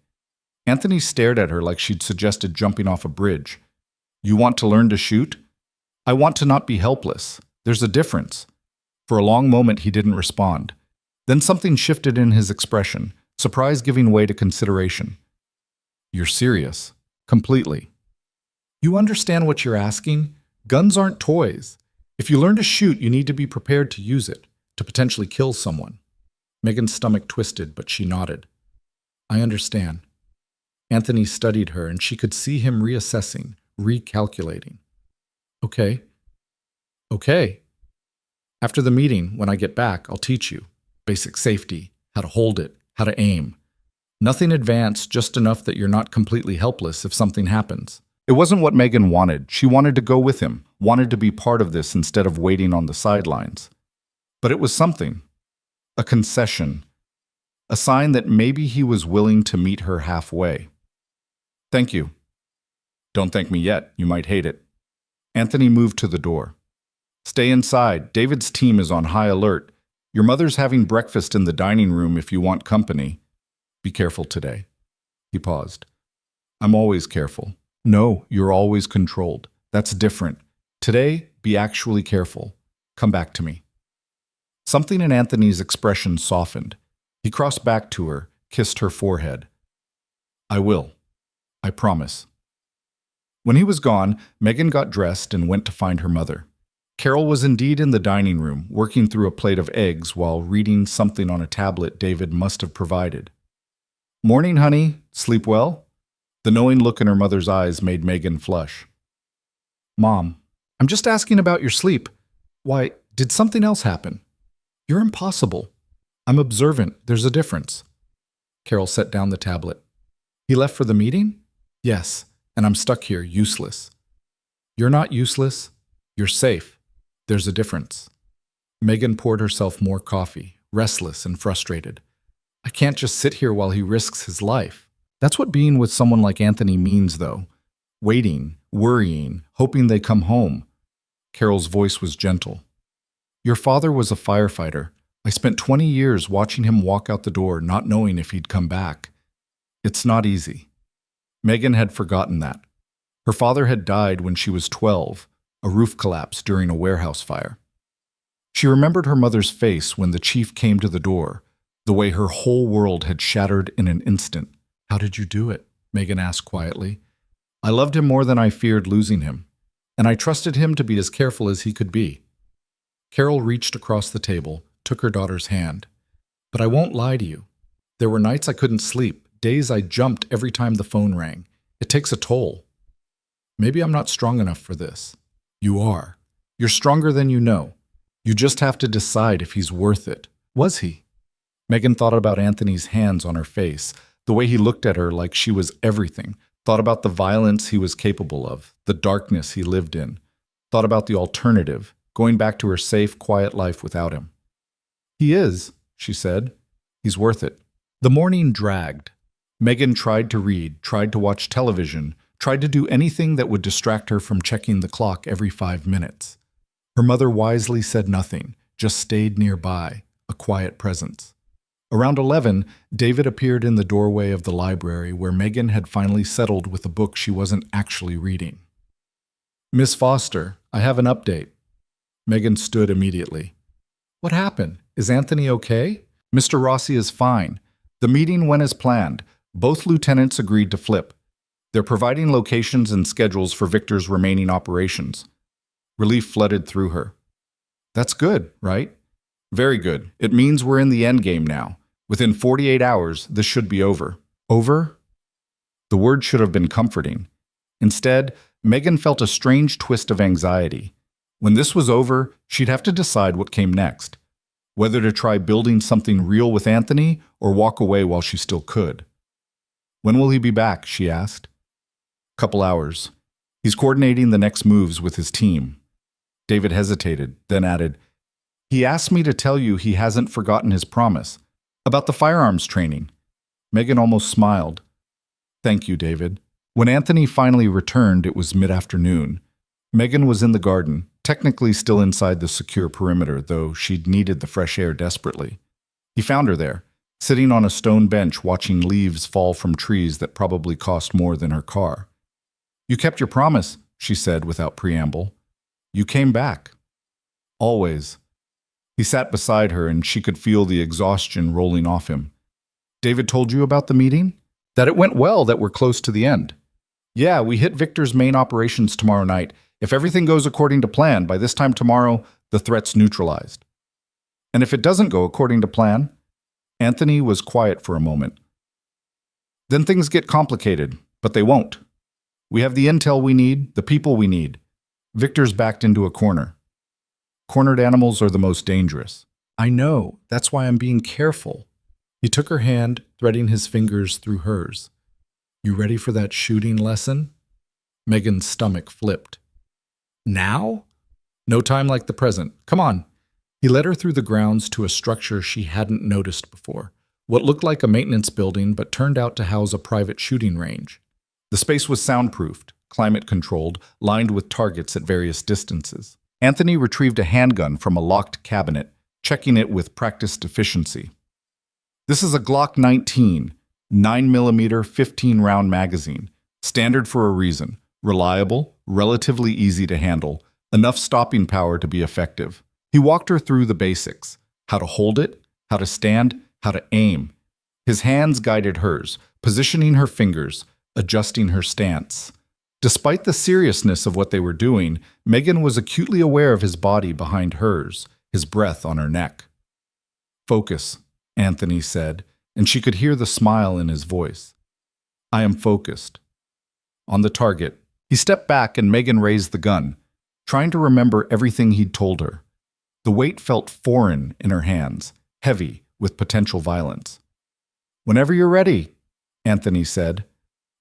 Anthony stared at her like she'd suggested jumping off a bridge. You want to learn to shoot? I want to not be helpless. There's a difference. For a long moment, he didn't respond. Then something shifted in his expression, surprise giving way to consideration. You're serious. Completely. You understand what you're asking? Guns aren't toys. If you learn to shoot, you need to be prepared to use it, to potentially kill someone. Megan's stomach twisted, but she nodded. I understand. Anthony studied her, and she could see him reassessing, recalculating. Okay. After the meeting, when I get back, I'll teach you. Basic safety, how to hold it, how to aim. Nothing advanced, just enough that you're not completely helpless if something happens. It wasn't what Megan wanted. She wanted to go with him, wanted to be part of this instead of waiting on the sidelines. But it was something. A concession. A sign that maybe he was willing to meet her halfway. Thank you. Don't thank me yet. You might hate it. Anthony moved to the door. Stay inside. David's team is on high alert. Your mother's having breakfast in the dining room if you want company. Be careful today. He paused. I'm always careful. No, you're always controlled. That's different. Today, be actually careful. Come back to me. Something in Anthony's expression softened. He crossed back to her, kissed her forehead. I will. I promise. When he was gone, Megan got dressed and went to find her mother. Carol was indeed in the dining room, working through a plate of eggs while reading something on a tablet David must have provided. Morning, honey. Sleep well? The knowing look in her mother's eyes made Megan flush. Mom, I'm just asking about your sleep. Why, did something else happen? You're impossible. I'm observant. There's a difference. Carol set down the tablet. He left for the meeting? Yes, and I'm stuck here, useless. You're not useless. You're safe. There's a difference. Megan poured herself more coffee, restless and frustrated. I can't just sit here while he risks his life. That's what being with someone like Anthony means, though. Waiting, worrying, hoping they come home. Carol's voice was gentle. Your father was a firefighter. I spent 20 years watching him walk out the door, not knowing if he'd come back. It's not easy. Megan had forgotten that. Her father had died when she was 12, a roof collapse during a warehouse fire. She remembered her mother's face when the chief came to the door, the way her whole world had shattered in an instant. How did you do it? Megan asked quietly. I loved him more than I feared losing him, and I trusted him to be as careful as he could be. Carol reached across the table, took her daughter's hand. But I won't lie to you. There were nights I couldn't sleep, days I jumped every time the phone rang. It takes a toll. Maybe I'm not strong enough for this. You are. You're stronger than you know. You just have to decide if he's worth it. Was he? Megan thought about Anthony's hands on her face, the way he looked at her like she was everything, thought about the violence he was capable of, the darkness he lived in, thought about the alternative, going back to her safe, quiet life without him. He is, she said. He's worth it. The morning dragged. Megan tried to read, tried to watch television, tried to do anything that would distract her from checking the clock every 5 minutes. Her mother wisely said nothing, just stayed nearby, a quiet presence. Around 11, David appeared in the doorway of the library where Megan had finally settled with a book she wasn't actually reading. Miss Foster, I have an update. Megan stood immediately. What happened? Is Anthony okay? Mr. Rossi is fine. The meeting went as planned. Both lieutenants agreed to flip. They're providing locations and schedules for Victor's remaining operations. Relief flooded through her. That's good, right? Very good. It means we're in the endgame now. Within 48 hours, this should be over. Over? The word should have been comforting. Instead, Megan felt a strange twist of anxiety. When this was over, she'd have to decide what came next. Whether to try building something real with Anthony or walk away while she still could. When will he be back? She asked. Couple hours. He's coordinating the next moves with his team. David hesitated, then added, He asked me to tell you he hasn't forgotten his promise. About the firearms training. Megan almost smiled. Thank you, David. When Anthony finally returned, it was mid-afternoon. Megan was in the garden, technically still inside the secure perimeter, though she'd needed the fresh air desperately. He found her there, sitting on a stone bench watching leaves fall from trees that probably cost more than her car. You kept your promise, she said without preamble. You came back. Always. He sat beside her and she could feel the exhaustion rolling off him. David told you about the meeting? That it went well, that we're close to the end. Yeah, we hit Victor's main operations tomorrow night. If everything goes according to plan, by this time tomorrow, the threat's neutralized. And if it doesn't go according to plan? Anthony was quiet for a moment. Then things get complicated, but they won't. We have the intel we need, the people we need. Victor's backed into a corner. Cornered animals are the most dangerous. I know, that's why I'm being careful. He took her hand, threading his fingers through hers. You ready for that shooting lesson? Megan's stomach flipped. Now? No time like the present. Come on. He led her through the grounds to a structure she hadn't noticed before. What looked like a maintenance building but turned out to house a private shooting range. The space was soundproofed, climate-controlled, lined with targets at various distances. Anthony retrieved a handgun from a locked cabinet, checking it with practiced efficiency. This is a Glock 19, 9mm 15-round magazine, standard for a reason, reliable, relatively easy to handle, enough stopping power to be effective. He walked her through the basics, how to hold it, how to stand, how to aim. His hands guided hers, positioning her fingers, adjusting her stance. Despite the seriousness of what they were doing, Megan was acutely aware of his body behind hers, his breath on her neck. Focus, Anthony said, and she could hear the smile in his voice. I am focused. On the target. He stepped back and Megan raised the gun, trying to remember everything he'd told her. The weight felt foreign in her hands, heavy with potential violence. Whenever you're ready, Anthony said.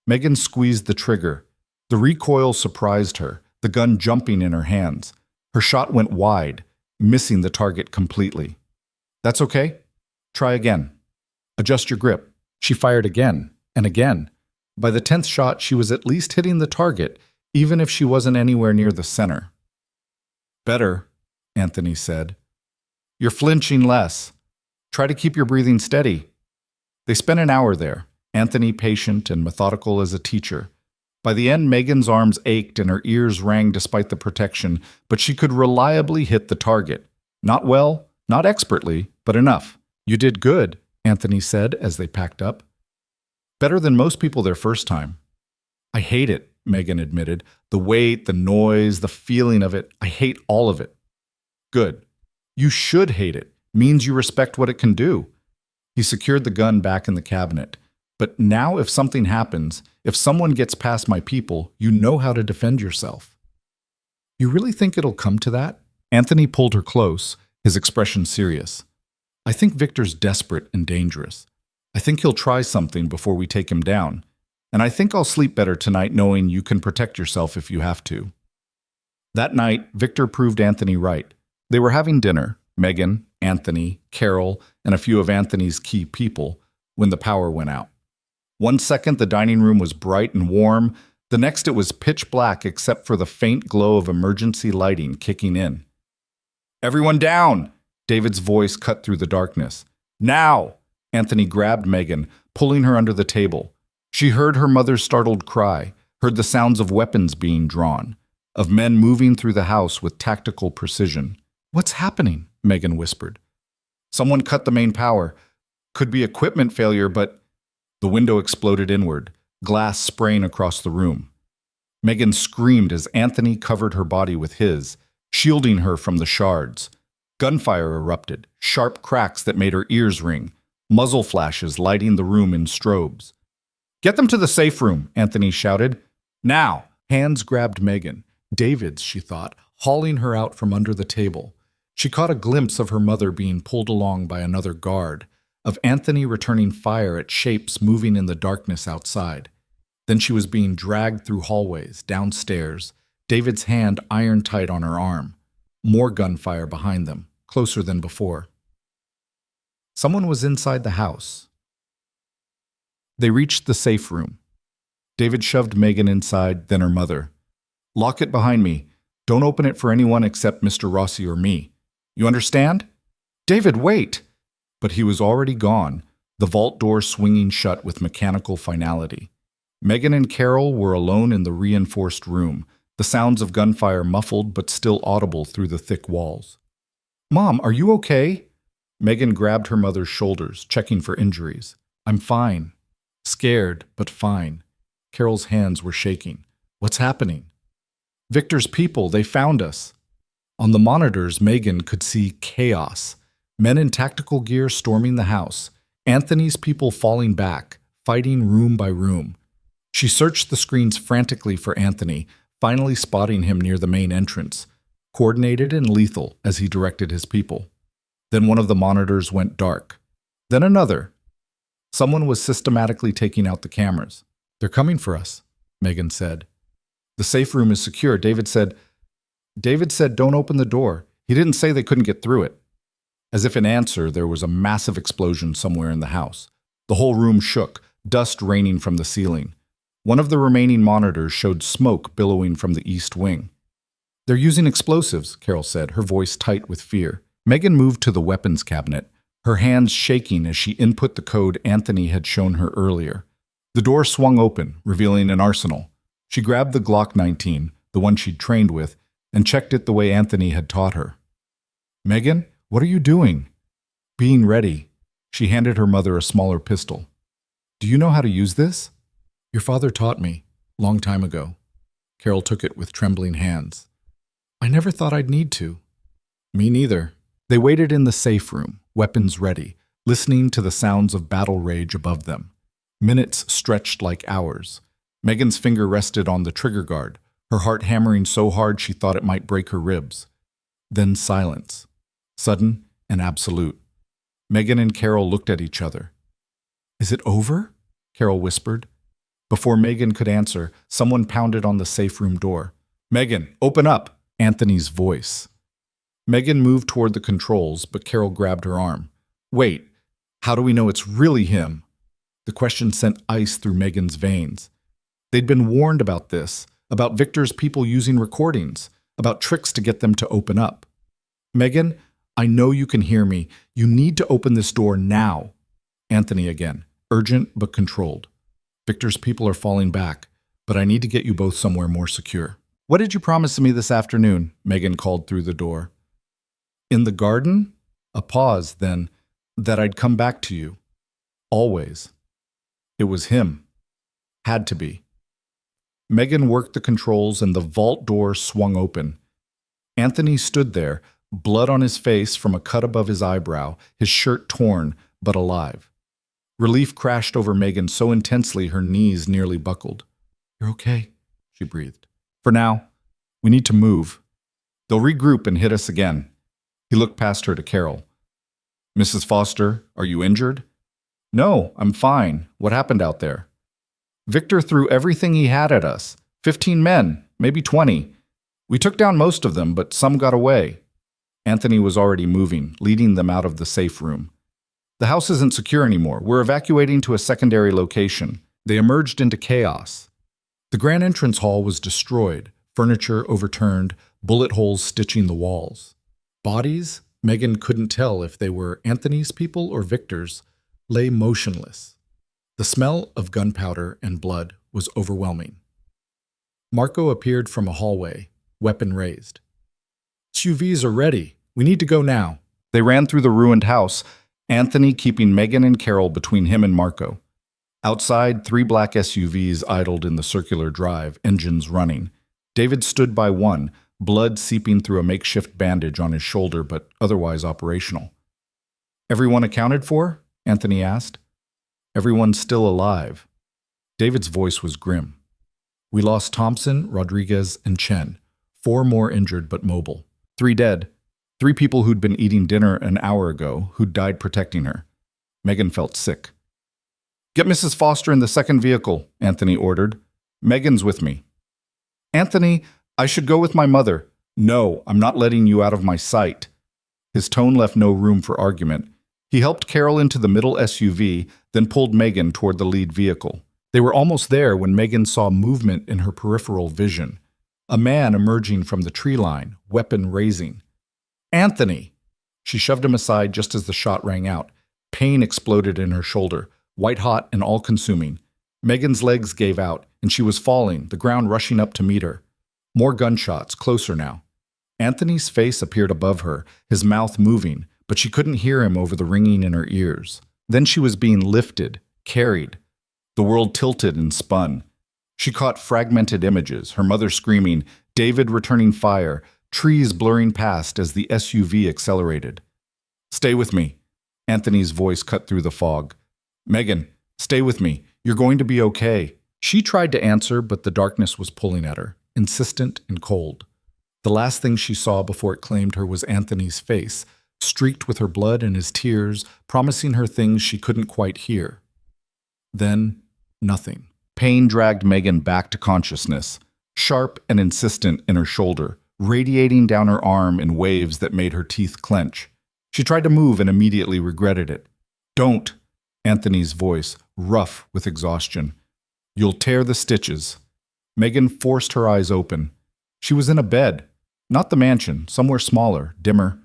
Megan squeezed the trigger. The recoil surprised her, the gun jumping in her hands. Her shot went wide, missing the target completely. That's okay. Try again. Adjust your grip. She fired again and again. By the 10th shot, she was at least hitting the target, even if she wasn't anywhere near the center. Better, Anthony said. You're flinching less. Try to keep your breathing steady. They spent an hour there, Anthony patient and methodical as a teacher. By the end, Megan's arms ached and her ears rang despite the protection, but she could reliably hit the target. Not well, not expertly, but enough. You did good, Anthony said as they packed up. Better than most people their first time. I hate it, Megan admitted. The weight, the noise, the feeling of it. I hate all of it. Good. You should hate it. Means you respect what it can do. He secured the gun back in the cabinet. But now if something happens, if someone gets past my people, you know how to defend yourself. You really think it'll come to that? Anthony pulled her close, his expression serious. I think Victor's desperate and dangerous. I think he'll try something before we take him down. And I think I'll sleep better tonight knowing you can protect yourself if you have to. That night, Victor proved Anthony right. They were having dinner, Megan, Anthony, Carol, and a few of Anthony's key people, when the power went out. One second the dining room was bright and warm, the next it was pitch black except for the faint glow of emergency lighting kicking in. Everyone down! David's voice cut through the darkness. Now! Anthony grabbed Megan, pulling her under the table. She heard her mother's startled cry, heard the sounds of weapons being drawn, of men moving through the house with tactical precision. What's happening? Megan whispered. Someone cut the main power. Could be equipment failure, but... The window exploded inward, glass spraying across the room. Megan screamed as Anthony covered her body with his, shielding her from the shards. Gunfire erupted, sharp cracks that made her ears ring, muzzle flashes lighting the room in strobes. Get them to the safe room, Anthony shouted. Now! Hands grabbed Megan. David's, she thought, hauling her out from under the table. She caught a glimpse of her mother being pulled along by another guard, of Anthony returning fire at shapes moving in the darkness outside. Then she was being dragged through hallways, downstairs, David's hand iron tight on her arm. More gunfire behind them, closer than before. Someone was inside the house. They reached the safe room. David shoved Megan inside, then her mother. Lock it behind me. Don't open it for anyone except Mr. Rossi or me. You understand? David, wait! But he was already gone, the vault door swinging shut with mechanical finality. Megan and Carol were alone in the reinforced room, the sounds of gunfire muffled but still audible through the thick walls. Mom, are you okay? Megan grabbed her mother's shoulders, checking for injuries. I'm fine. Scared, but fine. Carol's hands were shaking. What's happening? Victor's people, they found us. On the monitors, Megan could see chaos. Men in tactical gear storming the house. Anthony's people falling back, fighting room by room. She searched the screens frantically for Anthony, finally spotting him near the main entrance, coordinated and lethal as he directed his people. Then one of the monitors went dark. Then another. Someone was systematically taking out the cameras. They're coming for us, Megan said. The safe room is secure, David said, don't open the door. He didn't say they couldn't get through it. As if in answer, there was a massive explosion somewhere in the house. The whole room shook, dust raining from the ceiling. One of the remaining monitors showed smoke billowing from the east wing. They're using explosives, Carol said, her voice tight with fear. Megan moved to the weapons cabinet, her hands shaking as she input the code Anthony had shown her earlier. The door swung open, revealing an arsenal. She grabbed the Glock 19, the one she'd trained with, and checked it the way Anthony had taught her. Megan, what are you doing? Being ready. She handed her mother a smaller pistol. Do you know how to use this? Your father taught me, long time ago. Carol took it with trembling hands. I never thought I'd need to. Me neither. They waited in the safe room, weapons ready, listening to the sounds of battle rage above them. Minutes stretched like hours. Megan's finger rested on the trigger guard, her heart hammering so hard she thought it might break her ribs. Then silence. Sudden and absolute. Megan and Carol looked at each other. Is it over? Carol whispered. Before Megan could answer, someone pounded on the safe room door. Megan, open up! Anthony's voice. Megan moved toward the controls, but Carol grabbed her arm. Wait, how do we know it's really him? The question sent ice through Megan's veins. They'd been warned about this, about Victor's people using recordings, about tricks to get them to open up. Megan, I know you can hear me. You need to open this door now. Anthony again, urgent but controlled. Victor's people are falling back, but I need to get you both somewhere more secure. What did you promise me this afternoon? Megan called through the door. In the garden? A pause, then, that I'd come back to you. Always. It was him. Had to be. Megan worked the controls and the vault door swung open. Anthony stood there, blood on his face from a cut above his eyebrow, his shirt torn, but alive. Relief crashed over Megan so intensely her knees nearly buckled. You're okay, she breathed. For now, we need to move. They'll regroup and hit us again. He looked past her to Carol. Mrs. Foster, are you injured? No, I'm fine. What happened out there? Victor threw everything he had at us. 15 men, maybe 20. We took down most of them, but some got away. Anthony was already moving, leading them out of the safe room. The house isn't secure anymore. We're evacuating to a secondary location. They emerged into chaos. The grand entrance hall was destroyed, furniture overturned, bullet holes stitching the walls. Bodies, Megan couldn't tell if they were Anthony's people or Victor's, lay motionless. The smell of gunpowder and blood was overwhelming. Marco appeared from a hallway, weapon raised. SUVs are ready. We need to go now. They ran through the ruined house, Anthony keeping Megan and Carol between him and Marco. Outside, 3 black SUVs idled in the circular drive, engines running. David stood by one, blood seeping through a makeshift bandage on his shoulder, but otherwise operational. Everyone accounted for? Anthony asked. Everyone's still alive. David's voice was grim. We lost Thompson, Rodriguez, and Chen. 4 more injured but mobile. 3 dead. 3 people who'd been eating dinner an hour ago who'd died protecting her. Megan felt sick. Get Mrs. Foster in the second vehicle, Anthony ordered. Megan's with me. Anthony, I should go with my mother. No, I'm not letting you out of my sight. His tone left no room for argument. He helped Carol into the middle SUV, then pulled Megan toward the lead vehicle. They were almost there when Megan saw movement in her peripheral vision. A man emerging from the tree line, weapon raising. Anthony! She shoved him aside just as the shot rang out. Pain exploded in her shoulder, white-hot and all-consuming. Megan's legs gave out, and she was falling, the ground rushing up to meet her. More gunshots, closer now. Anthony's face appeared above her, his mouth moving, but she couldn't hear him over the ringing in her ears. Then she was being lifted, carried. The world tilted and spun. She caught fragmented images, her mother screaming, David returning fire, trees blurring past as the SUV accelerated. Stay with me. Anthony's voice cut through the fog. Megan, stay with me. You're going to be okay. She tried to answer, but the darkness was pulling at her, insistent and cold. The last thing she saw before it claimed her was Anthony's face, streaked with her blood and his tears, promising her things she couldn't quite hear. Then, nothing. Pain dragged Megan back to consciousness, sharp and insistent in her shoulder, radiating down her arm in waves that made her teeth clench. She tried to move and immediately regretted it. Don't, Anthony's voice, rough with exhaustion. You'll tear the stitches. Megan forced her eyes open. She was in a bed, not the mansion, somewhere smaller, dimmer.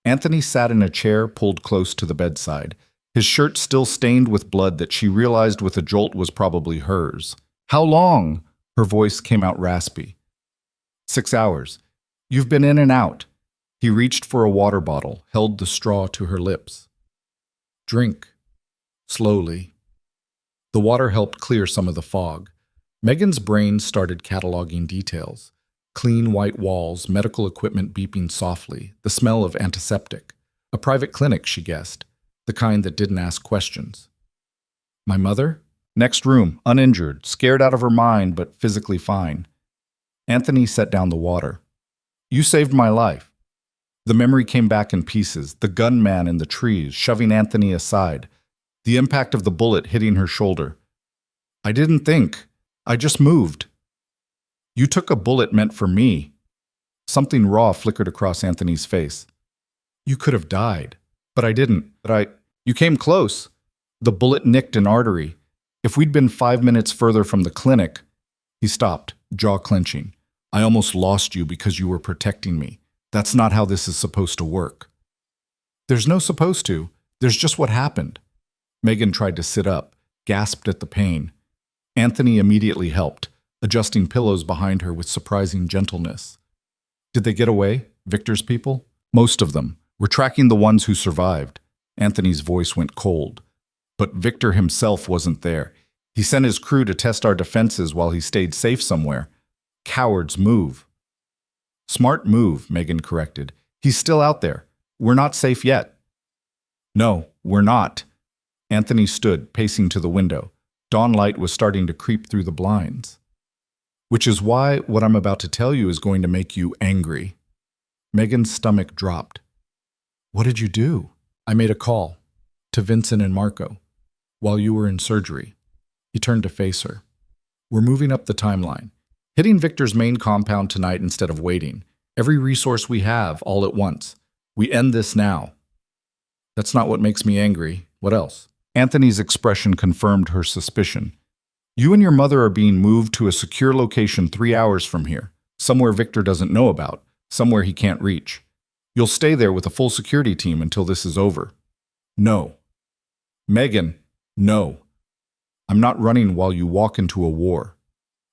Anthony sat in a chair pulled close to the bedside, his shirt still stained with blood that she realized with a jolt was probably hers. How long? Her voice came out raspy. 6 hours. You've been in and out. He reached for a water bottle, held the straw to her lips. Drink. Slowly. The water helped clear some of the fog. Megan's brain started cataloging details. Clean white walls, medical equipment beeping softly, the smell of antiseptic. A private clinic, she guessed. The kind that didn't ask questions. My mother? Next room, uninjured, scared out of her mind, but physically fine. Anthony set down the water. You saved my life. The memory came back in pieces, the gunman in the trees, shoving Anthony aside. The impact of the bullet hitting her shoulder. I didn't think. I just moved. You took a bullet meant for me. Something raw flickered across Anthony's face. You could have died. But I didn't. You came close. The bullet nicked an artery. If we'd been 5 minutes further from the clinic... He stopped, jaw clenching. I almost lost you because you were protecting me. That's not how this is supposed to work. There's no supposed to. There's just what happened. Megan tried to sit up, gasped at the pain. Anthony immediately helped, adjusting pillows behind her with surprising gentleness. Did they get away, Victor's people? Most of them. We're tracking the ones who survived. Anthony's voice went cold. But Victor himself wasn't there. He sent his crew to test our defenses while he stayed safe somewhere. Cowards move. Smart move, Megan corrected. He's still out there. We're not safe yet. No, we're not. Anthony stood, pacing to the window. Dawn light was starting to creep through the blinds. Which is why what I'm about to tell you is going to make you angry. Megan's stomach dropped. What did you do? I made a call to Vincent and Marco while you were in surgery. He turned to face her. We're moving up the timeline, hitting Victor's main compound tonight instead of waiting. Every resource we have, all at once. We end this now. That's not what makes me angry. What else? Anthony's expression confirmed her suspicion. You and your mother are being moved to a secure location 3 hours from here, somewhere Victor doesn't know about, somewhere he can't reach. You'll stay there with a full security team until this is over. No. Megan, no. I'm not running while you walk into a war.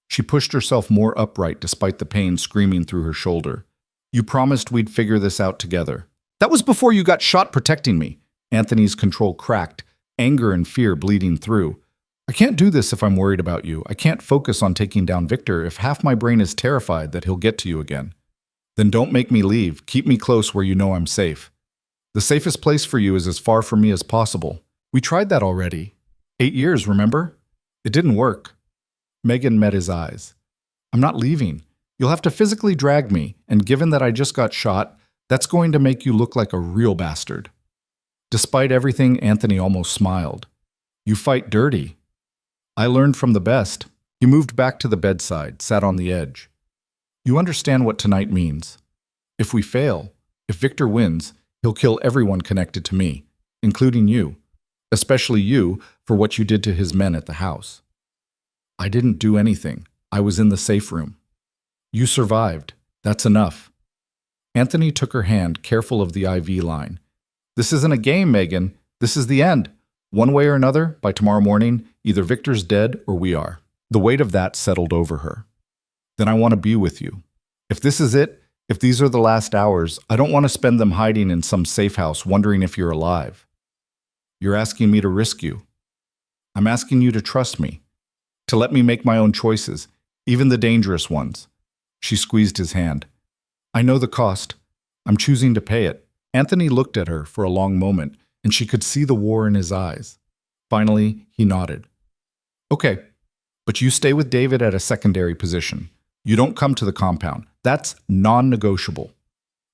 She pushed herself more upright despite the pain screaming through her shoulder. You promised we'd figure this out together. That was before you got shot protecting me. Anthony's control cracked, anger and fear bleeding through. I can't do this if I'm worried about you. I can't focus on taking down Victor if half my brain is terrified that he'll get to you again. Then don't make me leave. Keep me close where you know I'm safe. The safest place for you is as far from me as possible. We tried that already. 8 years, remember? It didn't work. Megan met his eyes. I'm not leaving. You'll have to physically drag me, and given that I just got shot, that's going to make you look like a real bastard. Despite everything, Anthony almost smiled. You fight dirty. I learned from the best. He moved back to the bedside, sat on the edge. You understand what tonight means. If we fail, if Victor wins, he'll kill everyone connected to me, including you, especially you for what you did to his men at the house. I didn't do anything. I was in the safe room. You survived. That's enough. Anthony took her hand, careful of the IV line. This isn't a game, Megan. This is the end. One way or another, by tomorrow morning, either Victor's dead or we are. The weight of that settled over her. Then I want to be with you. If this is it, if these are the last hours, I don't want to spend them hiding in some safe house wondering if you're alive. You're asking me to risk you. I'm asking you to trust me, to let me make my own choices, even the dangerous ones. She squeezed his hand. I know the cost. I'm choosing to pay it. Anthony looked at her for a long moment, and she could see the war in his eyes. Finally, he nodded. Okay, but you stay with David at a secondary position. You don't come to the compound. That's non-negotiable.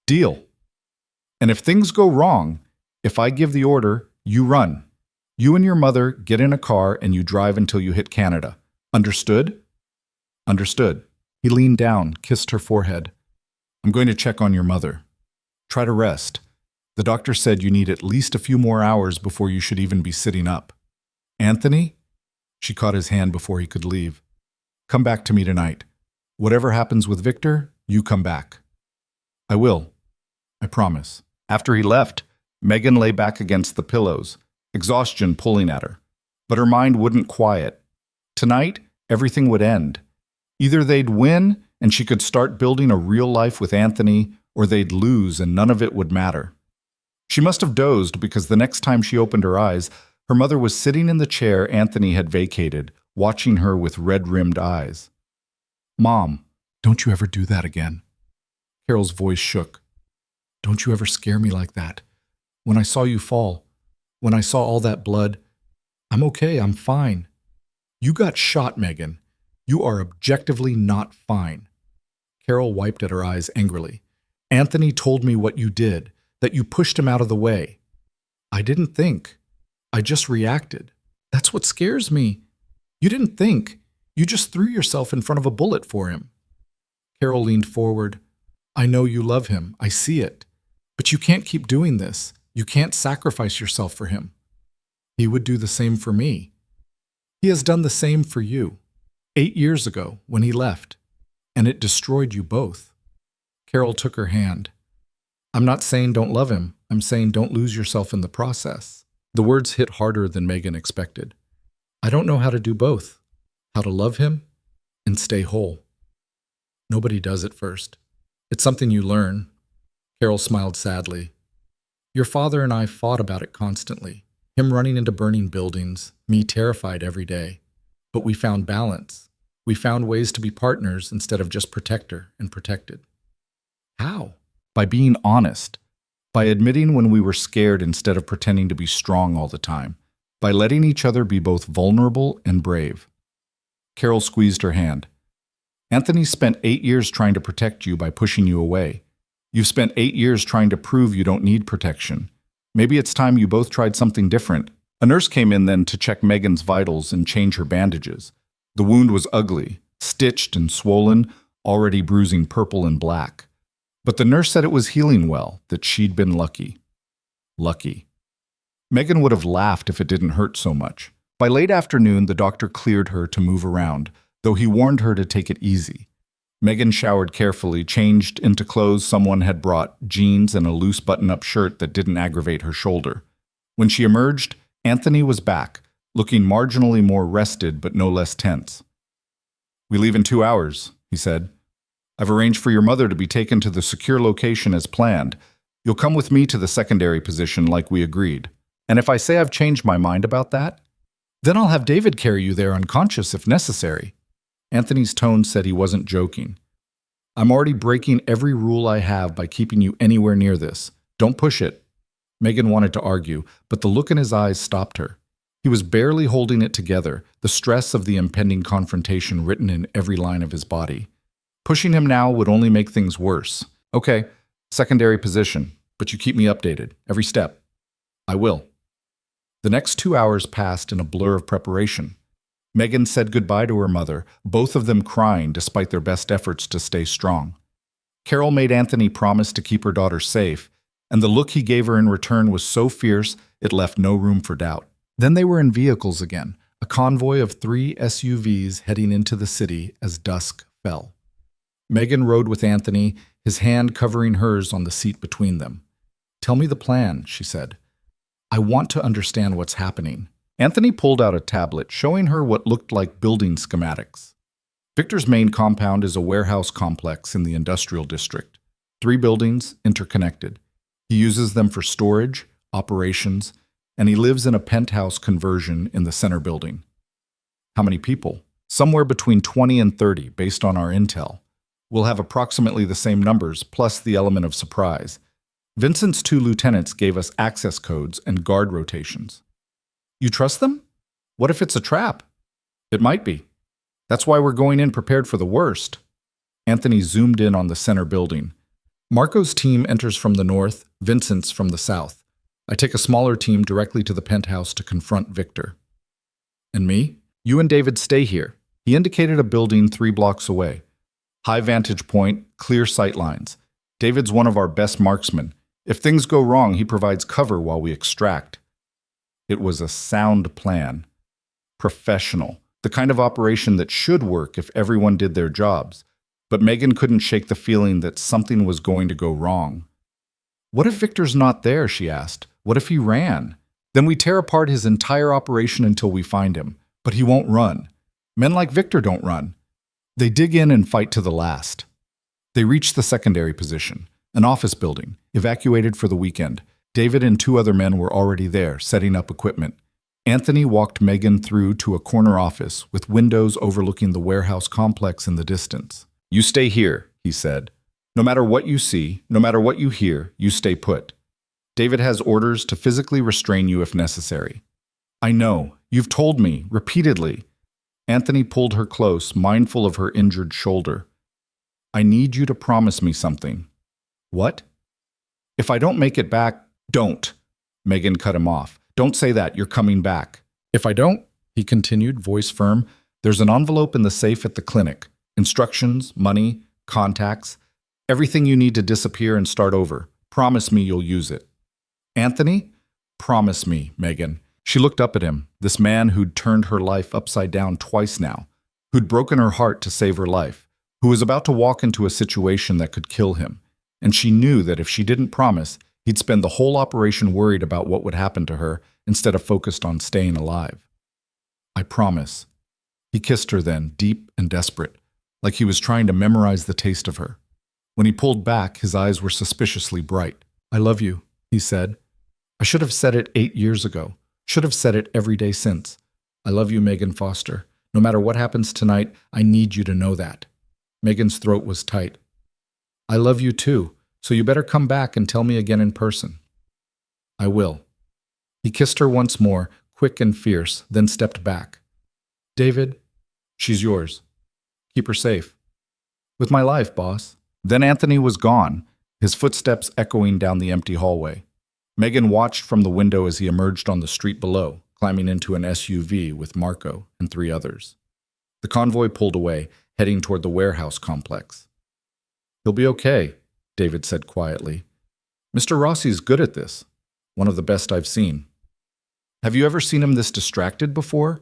Deal. And if things go wrong, if I give the order, you run. You and your mother get in a car and you drive until you hit Canada. Understood? Understood. He leaned down, kissed her forehead. I'm going to check on your mother. Try to rest. The doctor said you need at least a few more hours before you should even be sitting up. Anthony? She caught his hand before he could leave. Come back to me tonight. Whatever happens with Victor, you come back. I will. I promise. After he left, Megan lay back against the pillows, exhaustion pulling at her. But her mind wouldn't quiet. Tonight, everything would end. Either they'd win and she could start building a real life with Anthony, or they'd lose and none of it would matter. She must have dozed because the next time she opened her eyes, her mother was sitting in the chair Anthony had vacated, watching her with red-rimmed eyes. Mom, don't you ever do that again. Carol's voice shook. Don't you ever scare me like that. When I saw you fall, when I saw all that blood, I'm okay, I'm fine. You got shot, Megan. You are objectively not fine. Carol wiped at her eyes angrily. Anthony told me what you did, that you pushed him out of the way. I didn't think. I just reacted. That's what scares me. You didn't think. You just threw yourself in front of a bullet for him. Carol leaned forward. I know you love him. I see it. But you can't keep doing this. You can't sacrifice yourself for him. He would do the same for me. He has done the same for you. 8 years ago, when he left. And it destroyed you both. Carol took her hand. I'm not saying don't love him. I'm saying don't lose yourself in the process. The words hit harder than Megan expected. I don't know how to do both. How to love him and stay whole. Nobody does at first. It's something you learn. Carol smiled sadly. Your father and I fought about it constantly. Him running into burning buildings, me terrified every day. But we found balance. We found ways to be partners instead of just protector and protected. How? By being honest. By admitting when we were scared instead of pretending to be strong all the time. By letting each other be both vulnerable and brave. Carol squeezed her hand. Anthony spent 8 years trying to protect you by pushing you away. You've spent 8 years trying to prove you don't need protection. Maybe it's time you both tried something different. A nurse came in then to check Megan's vitals and change her bandages. The wound was ugly, stitched and swollen, already bruising purple and black. But the nurse said it was healing well, that she'd been lucky. Lucky. Megan would have laughed if it didn't hurt so much. By late afternoon, the doctor cleared her to move around, though he warned her to take it easy. Megan showered carefully, changed into clothes someone had brought, jeans and a loose button-up shirt that didn't aggravate her shoulder. When she emerged, Anthony was back, looking marginally more rested but no less tense. We leave in 2 hours, he said. I've arranged for your mother to be taken to the secure location as planned. You'll come with me to the secondary position like we agreed. And if I say I've changed my mind about that, then I'll have David carry you there unconscious if necessary. Anthony's tone said he wasn't joking. I'm already breaking every rule I have by keeping you anywhere near this. Don't push it. Megan wanted to argue, but the look in his eyes stopped her. He was barely holding it together, the stress of the impending confrontation written in every line of his body. Pushing him now would only make things worse. Okay, secondary position, but you keep me updated, every step. I will. The next 2 hours passed in a blur of preparation. Megan said goodbye to her mother, both of them crying despite their best efforts to stay strong. Carol made Anthony promise to keep her daughter safe, and the look he gave her in return was so fierce it left no room for doubt. Then they were in vehicles again, a convoy of 3 SUVs heading into the city as dusk fell. Megan rode with Anthony, his hand covering hers on the seat between them. "Tell me the plan," she said. "I want to understand what's happening." Anthony pulled out a tablet, showing her what looked like building schematics. Victor's main compound is a warehouse complex in the industrial district. 3 buildings, interconnected. He uses them for storage, operations, and he lives in a penthouse conversion in the center building. How many people? Somewhere between 20 and 30, based on our intel. We'll have approximately the same numbers, plus the element of surprise. Vincent's 2 lieutenants gave us access codes and guard rotations. You trust them? What if it's a trap? It might be. That's why we're going in prepared for the worst. Anthony zoomed in on the center building. Marco's team enters from the north, Vincent's from the south. I take a smaller team directly to the penthouse to confront Victor. And me? You and David stay here. He indicated a building 3 blocks away. High vantage point, clear sight lines. David's one of our best marksmen. If things go wrong, he provides cover while we extract. It was a sound plan. Professional. The kind of operation that should work if everyone did their jobs. But Megan couldn't shake the feeling that something was going to go wrong. What if Victor's not there, she asked. What if he ran? Then we tear apart his entire operation until we find him. But he won't run. Men like Victor don't run. They dig in and fight to the last. They reach the secondary position, an office building, evacuated for the weekend. David and 2 other men were already there, setting up equipment. Anthony walked Megan through to a corner office with windows overlooking the warehouse complex in the distance. You stay here, he said. No matter what you see, no matter what you hear, you stay put. David has orders to physically restrain you if necessary. I know. You've told me, repeatedly. Anthony pulled her close, mindful of her injured shoulder. I need you to promise me something. What? If I don't make it back, don't. Megan cut him off. Don't say that. You're coming back. If I don't, he continued, voice firm, there's an envelope in the safe at the clinic. Instructions, money, contacts, everything you need to disappear and start over. Promise me you'll use it. Anthony? Promise me, Megan. She looked up at him, this man who'd turned her life upside down twice now, who'd broken her heart to save her life, who was about to walk into a situation that could kill him. And she knew that if she didn't promise, he'd spend the whole operation worried about what would happen to her instead of focused on staying alive. I promise. He kissed her then, deep and desperate, like he was trying to memorize the taste of her. When he pulled back, his eyes were suspiciously bright. I love you, he said. I should have said it 8 years ago. Should have said it every day since. I love you, Megan Foster. No matter what happens tonight, I need you to know that. Megan's throat was tight. I love you too, so you better come back and tell me again in person. I will. He kissed her once more, quick and fierce, then stepped back. David, she's yours. Keep her safe. With my life, boss. Then Anthony was gone, his footsteps echoing down the empty hallway. Megan watched from the window as he emerged on the street below, climbing into an SUV with Marco and 3 others. The convoy pulled away, heading toward the warehouse complex. He'll be okay, David said quietly. Mr. Rossi's good at this. One of the best I've seen. Have you ever seen him this distracted before?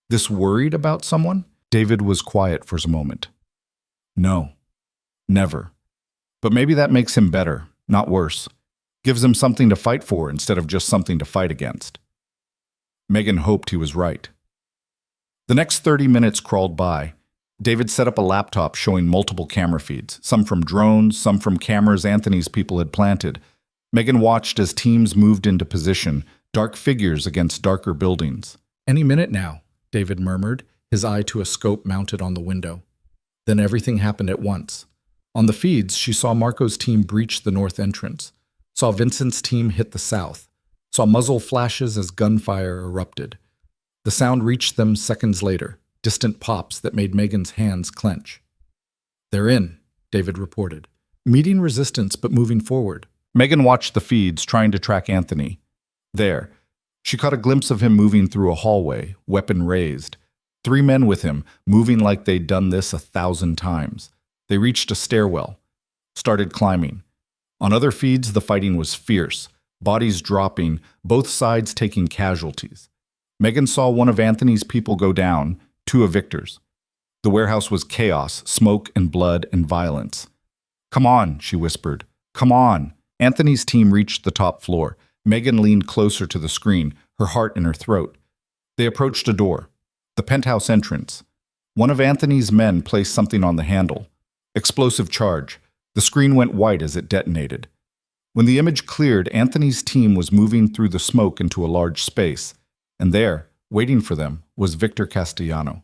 This worried about someone? David was quiet for a moment. No, never. But maybe that makes him better, not worse. Gives him something to fight for instead of just something to fight against. Megan hoped he was right. The next 30 minutes crawled by. David set up a laptop showing multiple camera feeds, some from drones, some from cameras Anthony's people had planted. Megan watched as teams moved into position, dark figures against darker buildings. Any minute now, David murmured, his eye to a scope mounted on the window. Then everything happened at once. On the feeds, she saw Marco's team breach the north entrance. Saw Vincent's team hit the south, saw muzzle flashes as gunfire erupted. The sound reached them seconds later, distant pops that made Megan's hands clench. They're in, David reported. Meeting resistance but moving forward. Megan watched the feeds, trying to track Anthony. There, she caught a glimpse of him moving through a hallway, weapon raised. 3 men with him, moving like they'd done this 1,000 times. They reached a stairwell, started climbing. On other feeds, the fighting was fierce, bodies dropping, both sides taking casualties. Megan saw one of Anthony's people go down, two of Victor's. The warehouse was chaos, smoke and blood and violence. "Come on," she whispered. "Come on." Anthony's team reached the top floor. Megan leaned closer to the screen, her heart in her throat. They approached a door. The penthouse entrance. One of Anthony's men placed something on the handle. Explosive charge. The screen went white as it detonated. When the image cleared, Anthony's team was moving through the smoke into a large space. And there, waiting for them, was Victor Castellano.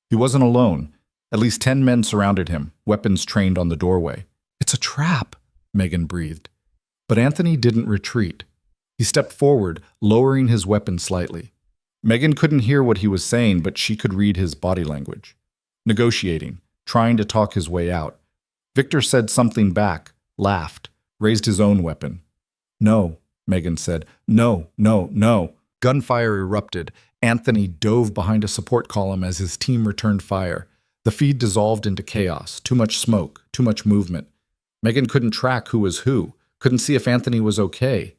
He wasn't alone. At least 10 men surrounded him, weapons trained on the doorway. "It's a trap," Megan breathed. But Anthony didn't retreat. He stepped forward, lowering his weapon slightly. Megan couldn't hear what he was saying, but she could read his body language. Negotiating, trying to talk his way out. Victor said something back, laughed, raised his own weapon. "No," Megan said. "No, no, no." Gunfire erupted. Anthony dove behind a support column as his team returned fire. The feed dissolved into chaos. Too much smoke, too much movement. Megan couldn't track who was who, couldn't see if Anthony was okay.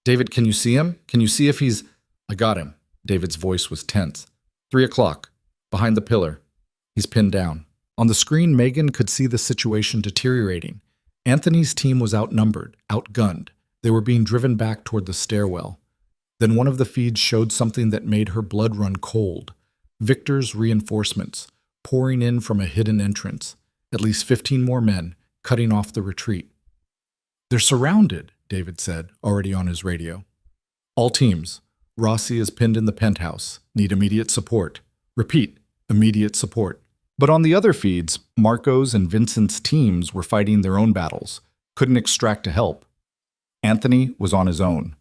"David, can you see him? Can you see if he's—" "I got him." David's voice was tense. 3 o'clock. Behind the pillar. He's pinned down. On the screen, Megan could see the situation deteriorating. Anthony's team was outnumbered, outgunned. They were being driven back toward the stairwell. Then one of the feeds showed something that made her blood run cold. Victor's reinforcements, pouring in from a hidden entrance. At least 15 more men, cutting off the retreat. "They're surrounded," David said, already on his radio. "All teams. Rossi is pinned in the penthouse. Need immediate support. Repeat, immediate support." But on the other feeds, Marco's and Vincent's teams were fighting their own battles, couldn't extract a help. Anthony was on his own.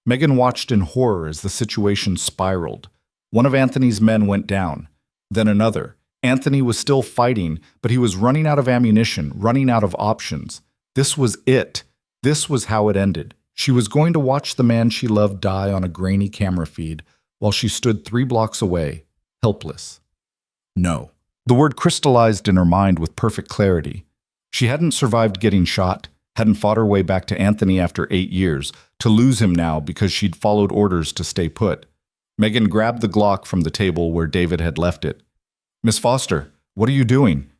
Megan watched in horror as the situation spiraled. One of Anthony's men went down, then another. Anthony was still fighting, but he was running out of ammunition, running out of options. This was it. This was how it ended. She was going to watch the man she loved die on a grainy camera feed while she stood 3 blocks away, helpless. No. The word crystallized in her mind with perfect clarity. She hadn't survived getting shot, hadn't fought her way back to Anthony after 8 years, to lose him now because she'd followed orders to stay put. Megan grabbed the Glock from the table where David had left it. "Miss Foster, what are you doing?"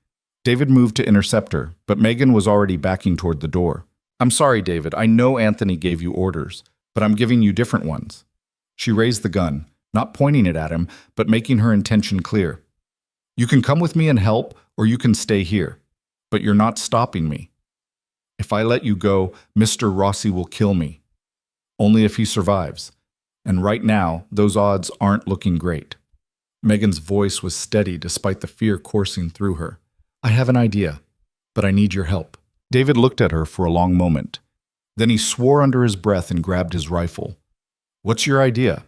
David moved to intercept her, but Megan was already backing toward the door. "I'm sorry, David. I know Anthony gave you orders, but I'm giving you different ones." She raised the gun, not pointing it at him, but making her intention clear. "You can come with me and help, or you can stay here. But you're not stopping me. If I let you go, Mr. Rossi will kill me. Only if he survives. And right now, those odds aren't looking great." Megan's voice was steady despite the fear coursing through her. "I have an idea, but I need your help." David looked at her for a long moment. Then he swore under his breath and grabbed his rifle. "What's your idea?"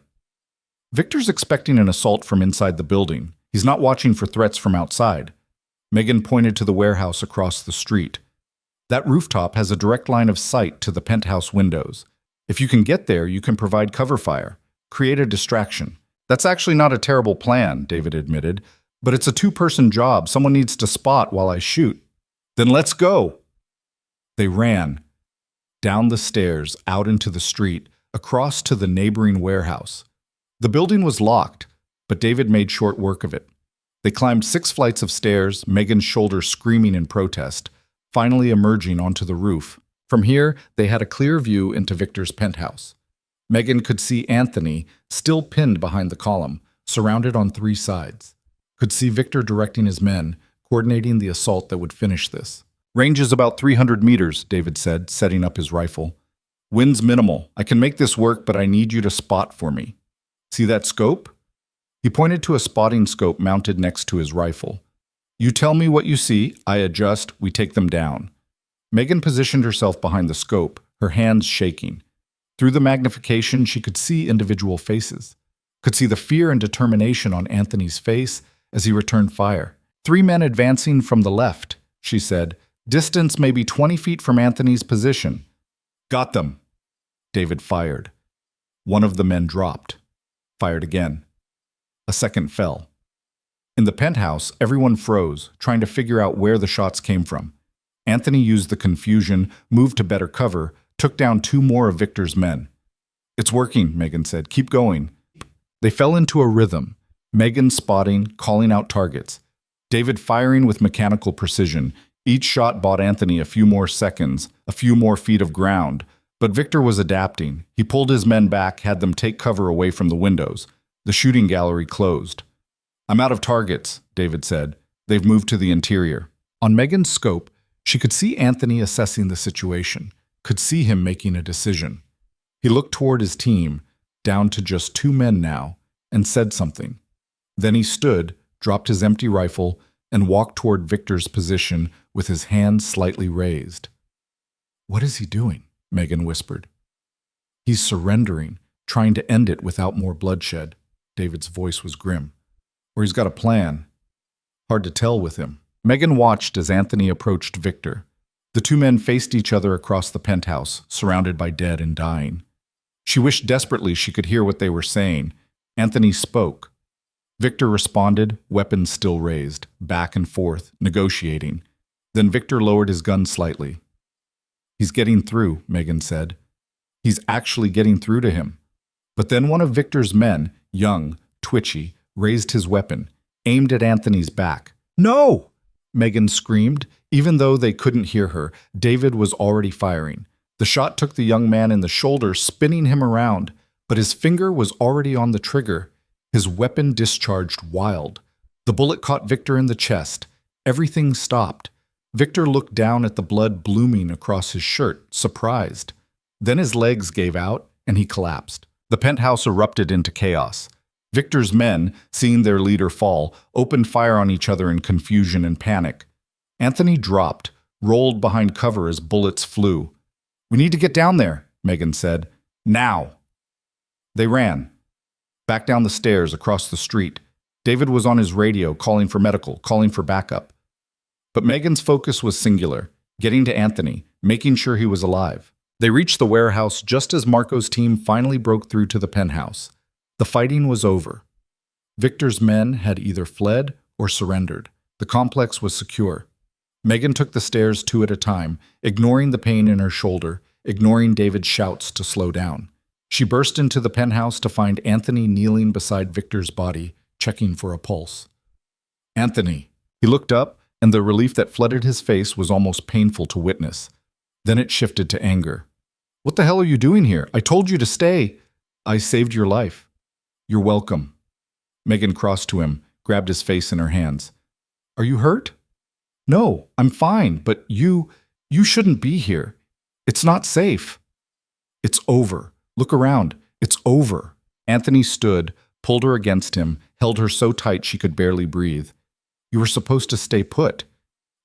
"Victor's expecting an assault from inside the building. He's not watching for threats from outside." Megan pointed to the warehouse across the street. "That rooftop has a direct line of sight to the penthouse windows. If you can get there, you can provide cover fire, create a distraction." "That's actually not a terrible plan," David admitted, "but it's a 2-person job. Someone needs to spot while I shoot." "Then let's go." They ran. Down the stairs, out into the street, across to the neighboring warehouse. The building was locked, but David made short work of it. They climbed 6 flights of stairs, Megan's shoulders screaming in protest, finally emerging onto the roof. From here, they had a clear view into Victor's penthouse. Megan could see Anthony, still pinned behind the column, surrounded on 3 sides. Could see Victor directing his men, coordinating the assault that would finish this. "Range is about 300 meters, David said, setting up his rifle. "Wind's minimal. I can make this work, but I need you to spot for me. See that scope?" He pointed to a spotting scope mounted next to his rifle. "You tell me what you see, I adjust, we take them down." Megan positioned herself behind the scope, her hands shaking. Through the magnification, she could see individual faces. Could see the fear and determination on Anthony's face as he returned fire. 3 men advancing from the left, she said. Distance maybe 20 feet from Anthony's position. "Got them." David fired. One of the men dropped. Fired again. A second fell. In the penthouse, everyone froze, trying to figure out where the shots came from. Anthony used the confusion, moved to better cover, took down 2 more of Victor's men. "It's working," Megan said. "Keep going." They fell into a rhythm, Megan spotting, calling out targets, David firing with mechanical precision. Each shot bought Anthony a few more seconds, a few more feet of ground. But Victor was adapting. He pulled his men back, had them take cover away from the windows. The shooting gallery closed. "I'm out of targets," David said. "They've moved to the interior." On Megan's scope, she could see Anthony assessing the situation, could see him making a decision. He looked toward his team, down to just 2 men now, and said something. Then he stood, dropped his empty rifle, and walked toward Victor's position with his hands slightly raised. "What is he doing?" Megan whispered. "He's surrendering, trying to end it without more bloodshed." David's voice was grim. "Or he's got a plan. Hard to tell with him." Megan watched as Anthony approached Victor. The 2 men faced each other across the penthouse, surrounded by dead and dying. She wished desperately she could hear what they were saying. Anthony spoke. Victor responded, weapons still raised, back and forth, negotiating. Then Victor lowered his gun slightly. "He's getting through," Megan said. "He's actually getting through to him." But then one of Victor's men, young, twitchy, raised his weapon, aimed at Anthony's back. "No!" Megan screamed. Even though they couldn't hear her, David was already firing. The shot took the young man in the shoulder, spinning him around, but his finger was already on the trigger. His weapon discharged wild. The bullet caught Victor in the chest. Everything stopped. Victor looked down at the blood blooming across his shirt, surprised. Then his legs gave out, and he collapsed. The penthouse erupted into chaos. Victor's men, seeing their leader fall, opened fire on each other in confusion and panic. Anthony dropped, rolled behind cover as bullets flew. "We need to get down there," Megan said. "Now!" They ran. Back down the stairs, across the street. David was on his radio, calling for medical, calling for backup. But Megan's focus was singular, getting to Anthony, making sure he was alive. They reached the warehouse just as Marco's team finally broke through to the penthouse. The fighting was over. Victor's men had either fled or surrendered. The complex was secure. Megan took the stairs 2 at a time, ignoring the pain in her shoulder, ignoring David's shouts to slow down. She burst into the penthouse to find Anthony kneeling beside Victor's body, checking for a pulse. "Anthony." He looked up, and the relief that flooded his face was almost painful to witness. Then it shifted to anger. "What the hell are you doing here? I told you to stay." "I saved your life." "You're welcome." Megan crossed to him, grabbed his face in her hands. "Are you hurt?" "No, I'm fine, but you shouldn't be here. It's not safe." "It's over. Look around. It's over." Anthony stood, pulled her against him, held her so tight she could barely breathe. "You were supposed to stay put.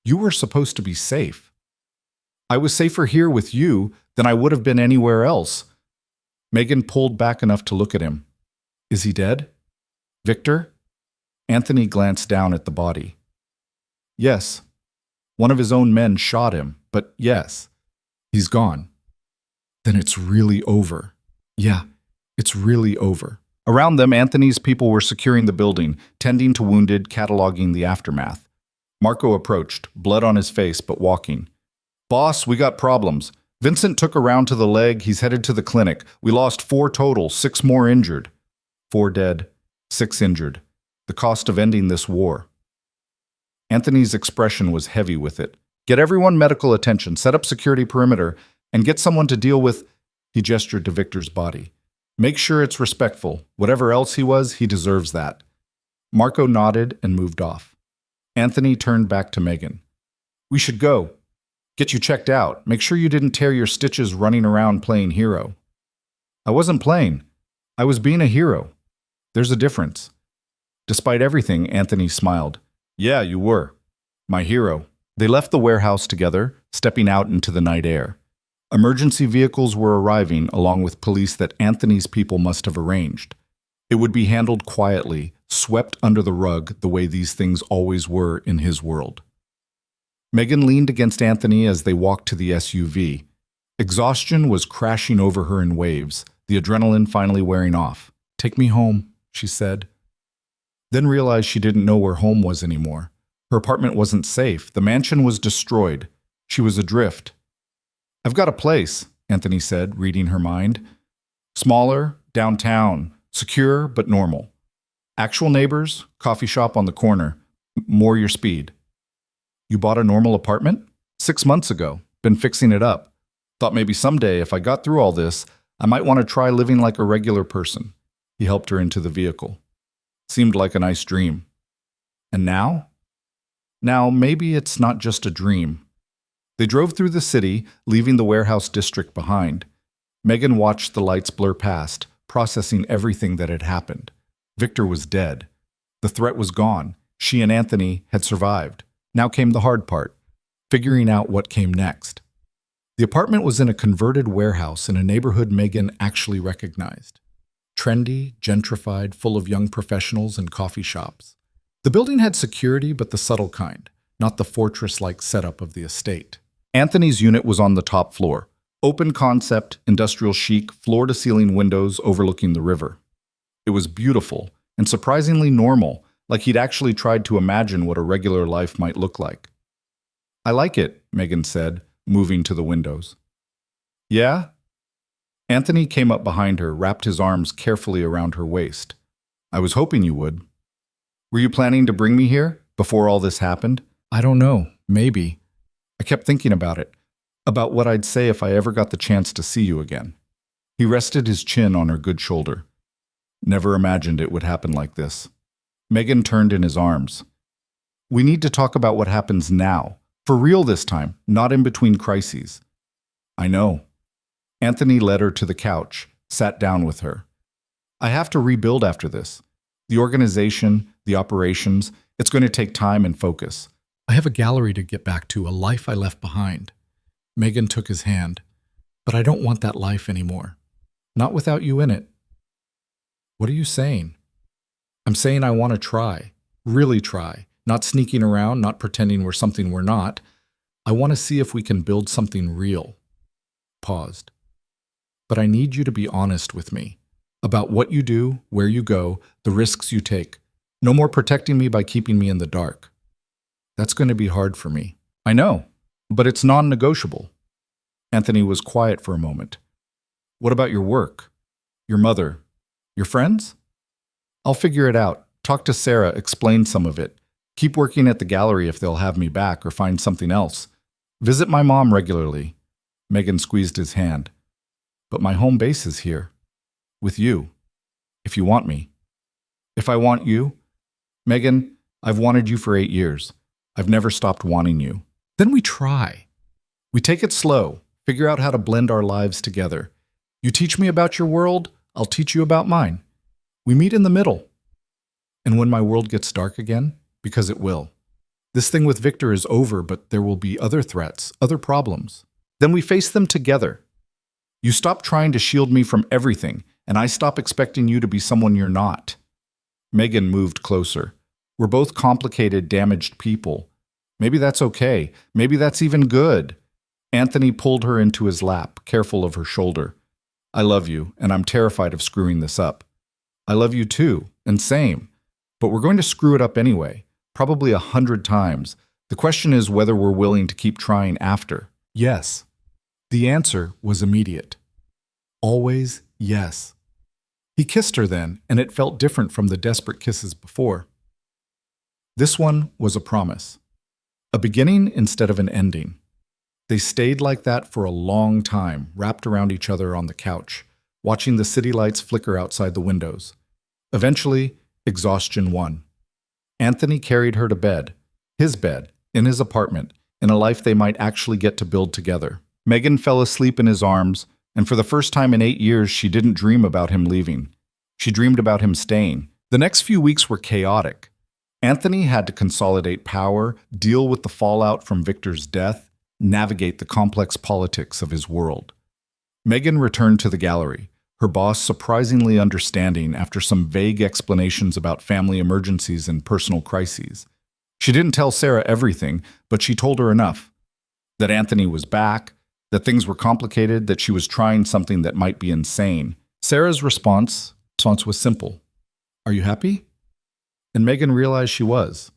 You were supposed to be safe." "I was safer here with you than I would have been anywhere else." Megan pulled back enough to look at him. "Is he dead?" "Victor?" Anthony glanced down at the body. "Yes. One of his own men shot him, but yes, he's gone." "Then it's really over." "Yeah, it's really over." Around them, Anthony's people were securing the building, tending to wounded, cataloging the aftermath. Marco approached, blood on his face, but walking. "Boss, we got problems. Vincent took a round to the leg. He's headed to the clinic. We lost 4 total, 6 more injured." 4 dead, 6 injured. The cost of ending this war. Anthony's expression was heavy with it. "Get everyone medical attention, set up security perimeter, and get someone to deal with—" He gestured to Victor's body. "Make sure it's respectful. Whatever else he was, he deserves that." Marco nodded and moved off. Anthony turned back to Megan. "We should go. Get you checked out. Make sure you didn't tear your stitches running around playing hero." "I wasn't playing. I was being a hero. There's a difference." Despite everything, Anthony smiled. "Yeah, you were. My hero." They left the warehouse together, stepping out into the night air. Emergency vehicles were arriving, along with police that Anthony's people must have arranged. It would be handled quietly, swept under the rug the way these things always were in his world. Megan leaned against Anthony as they walked to the SUV. Exhaustion was crashing over her in waves, the adrenaline finally wearing off. "Take me home," she said. Then realized she didn't know where home was anymore. Her apartment wasn't safe. The mansion was destroyed. She was adrift. "I've got a place," Anthony said, reading her mind. "Smaller, downtown, Secure but normal. Actual neighbors, coffee shop on the corner. More your speed. You bought a normal apartment? 6 months ago. Been fixing it up. Thought maybe someday, if I got through all this, I might want to try living like a regular person. He helped her into the vehicle. Seemed like a nice dream. And now? Now, maybe it's not just a dream. They drove through the city, leaving the warehouse district behind. Megan watched the lights blur past, processing everything that had happened. Victor was dead. The threat was gone. She and Anthony had survived. Now came the hard part, figuring out what came next. The apartment was in a converted warehouse in a neighborhood Megan actually recognized. Trendy, gentrified, full of young professionals and coffee shops. The building had security, but the subtle kind, not the fortress-like setup of the estate. Anthony's unit was on the top floor. Open concept, industrial chic, floor-to-ceiling windows overlooking the river. It was beautiful and surprisingly normal, like he'd actually tried to imagine what a regular life might look like. I like it, Megan said, moving to the windows. Yeah? Anthony came up behind her, wrapped his arms carefully around her waist. I was hoping you would. Were you planning to bring me here before all this happened? I don't know, maybe. I kept thinking about it, about what I'd say if I ever got the chance to see you again. He rested his chin on her good shoulder. Never imagined it would happen like this. Megan turned in his arms. We need to talk about what happens now. For real this time, not in between crises. I know. Anthony led her to the couch, sat down with her. I have to rebuild after this. The organization, the operations, it's going to take time and focus. I have a gallery to get back to, a life I left behind. Megan took his hand. But I don't want that life anymore. Not without you in it. What are you saying? I'm saying I want to try. Really try. Not sneaking around, not pretending we're something we're not. I want to see if we can build something real. Paused. But I need you to be honest with me. About what you do, where you go, the risks you take. No more protecting me by keeping me in the dark. That's going to be hard for me. I know, but it's non-negotiable. Anthony was quiet for a moment. What about your work? Your mother? Your friends? I'll figure it out. Talk to Sarah, explain some of it. Keep working at the gallery if they'll have me back or find something else. Visit my mom regularly. Megan squeezed his hand. But my home base is here. With you. If you want me. If I want you? Megan, I've wanted you for 8 years. I've never stopped wanting you. Then we try. We take it slow, figure out how to blend our lives together. You teach me about your world, I'll teach you about mine. We meet in the middle. And when my world gets dark again, because it will. This thing with Victor is over, but there will be other threats, other problems. Then we face them together. You stop trying to shield me from everything, and I stop expecting you to be someone you're not. Megan moved closer. We're both complicated, damaged people. Maybe that's okay. Maybe that's even good. Anthony pulled her into his lap, careful of her shoulder. I love you, and I'm terrified of screwing this up. I love you too, and same. But we're going to screw it up anyway, probably 100 times. The question is whether we're willing to keep trying after. Yes. The answer was immediate. Always yes. He kissed her then, and it felt different from the desperate kisses before. This one was a promise. A beginning instead of an ending. They stayed like that for a long time, wrapped around each other on the couch, watching the city lights flicker outside the windows. Eventually, exhaustion won. Anthony carried her to bed, his bed, in his apartment, in a life they might actually get to build together. Megan fell asleep in his arms, and for the first time in 8 years, she didn't dream about him leaving. She dreamed about him staying. The next few weeks were chaotic. Anthony had to consolidate power, deal with the fallout from Victor's death, navigate the complex politics of his world. Megan returned to the gallery, her boss surprisingly understanding after some vague explanations about family emergencies and personal crises. She didn't tell Sarah everything, but she told her enough. That Anthony was back, that things were complicated, that she was trying something that might be insane. Sarah's response was simple. Are you happy? And Megan realized she was.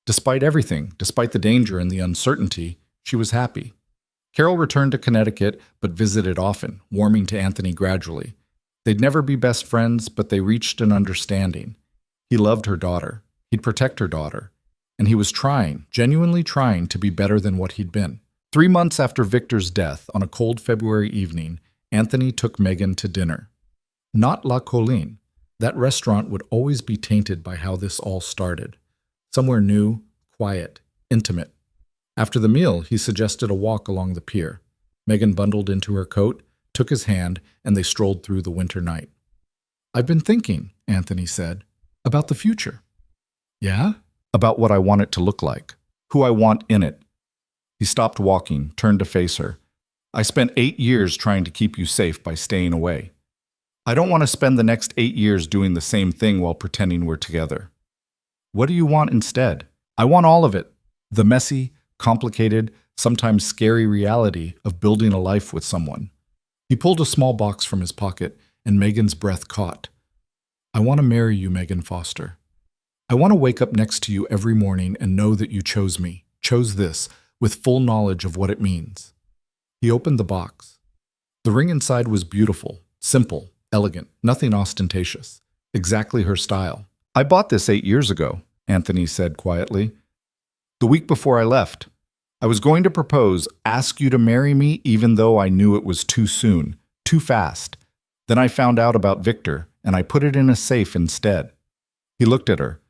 Despite everything, despite the danger and the uncertainty, she was happy. Carol returned to Connecticut, but visited often, warming to Anthony gradually. They'd never be best friends, but they reached an understanding. He loved her daughter. He'd protect her daughter. And he was trying, genuinely trying, to be better than what he'd been. 3 months after Victor's death, on a cold February evening, Anthony took Megan to dinner. Not La Colline. That restaurant would always be tainted by how this all started. Somewhere new, quiet, intimate. After the meal, he suggested a walk along the pier. Megan bundled into her coat, took his hand, and they strolled through the winter night. "I've been thinking," Anthony said, "about the future." "Yeah?" "About what I want it to look like, who I want in it." He stopped walking, turned to face her. "I spent 8 years trying to keep you safe by staying away. I don't want to spend the next 8 years doing the same thing while pretending we're together. What do you want instead?" "I want all of it. The messy, complicated, sometimes scary reality of building a life with someone." He pulled a small box from his pocket, and Megan's breath caught. "I want to marry you, Megan Foster. I want to wake up next to you every morning and know that you chose me, chose this, with full knowledge of what it means." He opened the box. The ring inside was beautiful, simple, elegant, nothing ostentatious. Exactly her style. "I bought this 8 years ago," Anthony said quietly. "The week before I left. I was going to propose, ask you to marry me even though I knew it was too soon, too fast. Then I found out about Victor, and I put it in a safe instead." He looked at her.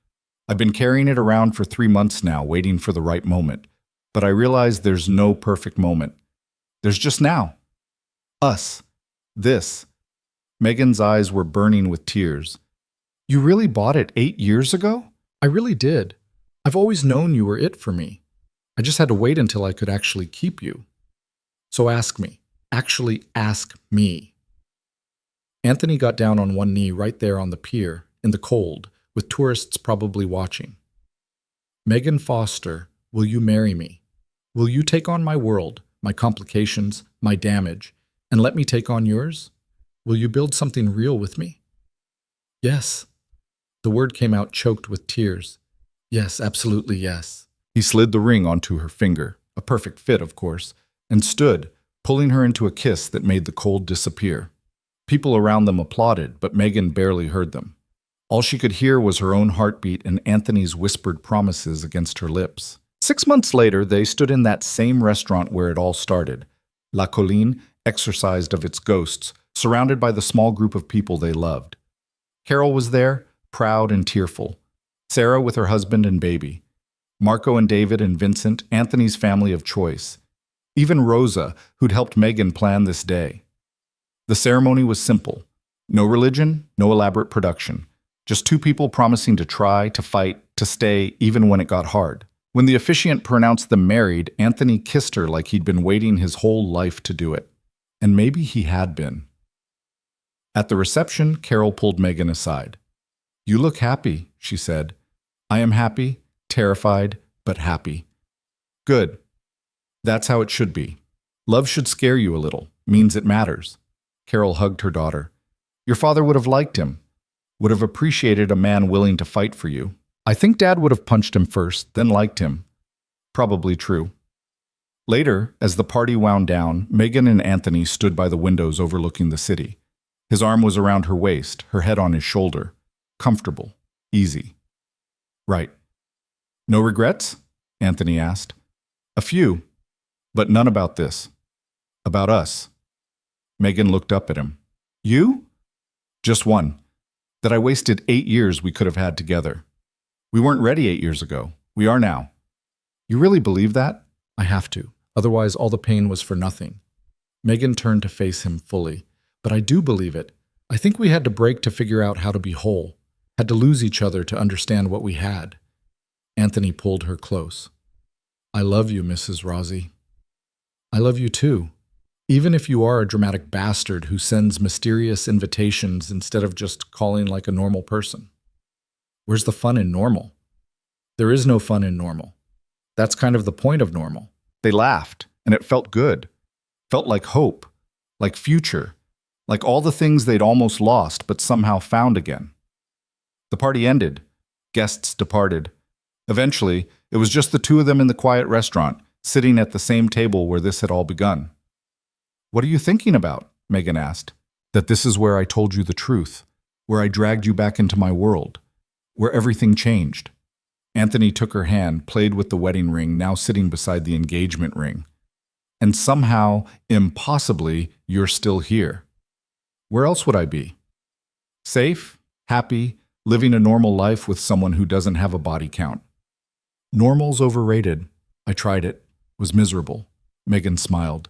"I've been carrying it around for 3 months now, waiting for the right moment. But I realize there's no perfect moment. There's just now. Us. This." Megan's eyes were burning with tears. "You really bought it 8 years ago?" "I really did. I've always known you were it for me. I just had to wait until I could actually keep you. So ask me. Actually ask me." Anthony got down on one knee right there on the pier, in the cold, with tourists probably watching. "Megan Foster, will you marry me? Will you take on my world, my complications, my damage, and let me take on yours? Will you build something real with me?" "Yes." The word came out choked with tears. "Yes, absolutely yes." He slid the ring onto her finger, a perfect fit, of course, and stood, pulling her into a kiss that made the cold disappear. People around them applauded, but Megan barely heard them. All she could hear was her own heartbeat and Anthony's whispered promises against her lips. 6 months later, they stood in that same restaurant where it all started. La Colline, exorcised of its ghosts, surrounded by the small group of people they loved. Carol was there, proud and tearful. Sarah with her husband and baby. Marco and David and Vincent, Anthony's family of choice. Even Rosa, who'd helped Megan plan this day. The ceremony was simple. No religion, no elaborate production. Just 2 people promising to try, to fight, to stay, even when it got hard. When the officiant pronounced them married, Anthony kissed her like he'd been waiting his whole life to do it. And maybe he had been. At the reception, Carol pulled Megan aside. "You look happy," she said. "I am happy. Terrified, but happy." "Good. That's how it should be. Love should scare you a little. Means it matters." Carol hugged her daughter. "Your father would have liked him. Would have appreciated a man willing to fight for you. I think Dad would have punched him first, then liked him." Probably true. Later, as the party wound down, Megan and Anthony stood by the windows overlooking the city. His arm was around her waist, her head on his shoulder. Comfortable. Easy. "Right. No regrets?" Anthony asked. "A few, but none about this. About us." Megan looked up at him. "You?" "Just one. That I wasted 8 years we could have had together. We weren't ready 8 years ago. We are now." "You really believe that?" "I have to. Otherwise, all the pain was for nothing." Megan turned to face him fully. "But I do believe it. I think we had to break to figure out how to be whole. Had to lose each other to understand what we had." Anthony pulled her close. "I love you, Mrs. Rossi." "I love you too. Even if you are a dramatic bastard who sends mysterious invitations instead of just calling like a normal person. Where's the fun in normal? There is no fun in normal. That's kind of the point of normal." They laughed, and it felt good. Felt like hope, like future, like all the things they'd almost lost but somehow found again. The party ended. Guests departed. Eventually, it was just the 2 of them in the quiet restaurant, sitting at the same table where this had all begun. "What are you thinking about?" Megan asked. That this is where I told you the truth, where I dragged you back into my world, where everything changed. Anthony took her hand, played with the wedding ring, now sitting beside the engagement ring. And somehow, impossibly, you're still here. Where else would I be? Safe, happy, living a normal life with someone who doesn't have a body count. Normal's overrated. I tried it. Was miserable. Megan smiled.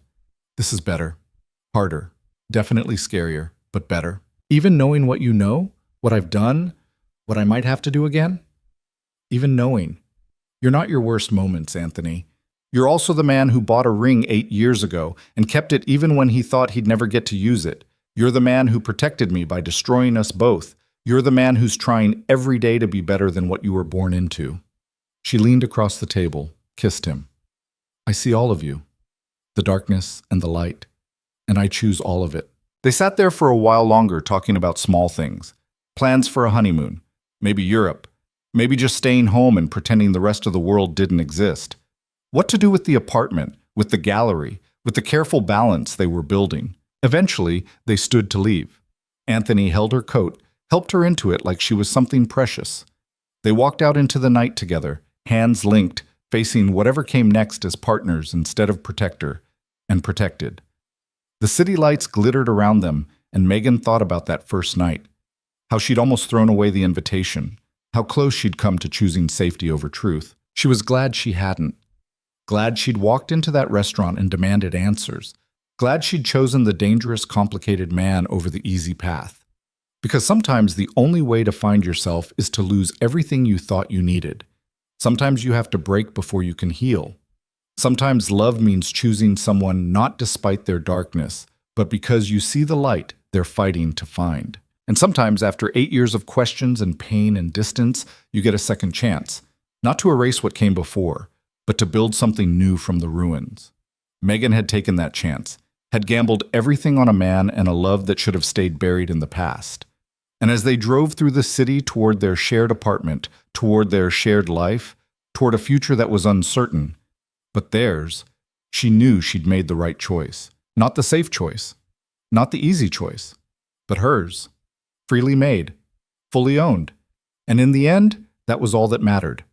This is better. Harder. Definitely scarier, but better. Even knowing what you know, what I've done, what I might have to do again? Even knowing. You're not your worst moments, Anthony. You're also the man who bought a ring 8 years ago and kept it even when he thought he'd never get to use it. You're the man who protected me by destroying us both. You're the man who's trying every day to be better than what you were born into. She leaned across the table, kissed him. I see all of you, the darkness and the light, and I choose all of it. They sat there for a while longer talking about small things. Plans for a honeymoon, maybe Europe, maybe just staying home and pretending the rest of the world didn't exist. What to do with the apartment, with the gallery, with the careful balance they were building. Eventually, they stood to leave. Anthony held her coat, helped her into it like she was something precious. They walked out into the night together, hands linked, facing whatever came next as partners instead of protector, and protected. The city lights glittered around them, and Megan thought about that first night. How she'd almost thrown away the invitation. How close she'd come to choosing safety over truth. She was glad she hadn't. Glad she'd walked into that restaurant and demanded answers. Glad she'd chosen the dangerous, complicated man over the easy path. Because sometimes the only way to find yourself is to lose everything you thought you needed. Sometimes you have to break before you can heal. Sometimes love means choosing someone not despite their darkness, but because you see the light they're fighting to find. And sometimes after 8 years of questions and pain and distance, you get a second chance, not to erase what came before, but to build something new from the ruins. Megan had taken that chance, had gambled everything on a man and a love that should have stayed buried in the past. And as they drove through the city toward their shared apartment, toward their shared life, toward a future that was uncertain, but theirs, she knew she'd made the right choice. Not the safe choice, not the easy choice, but hers. Freely made, fully owned. And in the end, that was all that mattered.